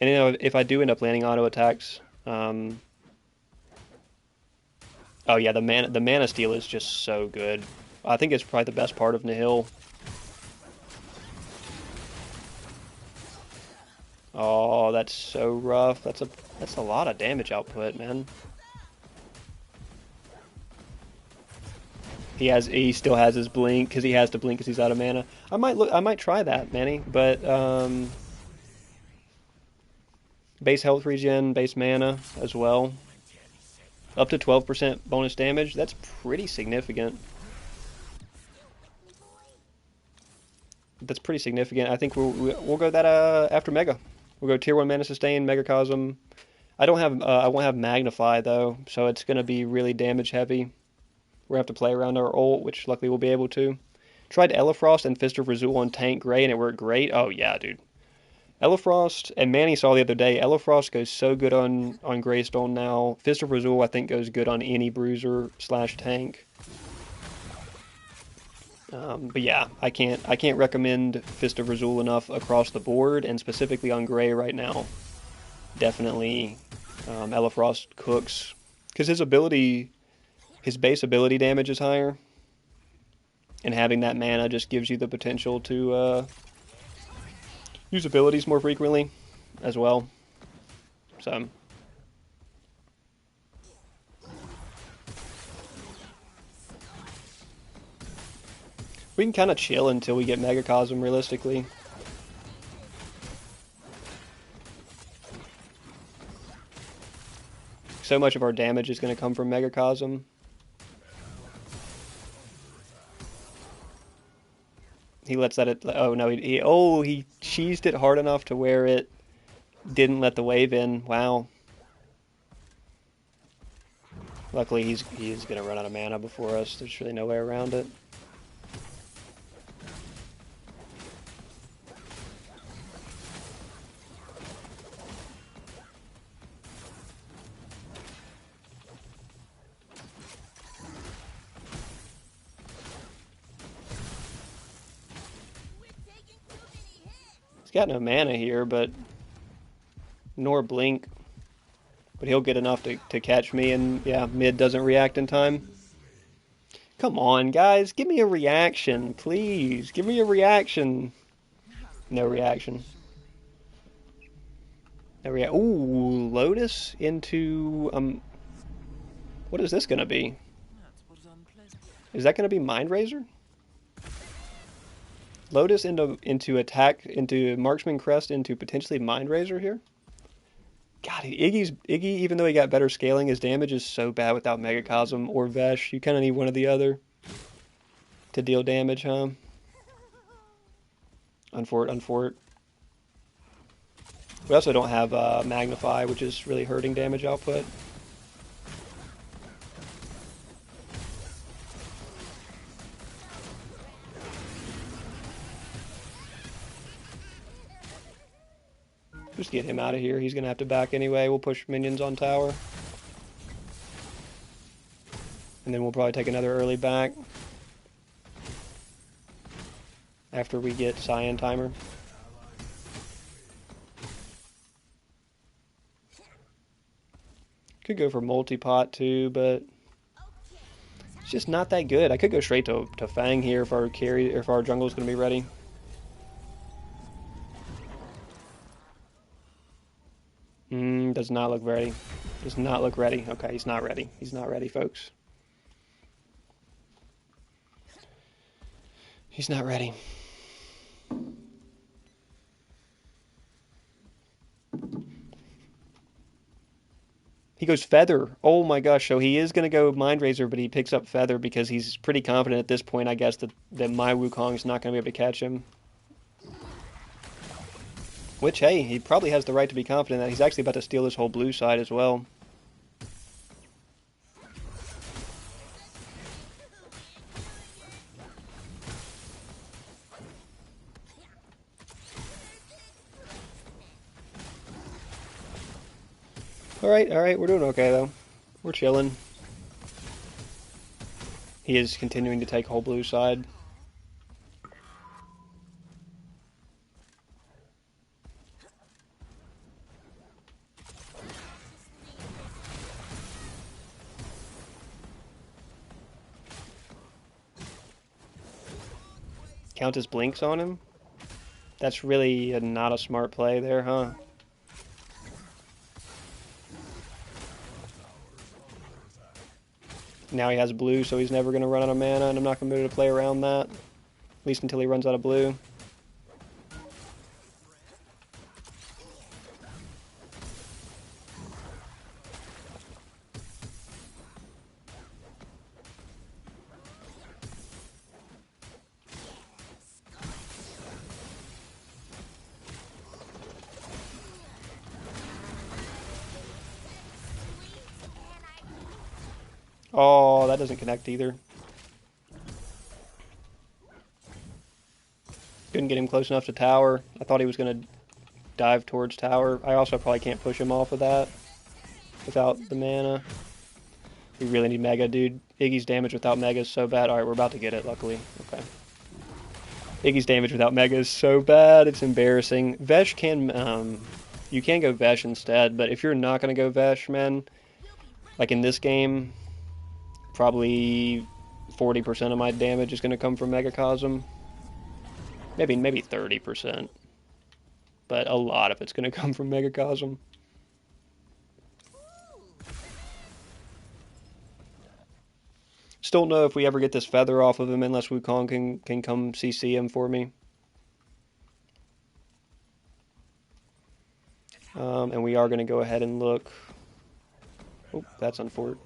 And you know, if I do end up landing auto attacks, oh yeah, the mana steal is just so good. I think it's probably the best part of Nihil. Oh, that's so rough. That's a lot of damage output, man. He still has his blink because he has to blink because he's out of mana. I might try that, Manny, but base health regen, base mana as well. Up to 12% bonus damage. That's pretty significant. That's pretty significant. I think we'll go that after Mega. We'll go Tier 1 Mana Sustain, Mega Cosm. I won't have Magnify though, so it's gonna be really damage heavy. We're gonna have to play around our ult, which luckily we'll be able to. Tried Elefrost and Fist of Razul on Tank Gray, and it worked great. Oh yeah, dude. Elefrost, and Manny saw the other day, Elefrost goes so good on Greystone now. Fist of Razul, I think, goes good on any bruiser / tank. But yeah, I can't recommend Fist of Razul enough across the board, and specifically on Gray right now. Definitely, Elefrost cooks because his base ability damage is higher, and having that mana just gives you the potential to use abilities more frequently as well. So we can kind of chill until we get Megacosm realistically. So much of our damage is going to come from Megacosm. He lets that. Oh no! He cheesed it hard enough to where it didn't let the wave in. Wow. Luckily, he's gonna run out of mana before us. There's really no way around it. He's got no mana here, but nor blink. But he'll get enough to catch me, and yeah, mid doesn't react in time. Come on, guys, give me a reaction, please. Give me a reaction. No reaction. No react. Ooh, Lotus into what is this gonna be? Is that gonna be Mind Razor? Lotus into Marksman Crest into potentially Mind Razor here. God, Iggy, even though he got better scaling, his damage is so bad without Megacosm or Vesh. You kind of need one or the other to deal damage, huh? Unfort. We also don't have Magnify, which is really hurting damage output. Just get him out of here. He's going to have to back anyway. We'll push minions on tower. And then we'll probably take another early back after we get Cyan Timer. Could go for multi-pot too, but it's just not that good. I could go straight to Fang here if our jungle's going to be ready. Does not look ready. Does not look ready. Okay, he's not ready. He's not ready, folks. He's not ready. He goes Feather. Oh my gosh, so he is going to go Mind Razor, but he picks up Feather because he's pretty confident at this point, I guess, that my Wukong's not going to be able to catch him. Which, hey, he probably has the right to be confident that he's actually about to steal this whole blue side as well. Alright, we're doing okay though. We're chilling. He is continuing to take whole blue side. Count his blinks on him? That's really not a smart play there, huh? Now he has blue, so he's never going to run out of mana, and I'm not going to be able to play around that. At least until he runs out of blue. Oh, that doesn't connect either. Couldn't get him close enough to tower. I thought he was going to dive towards tower. I also probably can't push him off of that without the mana. We really need Mega, dude. Iggy's damage without Mega is so bad. Alright, we're about to get it, luckily. Okay. Iggy's damage without Mega is so bad, it's embarrassing. Vesh can, you can go Vesh instead, but if you're not going to go Vesh, man, like in this game, probably 40% of my damage is going to come from Megacosm. Maybe 30%. But a lot of it's going to come from Megacosm. Still don't know if we ever get this feather off of him unless Wukong can come CC him for me. And we are going to go ahead and look... Oh, that's unfortunate.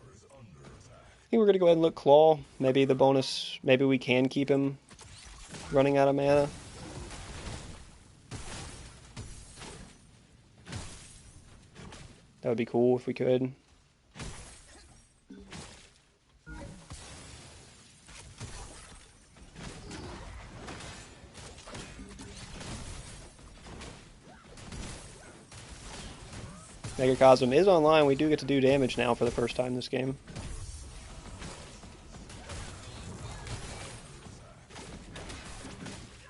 I think we're going to go ahead and look Claw. Maybe the bonus... Maybe we can keep him running out of mana. That would be cool if we could. Megacosm is online. We do get to do damage now for the first time this game.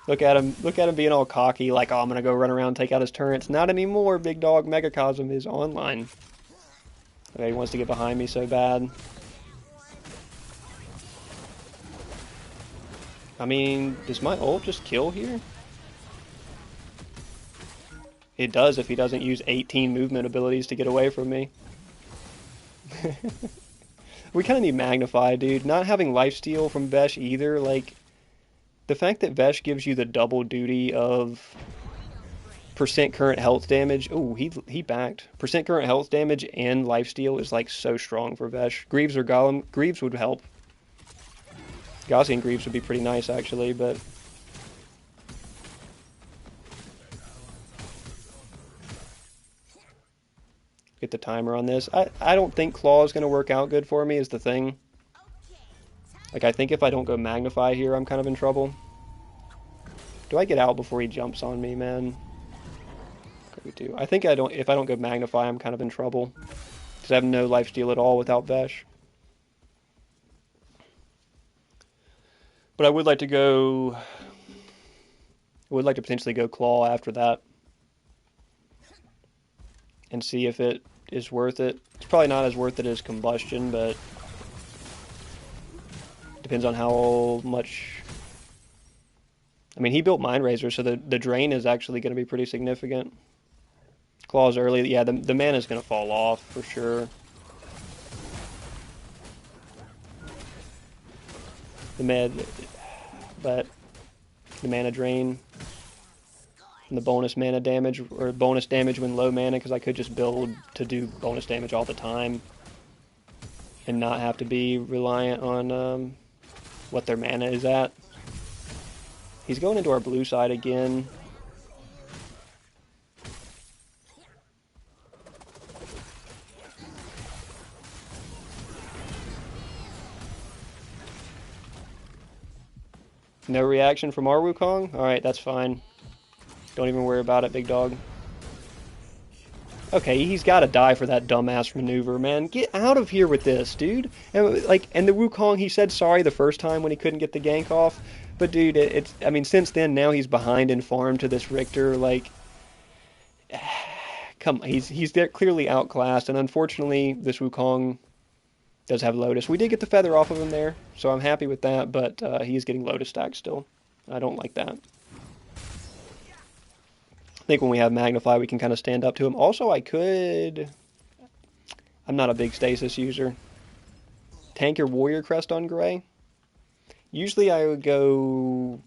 Look at him being all cocky, like, oh, I'm gonna go run around and take out his turrets. Not anymore, big dog. Megacosm is online. Okay, he wants to get behind me so bad. I mean, does my ult just kill here? It does if he doesn't use 18 movement abilities to get away from me. We kind of need Magnify, dude. Not having lifesteal from Vesh either, like... The fact that Vesh gives you the double duty of percent current health damage. Oh, he backed. Percent current health damage and lifesteal is like so strong for Vesh. Greaves or Golem. Greaves would help. Gaussian Greaves would be pretty nice actually, but... Get the timer on this. I don't think Claw is going to work out good for me is the thing. Like, I think if I don't go Magnify here, I'm kind of in trouble. Do I get out before he jumps on me, man? We do. I think if I don't go Magnify, I'm kind of in trouble. Because I have no lifesteal at all without Vesh. But I would like to go... I would like to potentially go Claw after that. And see if it is worth it. It's probably not as worth it as Combustion, but... Depends on how much... I mean, he built Mind Razor, so the drain is actually going to be pretty significant. Claw's early. Yeah, the mana is going to fall off, for sure. But the mana drain... And the bonus mana damage, or bonus damage when low mana, because I could just build to do bonus damage all the time. And not have to be reliant on... what their mana is at. He's going into our blue side again. No reaction from our Wukong? Alright, that's fine. Don't even worry about it, big dog. Okay, he's got to die for that dumbass maneuver, man. Get out of here with this, dude. And the Wukong, he said sorry the first time when he couldn't get the gank off. But dude, I mean, since then, now he's behind in farm to this Richter. Like, come on, he's there clearly outclassed. And unfortunately, this Wukong does have Lotus. We did get the feather off of him there, so I'm happy with that. But he's getting Lotus stacked still. I don't like that. I think when we have Magnify, we can kind of stand up to him. Also, I'm not a big stasis user. tank your warrior crest on gray. Usually I would go,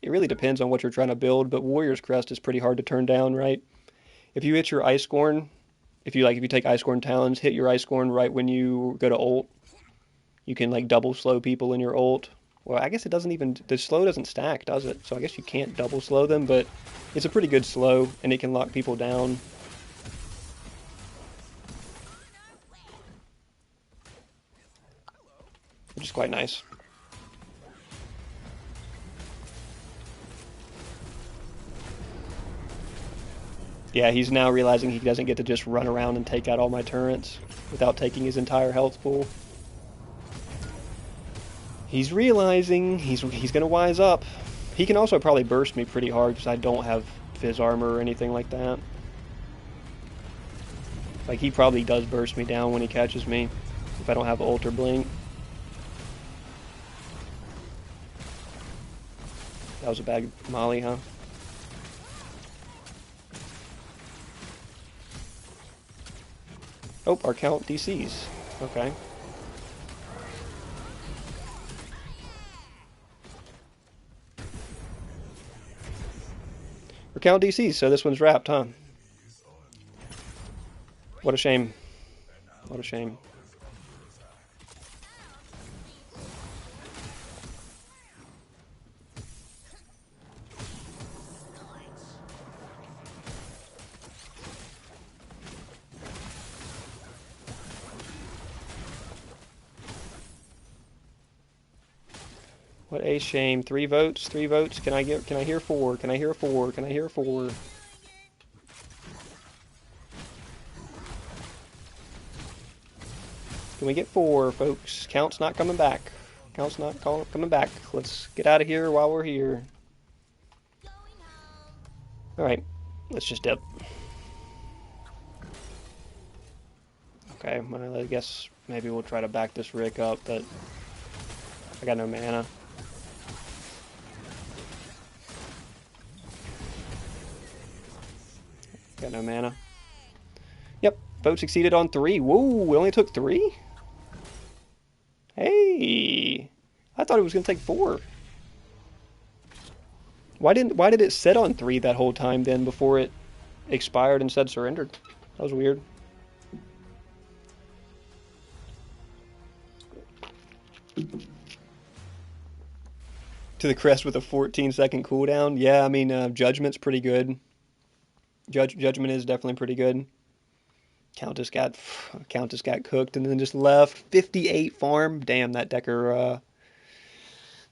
it really depends on what you're trying to build, but warrior's crest is pretty hard to turn down, right? If you hit your Icecorn, if you take Icecorn Talons, hit your Icecorn right when you go to ult, you can like double slow people in your ult. Well, I guess it doesn't even, the slow doesn't stack, does it? So I guess you can't double slow them, but it's a pretty good slow, and it can lock people down. Which is quite nice. Yeah, he's now realizing he doesn't get to just run around and take out all my turrets without taking his entire health pool. He's realizing he's going to wise up. He can also probably burst me pretty hard because I don't have Fizz armor or anything like that. Like, he probably does burst me down when he catches me if I don't have ult or blink. That was a bad molly, huh? Oh, our count DCs. Okay. We're count DCs, so this one's wrapped, huh? What a shame. What a shame. What a shame. 3 votes, 3 votes. Can I hear 4? Can I hear 4? Can I hear 4? Can we get 4, folks? Count's not coming back. Count's not coming back. Let's get out of here while we're here. Alright, let's just dip. Okay, well, I guess maybe we'll try to back this Rick up, but I got no mana. Got no mana. Yep, vote succeeded on 3. Whoa, we only took 3? Hey, I thought it was gonna take 4. Why did it sit on 3 that whole time then before it expired and said surrendered? That was weird. To the crest with a 14-second cooldown. Yeah, I mean, Judgment's pretty good. Judgment is definitely pretty good. Countess got cooked and then just left. 58 farm. Damn, that Decker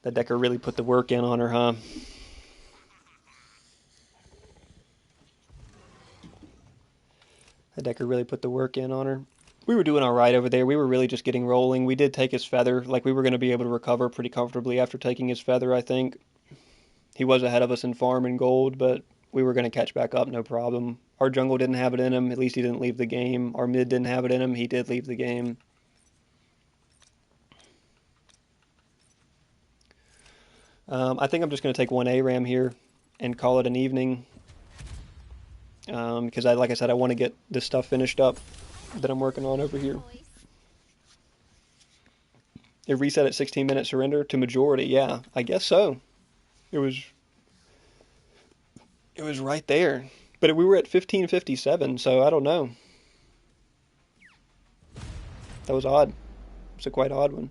really put the work in on her, huh? That Decker really put the work in on her. We were doing all right over there. We were really just getting rolling. We did take his feather. Like, we were going to be able to recover pretty comfortably after taking his feather, I think. He was ahead of us in farm and gold, but we were going to catch back up, no problem. Our jungle didn't have it in him. At least he didn't leave the game. Our mid didn't have it in him. He did leave the game. I think I'm just going to take 1 ARAM here and call it an evening. Because, like I said, I want to get this stuff finished up that I'm working on over here. It reset at 16-minute surrender to majority. Yeah, I guess so. It was right there. But we were at 15:57, so I don't know. That was odd. It's a quite odd one.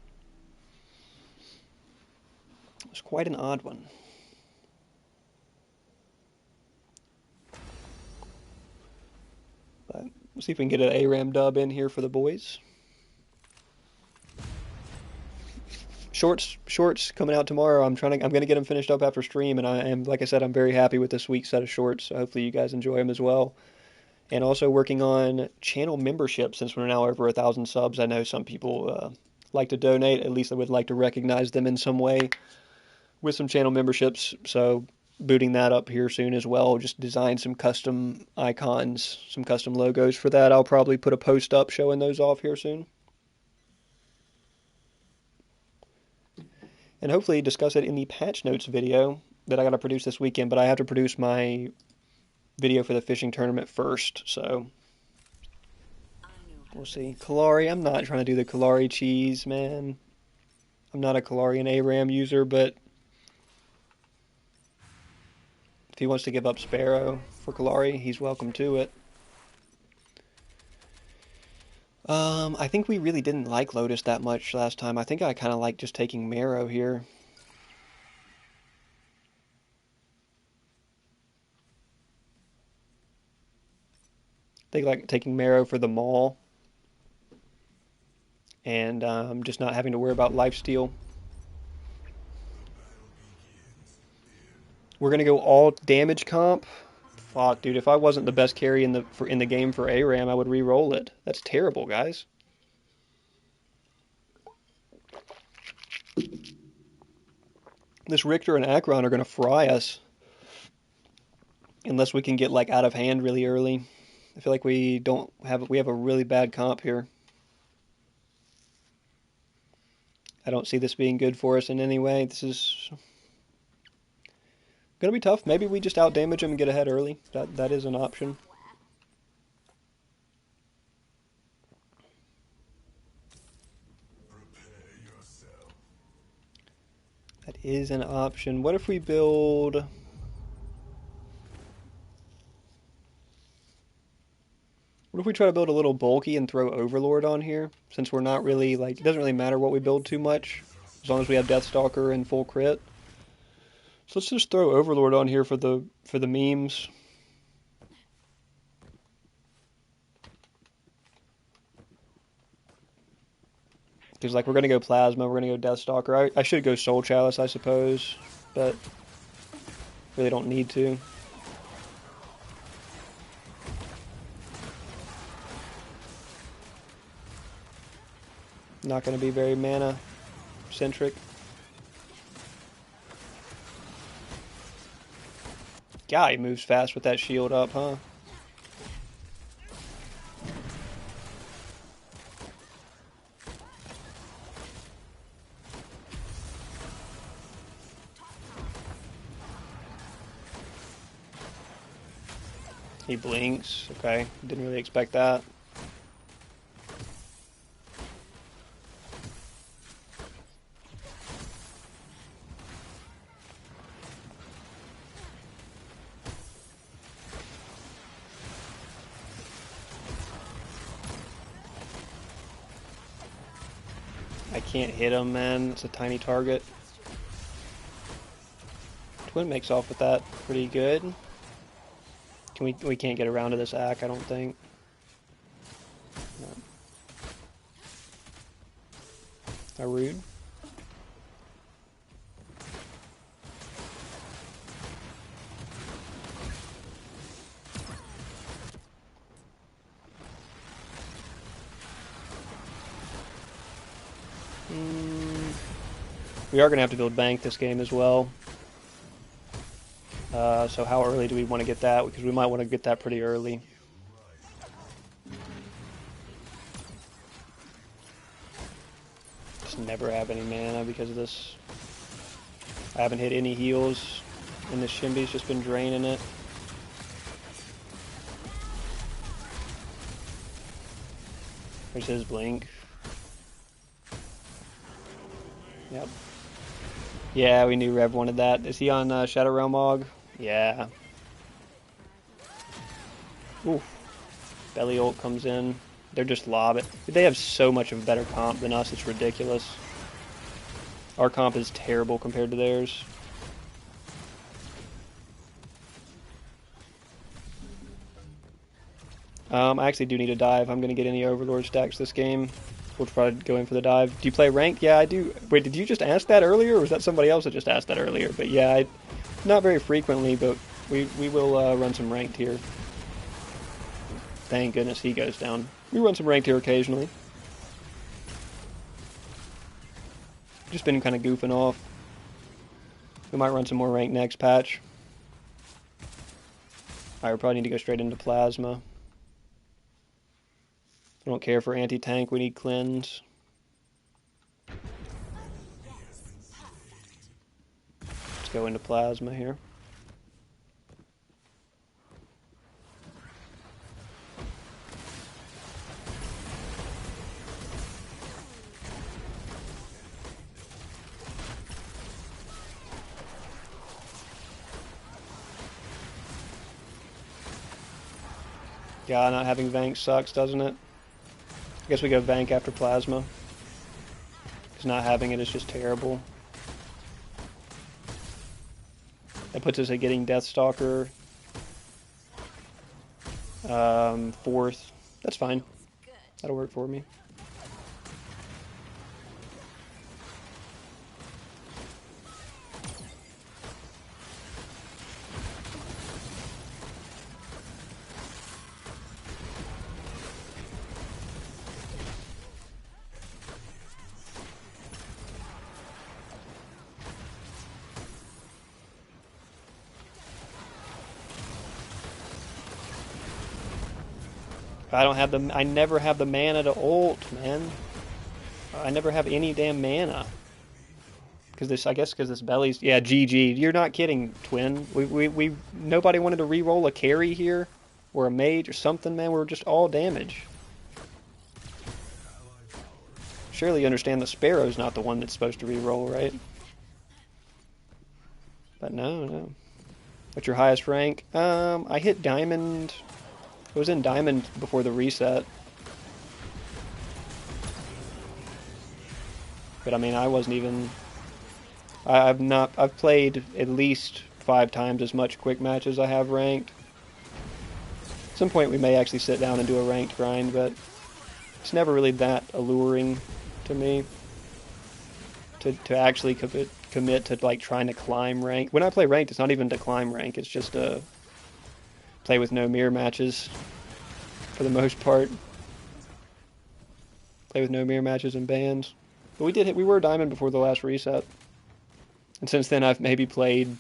It's quite an odd one. But we'll see if we can get an ARAM dub in here for the boys. Shorts coming out tomorrow. I'm gonna get them finished up after stream, and I am, like I said, I'm very happy with this week's set of shorts. So hopefully you guys enjoy them as well. And also working on channel membership since we're now over 1,000 subs. I know some people like to donate. At least I would like to recognize them in some way with some channel memberships. So booting that up here soon as well. Just design some custom icons, some custom logos for that. I'll probably put a post up showing those off here soon. And hopefully discuss it in the patch notes video that I got to produce this weekend. But I have to produce my video for the fishing tournament first, so We'll see. Kalari, I'm not trying to do the Kalari cheese, man. I'm not a Kalari and ARAM user, but if he wants to give up Sparrow for Kalari, he's welcome to it. I think we really didn't like Lotus that much last time. I think I kind of like just taking Marrow here. I think like taking Marrow for the Maul. And just not having to worry about lifesteal. We're gonna go all damage comp. Fuck, dude! If I wasn't the best carry in the game for ARAM, I would re-roll it. That's terrible, guys. This Richter and Akron are gonna fry us unless we can get like out of hand really early. I feel like we have a really bad comp here. I don't see this being good for us in any way. This is gonna be tough. Maybe we just out-damage them and get ahead early. That is an option. That is an option. What if we build... What if we try to build a little bulky and throw Overlord on here? Since we're not really, like, it doesn't really matter what we build too much, as long as we have Deathstalker and full crit. So let's just throw Overlord on here for the memes. Because, like, we're going to go Plasma, we're going to go Deathstalker. I should go Soul Chalice, I suppose, but really don't need to. Not going to be very mana-centric. God, he moves fast with that shield up, huh? He blinks. Okay, didn't really expect that. I can't hit him, man. It's a tiny target. Twin makes off with that pretty good. We can't get around to this Ack, I don't think. No. How rude. We are going to have to build Bank this game as well. So how early do we want to get that? Because we might want to get that pretty early. Just never have any mana because of this. I haven't hit any heals, and this Shimby's just been draining it. There's his blink. Yep. Yeah, we knew Rev wanted that. Is he on Shadow Realm Mog? Yeah. Oof. Belly ult comes in. They're just lob it. They have so much of a better comp than us, it's ridiculous. Our comp is terrible compared to theirs. I actually do need a dive. I'm going to get any Overlord stacks this game. We'll probably go in for the dive. Do you play ranked? Yeah, I do. Wait, did you just ask that earlier, or was that somebody else that just asked that earlier? But yeah, not very frequently, but we will run some ranked here. Thank goodness he goes down. We run some ranked here occasionally. Just been kind of goofing off. We might run some more ranked next patch. Alright, we probably need to go straight into Plasma. I don't care for anti-tank, we need cleanse. Let's go into Plasma here. Yeah, not having Vank sucks, doesn't it? I guess we go Vank after Plasma. Because not having it is just terrible. That puts us at getting Deathstalker 4th. That's fine. That'll work for me. I never have the mana to ult, man. I never have any damn mana. I guess because this belly's, yeah, GG. You're not kidding, Twin. Nobody wanted to re-roll a carry here, or a mage or something, man. We were just all damage. Surely you understand the Sparrow's not the one that's supposed to re-roll, right? But no. What's your highest rank? I hit Diamond. I was in Diamond before the reset. But I mean, I wasn't even... I've played at least 5 times as much quick match as I have ranked. At some point we may actually sit down and do a ranked grind, but it's never really that alluring to me to actually commit to like trying to climb rank. When I play ranked, it's not even to climb rank, it's just to play with no mirror matches for the most part. Play with no mirror matches and bans. But we were Diamond before the last reset. And since then I've maybe played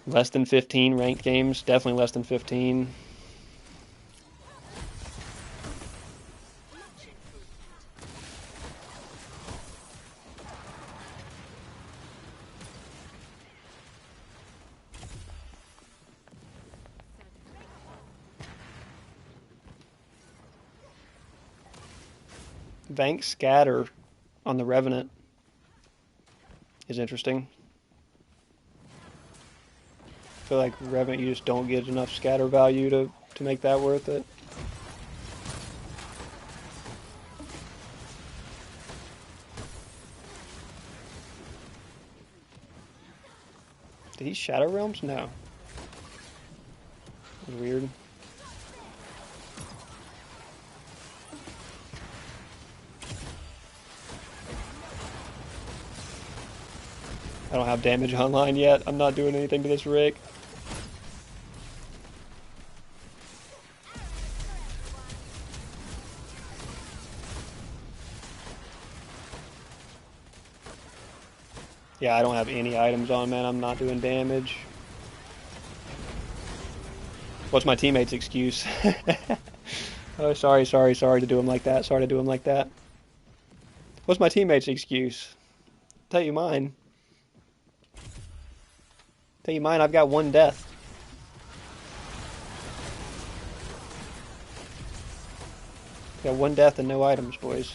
less than 15 ranked games, definitely less than 15. Vank Scatter on the Revenant is interesting. I feel like Revenant, you just don't get enough scatter value to make that worth it. Did he Shadow Realms? No. That was weird. I don't have damage online yet. I'm not doing anything to this Rick. Yeah, I don't have any items on, man. I'm not doing damage. What's my teammate's excuse? Oh, sorry to do him like that. Sorry to do him like that. What's my teammate's excuse? Tell you mine. Tell you mine, I've got 1 death. Got 1 death and no items, boys.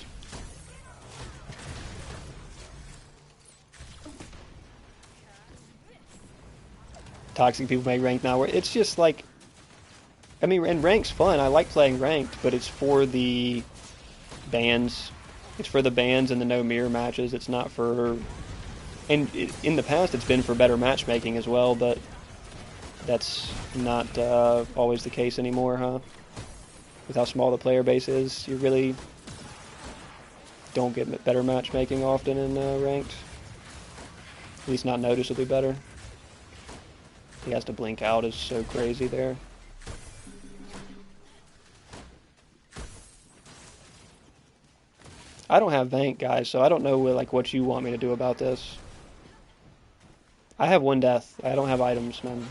Toxic people make ranked now. It's just like, I mean, and rank's fun. I like playing ranked, but it's for the bans. It's for the bans and the no mirror matches. It's not for... And in the past, it's been for better matchmaking as well, but that's not always the case anymore, huh? With how small the player base is, you really don't get better matchmaking often in ranked. At least not noticeably better. He has to blink out is so crazy there. I don't have Vank, guys, so I don't know what you want me to do about this. I have 1 death. I don't have items, man.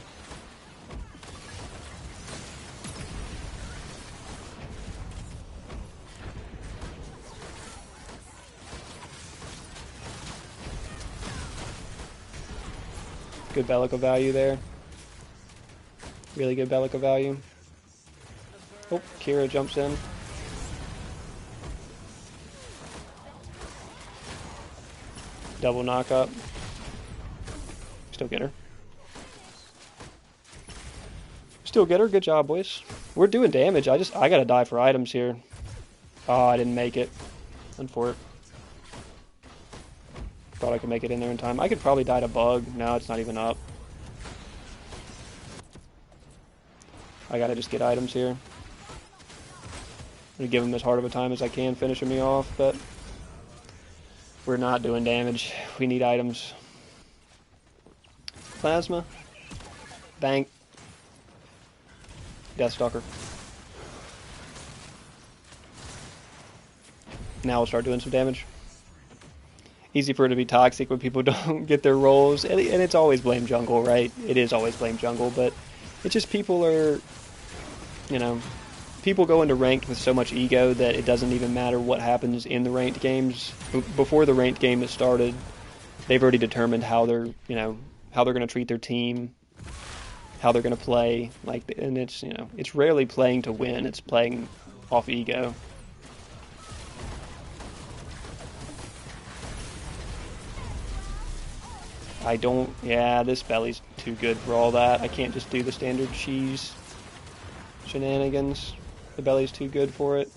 Good Bellica value there. Really good Bellica value. Oh, Kira jumps in. Double knock up. Still get her. Still get her. Good job, boys. We're doing damage. I gotta die for items here. Oh, I didn't make it. Unfortunate. Thought I could make it in there in time. I could probably die to bug. No, it's not even up. I gotta just get items here. I'm gonna give him as hard of a time as I can finishing me off, but we're not doing damage. We need items. Plasma. Bank. Deathstalker. Now we'll start doing some damage. Easy for it to be toxic when people don't get their rolls, and it's always blame jungle, right? It is always blame jungle, but it's just people are, you know, people go into ranked with so much ego that it doesn't even matter what happens in the ranked games. Before the ranked game has started, they've already determined how they're, you know, how they're going to treat their team, how they're going to play, like, and it's, you know, it's rarely playing to win, it's playing off ego. Yeah, this belly's too good for all that. I can't just do the standard cheese shenanigans. The belly's too good for it.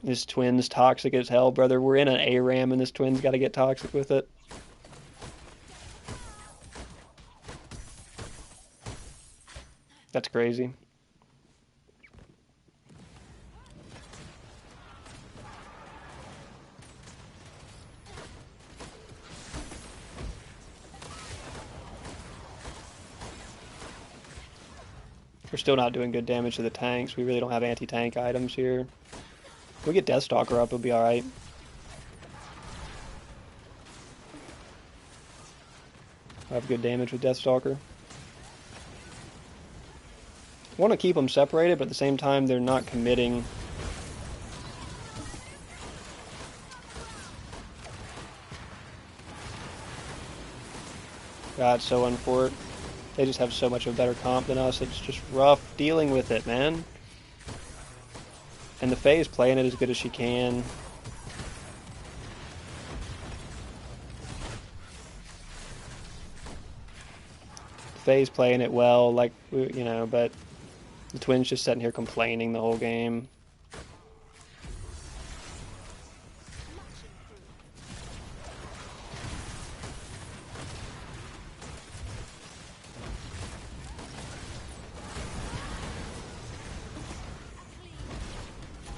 This twin's toxic as hell, brother. We're in an ARAM and this twin's got to get toxic with it. That's crazy. We're still not doing good damage to the tanks. We really don't have anti-tank items here. If we get Deathstalker up, it'll be alright. I have good damage with Deathstalker. I want to keep them separated, but at the same time, they're not committing. God, so unfortunate. They just have so much of a better comp than us. It's just rough dealing with it, man. And the Faye is playing it as good as she can. The Faye's playing it well, like, you know, but the Twins just sitting here complaining the whole game.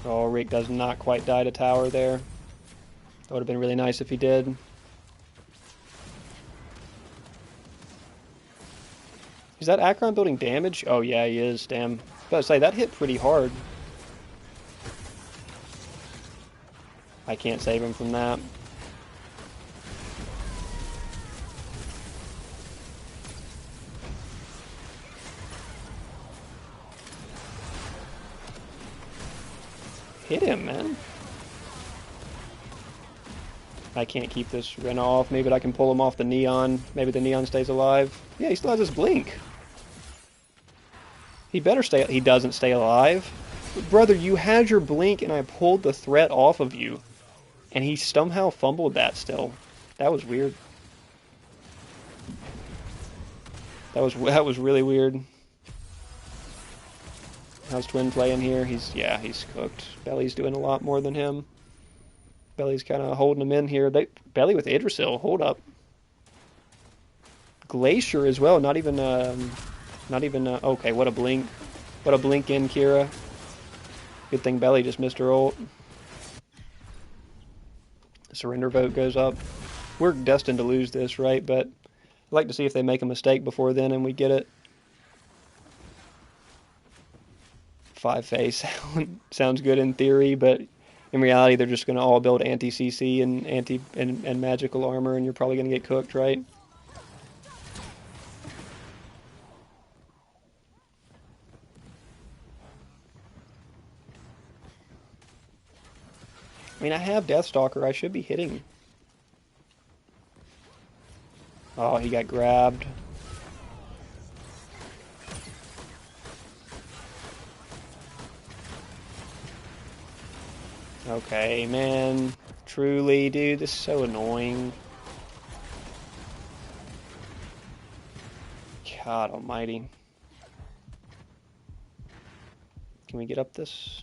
Oh, Rick does not quite die to tower there. That would have been really nice if he did. Is that Akron building damage? Oh yeah, he is, damn. I was about to say, that hit pretty hard. I can't save him from that. Hit him, man. I can't keep this Rena off me, but I can pull him off the Neon. Maybe the Neon stays alive. Yeah, he still has his blink. He better stay. He doesn't stay alive. Brother, you had your blink and I pulled the threat off of you. And he somehow fumbled that still. That was weird. That was really weird. How's Twin playing here? He's cooked. Belly's doing a lot more than him. Belly's kind of holding him in here. Belly with Idrisil. Hold up. Glacier as well. Not even. Okay, what a blink. What a blink in, Kira. Good thing Belly just missed her ult. Surrender vote goes up. We're destined to lose this, right? But I'd like to see if they make a mistake before then and we get it. 5 face sounds good in theory, but in reality they're just going to all build anti-CC and magical armor, and you're probably going to get cooked, right? I mean, I have Deathstalker. I should be hitting. Oh, he got grabbed. Okay, man. Truly, dude, this is so annoying. God almighty. Can we get up this?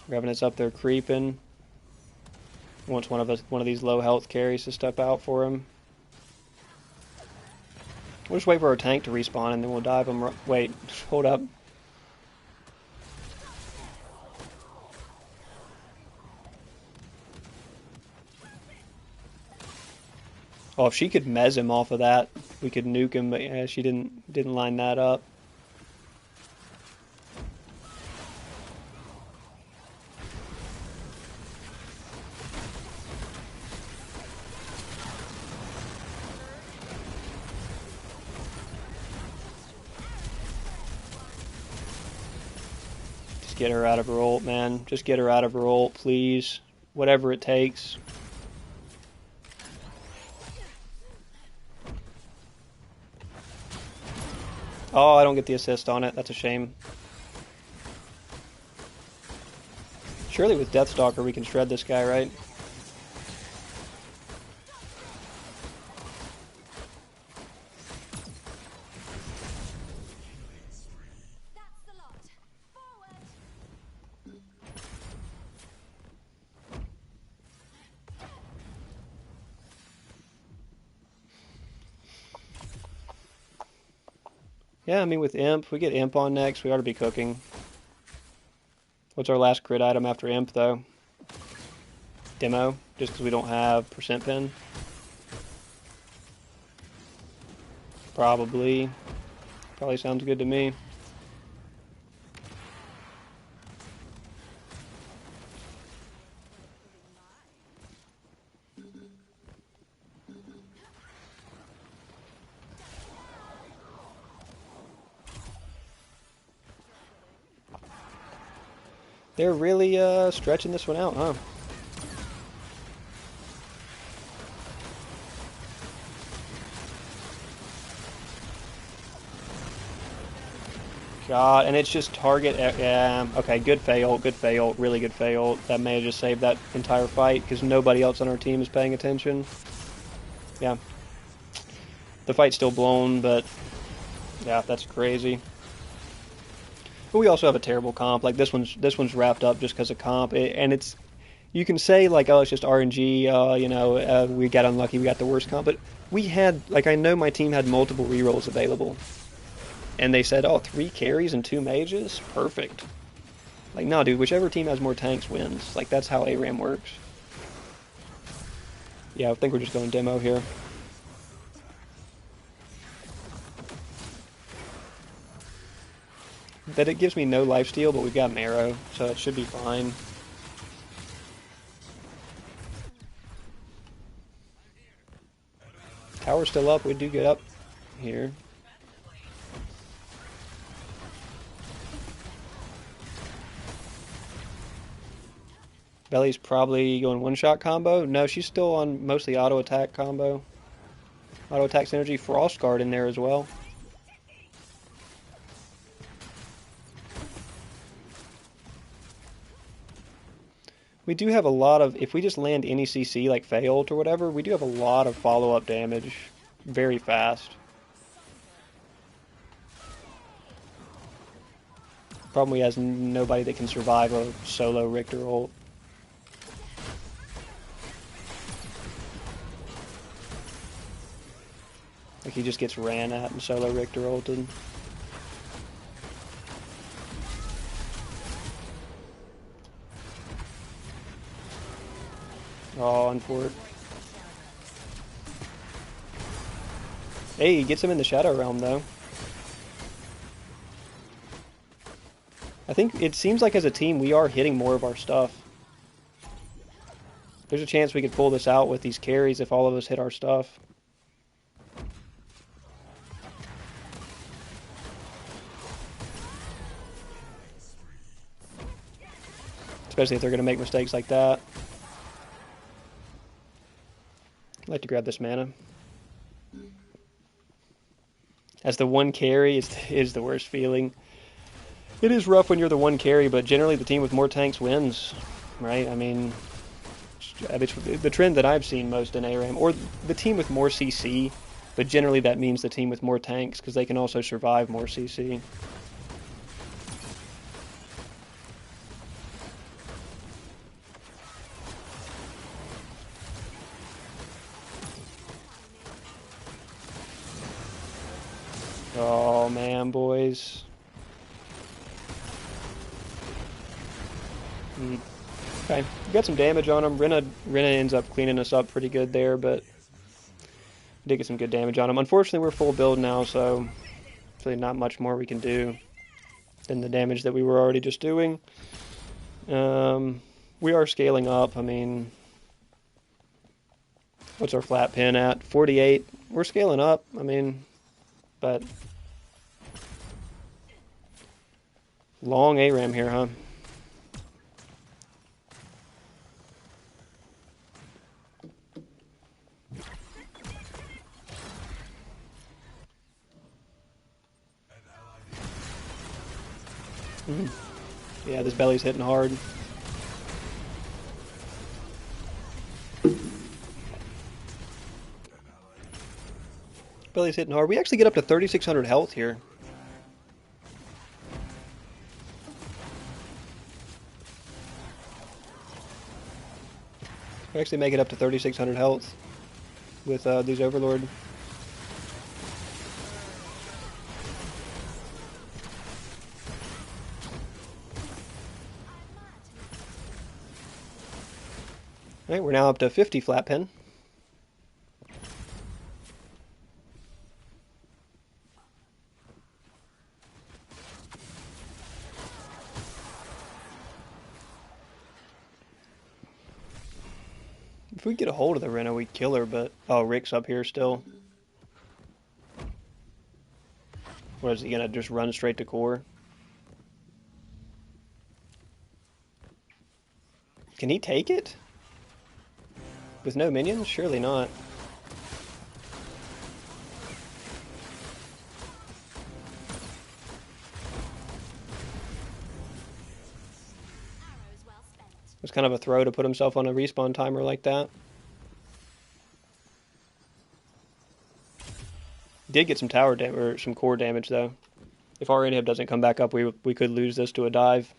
Revenant's up there creeping. Wants one of these low health carries to step out for him. We'll just wait for our tank to respawn and then we'll dive him. Wait, hold up. Oh, if she could mez him off of that, we could nuke him. But yeah, she didn't line that up. Get her out of her ult, man. Just get her out of her ult, please. Whatever it takes. Oh, I don't get the assist on it. That's a shame. Surely with Deathstalker we can shred this guy, right? Yeah, I mean with Imp, we get Imp on next, we ought to be cooking. What's our last crit item after Imp, though? Demo, just because we don't have percent pin. Probably sounds good to me. They're really stretching this one out, huh? God, and it's just target. Yeah, okay, good fail, really good fail. That may have just saved that entire fight because nobody else on our team is paying attention. Yeah, the fight's still blown, but yeah, that's crazy. But we also have a terrible comp. Like this one's wrapped up just because of comp, and it's you can say like, oh, it's just RNG. You know, we got unlucky, we got the worst comp, but we had like I know my team had multiple rerolls available. And they said, oh, 3 carries and 2 mages? Perfect. Like, no, dude, whichever team has more tanks wins. Like, that's how ARAM works. Yeah, I think we're just going demo here. That it gives me no lifesteal, but we've got Marrow, so it should be fine. Tower's still up, we do get up here. Belly's probably going one-shot combo. No, she's still on mostly auto-attack combo. Auto-attack synergy. Frost Guard in there as well. We do have a lot of... If we just land any CC like Failed or whatever, we do have a lot of follow-up damage very fast. Problem, he has nobody that can survive a solo Richter ult. Like he just gets ran at and solo Richter ulted. Oh, unfortunate. Hey, he gets him in the Shadow Realm though. I think it seems like as a team we are hitting more of our stuff. There's a chance we could pull this out with these carries if all of us hit our stuff. Especially if they're going to make mistakes like that. I'd like to grab this mana. As the one carry is the worst feeling. It is rough when you're the one carry, but generally the team with more tanks wins, right? I mean, it's the trend that I've seen most in ARAM, or the team with more CC, but generally that means the team with more tanks because they can also survive more CC. Oh man, boys. Okay, we got some damage on him. Rena ends up cleaning us up pretty good there, but we did get some good damage on him. Unfortunately, we're full build now, so really not much more we can do than the damage that we were already just doing. We are scaling up. I mean, what's our flat pin at? 48. We're scaling up. I mean, but long ARAM here, huh? Yeah, this belly's hitting hard. Belly's hitting hard. We actually get up to 3,600 health here. We actually make it up to 3,600 health with these Overlord. Alright, we're now up to 50 flat pin. If we get a hold of the Rena, we'd kill her, but... Oh, Rick's up here still. What is he gonna just run straight to core? Can he take it? With no minions? Surely not. It was kind of a throw to put himself on a respawn timer like that. Did get some tower damage, or some core damage though. If our inhib doesn't come back up, we could lose this to a dive.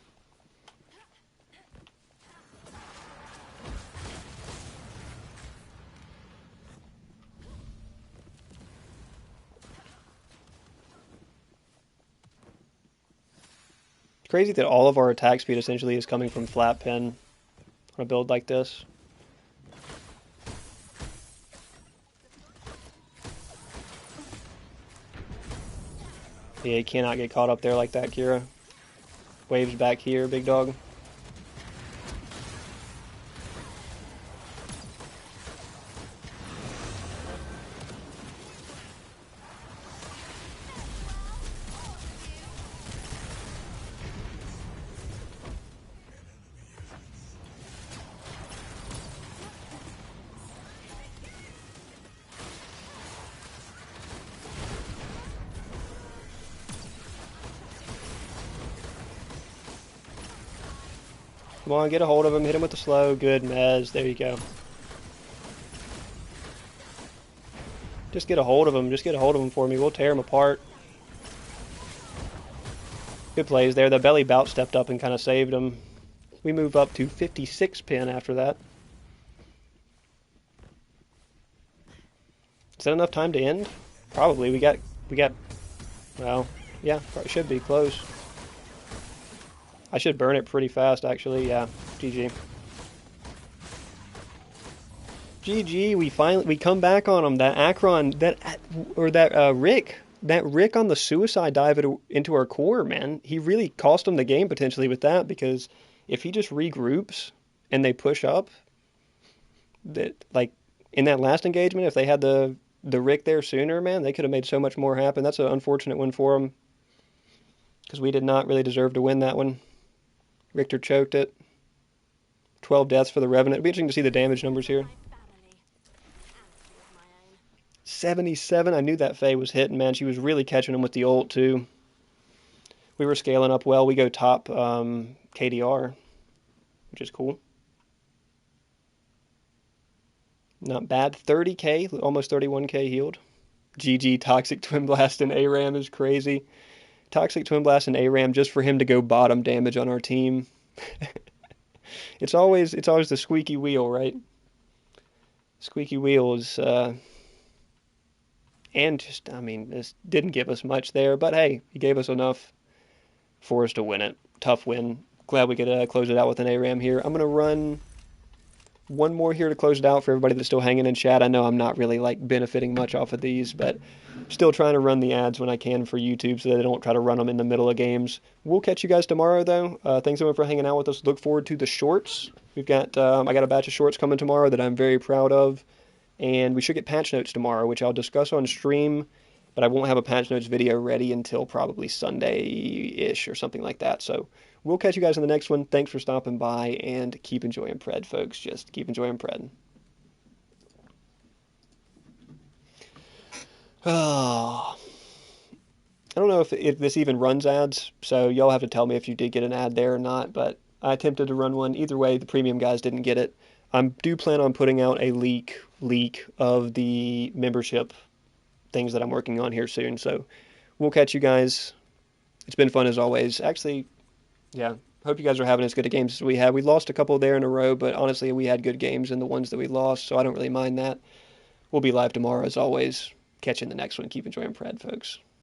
It's crazy that all of our attack speed essentially is coming from flat pin on a build like this. Yeah, you cannot get caught up there like that, Kira. Waves back here, big dog. Come on, get a hold of him. Hit him with the slow. Good, Mez. There you go. Just get a hold of him. Just get a hold of him for me. We'll tear him apart. Good plays there. The belly bout stepped up and kind of saved him. We move up to 56 pin after that. Is that enough time to end? Probably. We got, well, yeah, probably should be close. I should burn it pretty fast, actually. Yeah, GG. GG. We come back on him. That Akron, Rick. That Rick on the suicide dive into our core, man. He really cost him the game potentially with that, because if he just regroups and they push up, that like in that last engagement, if they had the Rick there sooner, man, they could have made so much more happen. That's an unfortunate one for him, because we did not really deserve to win that one. Richter choked it. 12 deaths for the Revenant. It'll be interesting to see the damage numbers here. 77. I knew that Faye was hitting, man. She was really catching him with the ult, too. We were scaling up well. We go top KDR, which is cool. Not bad. 30k, almost 31k healed. GG Toxic Twin Blast and ARAM is crazy. Toxic Twin Blast and ARAM just for him to go bottom damage on our team. It's always the squeaky wheel, right? Squeaky wheel is, and just, I mean, this didn't give us much there, but hey, he gave us enough for us to win it. Tough win. Glad we could close it out with an ARAM here. I'm going to run one more here to close it out for everybody that's still hanging in chat. I know I'm not really like benefiting much off of these, but still trying to run the ads when I can for YouTube so that I don't try to run them in the middle of games. We'll catch you guys tomorrow, though. Thanks everyone for hanging out with us. Look forward to the shorts. We've got I got a batch of shorts coming tomorrow that I'm very proud of, and we should get patch notes tomorrow, which I'll discuss on stream. But I won't have a patch notes video ready until probably Sunday-ish or something like that. So we'll catch you guys in the next one. Thanks for stopping by, and keep enjoying Pred, folks. Just keep enjoying Pred. Oh, I don't know if this even runs ads, so y'all have to tell me if you did get an ad there or not, but I attempted to run one. Either way, the premium guys didn't get it. I do plan on putting out a leak of the membership things that I'm working on here soon. So we'll catch you guys. It's been fun as always. Actually, yeah, hope you guys are having as good a games as we had. We lost a couple there in a row, but honestly, we had good games in the ones that we lost, so I don't really mind that. We'll be live tomorrow as always. Catch you in the next one. Keep enjoying Pred, folks.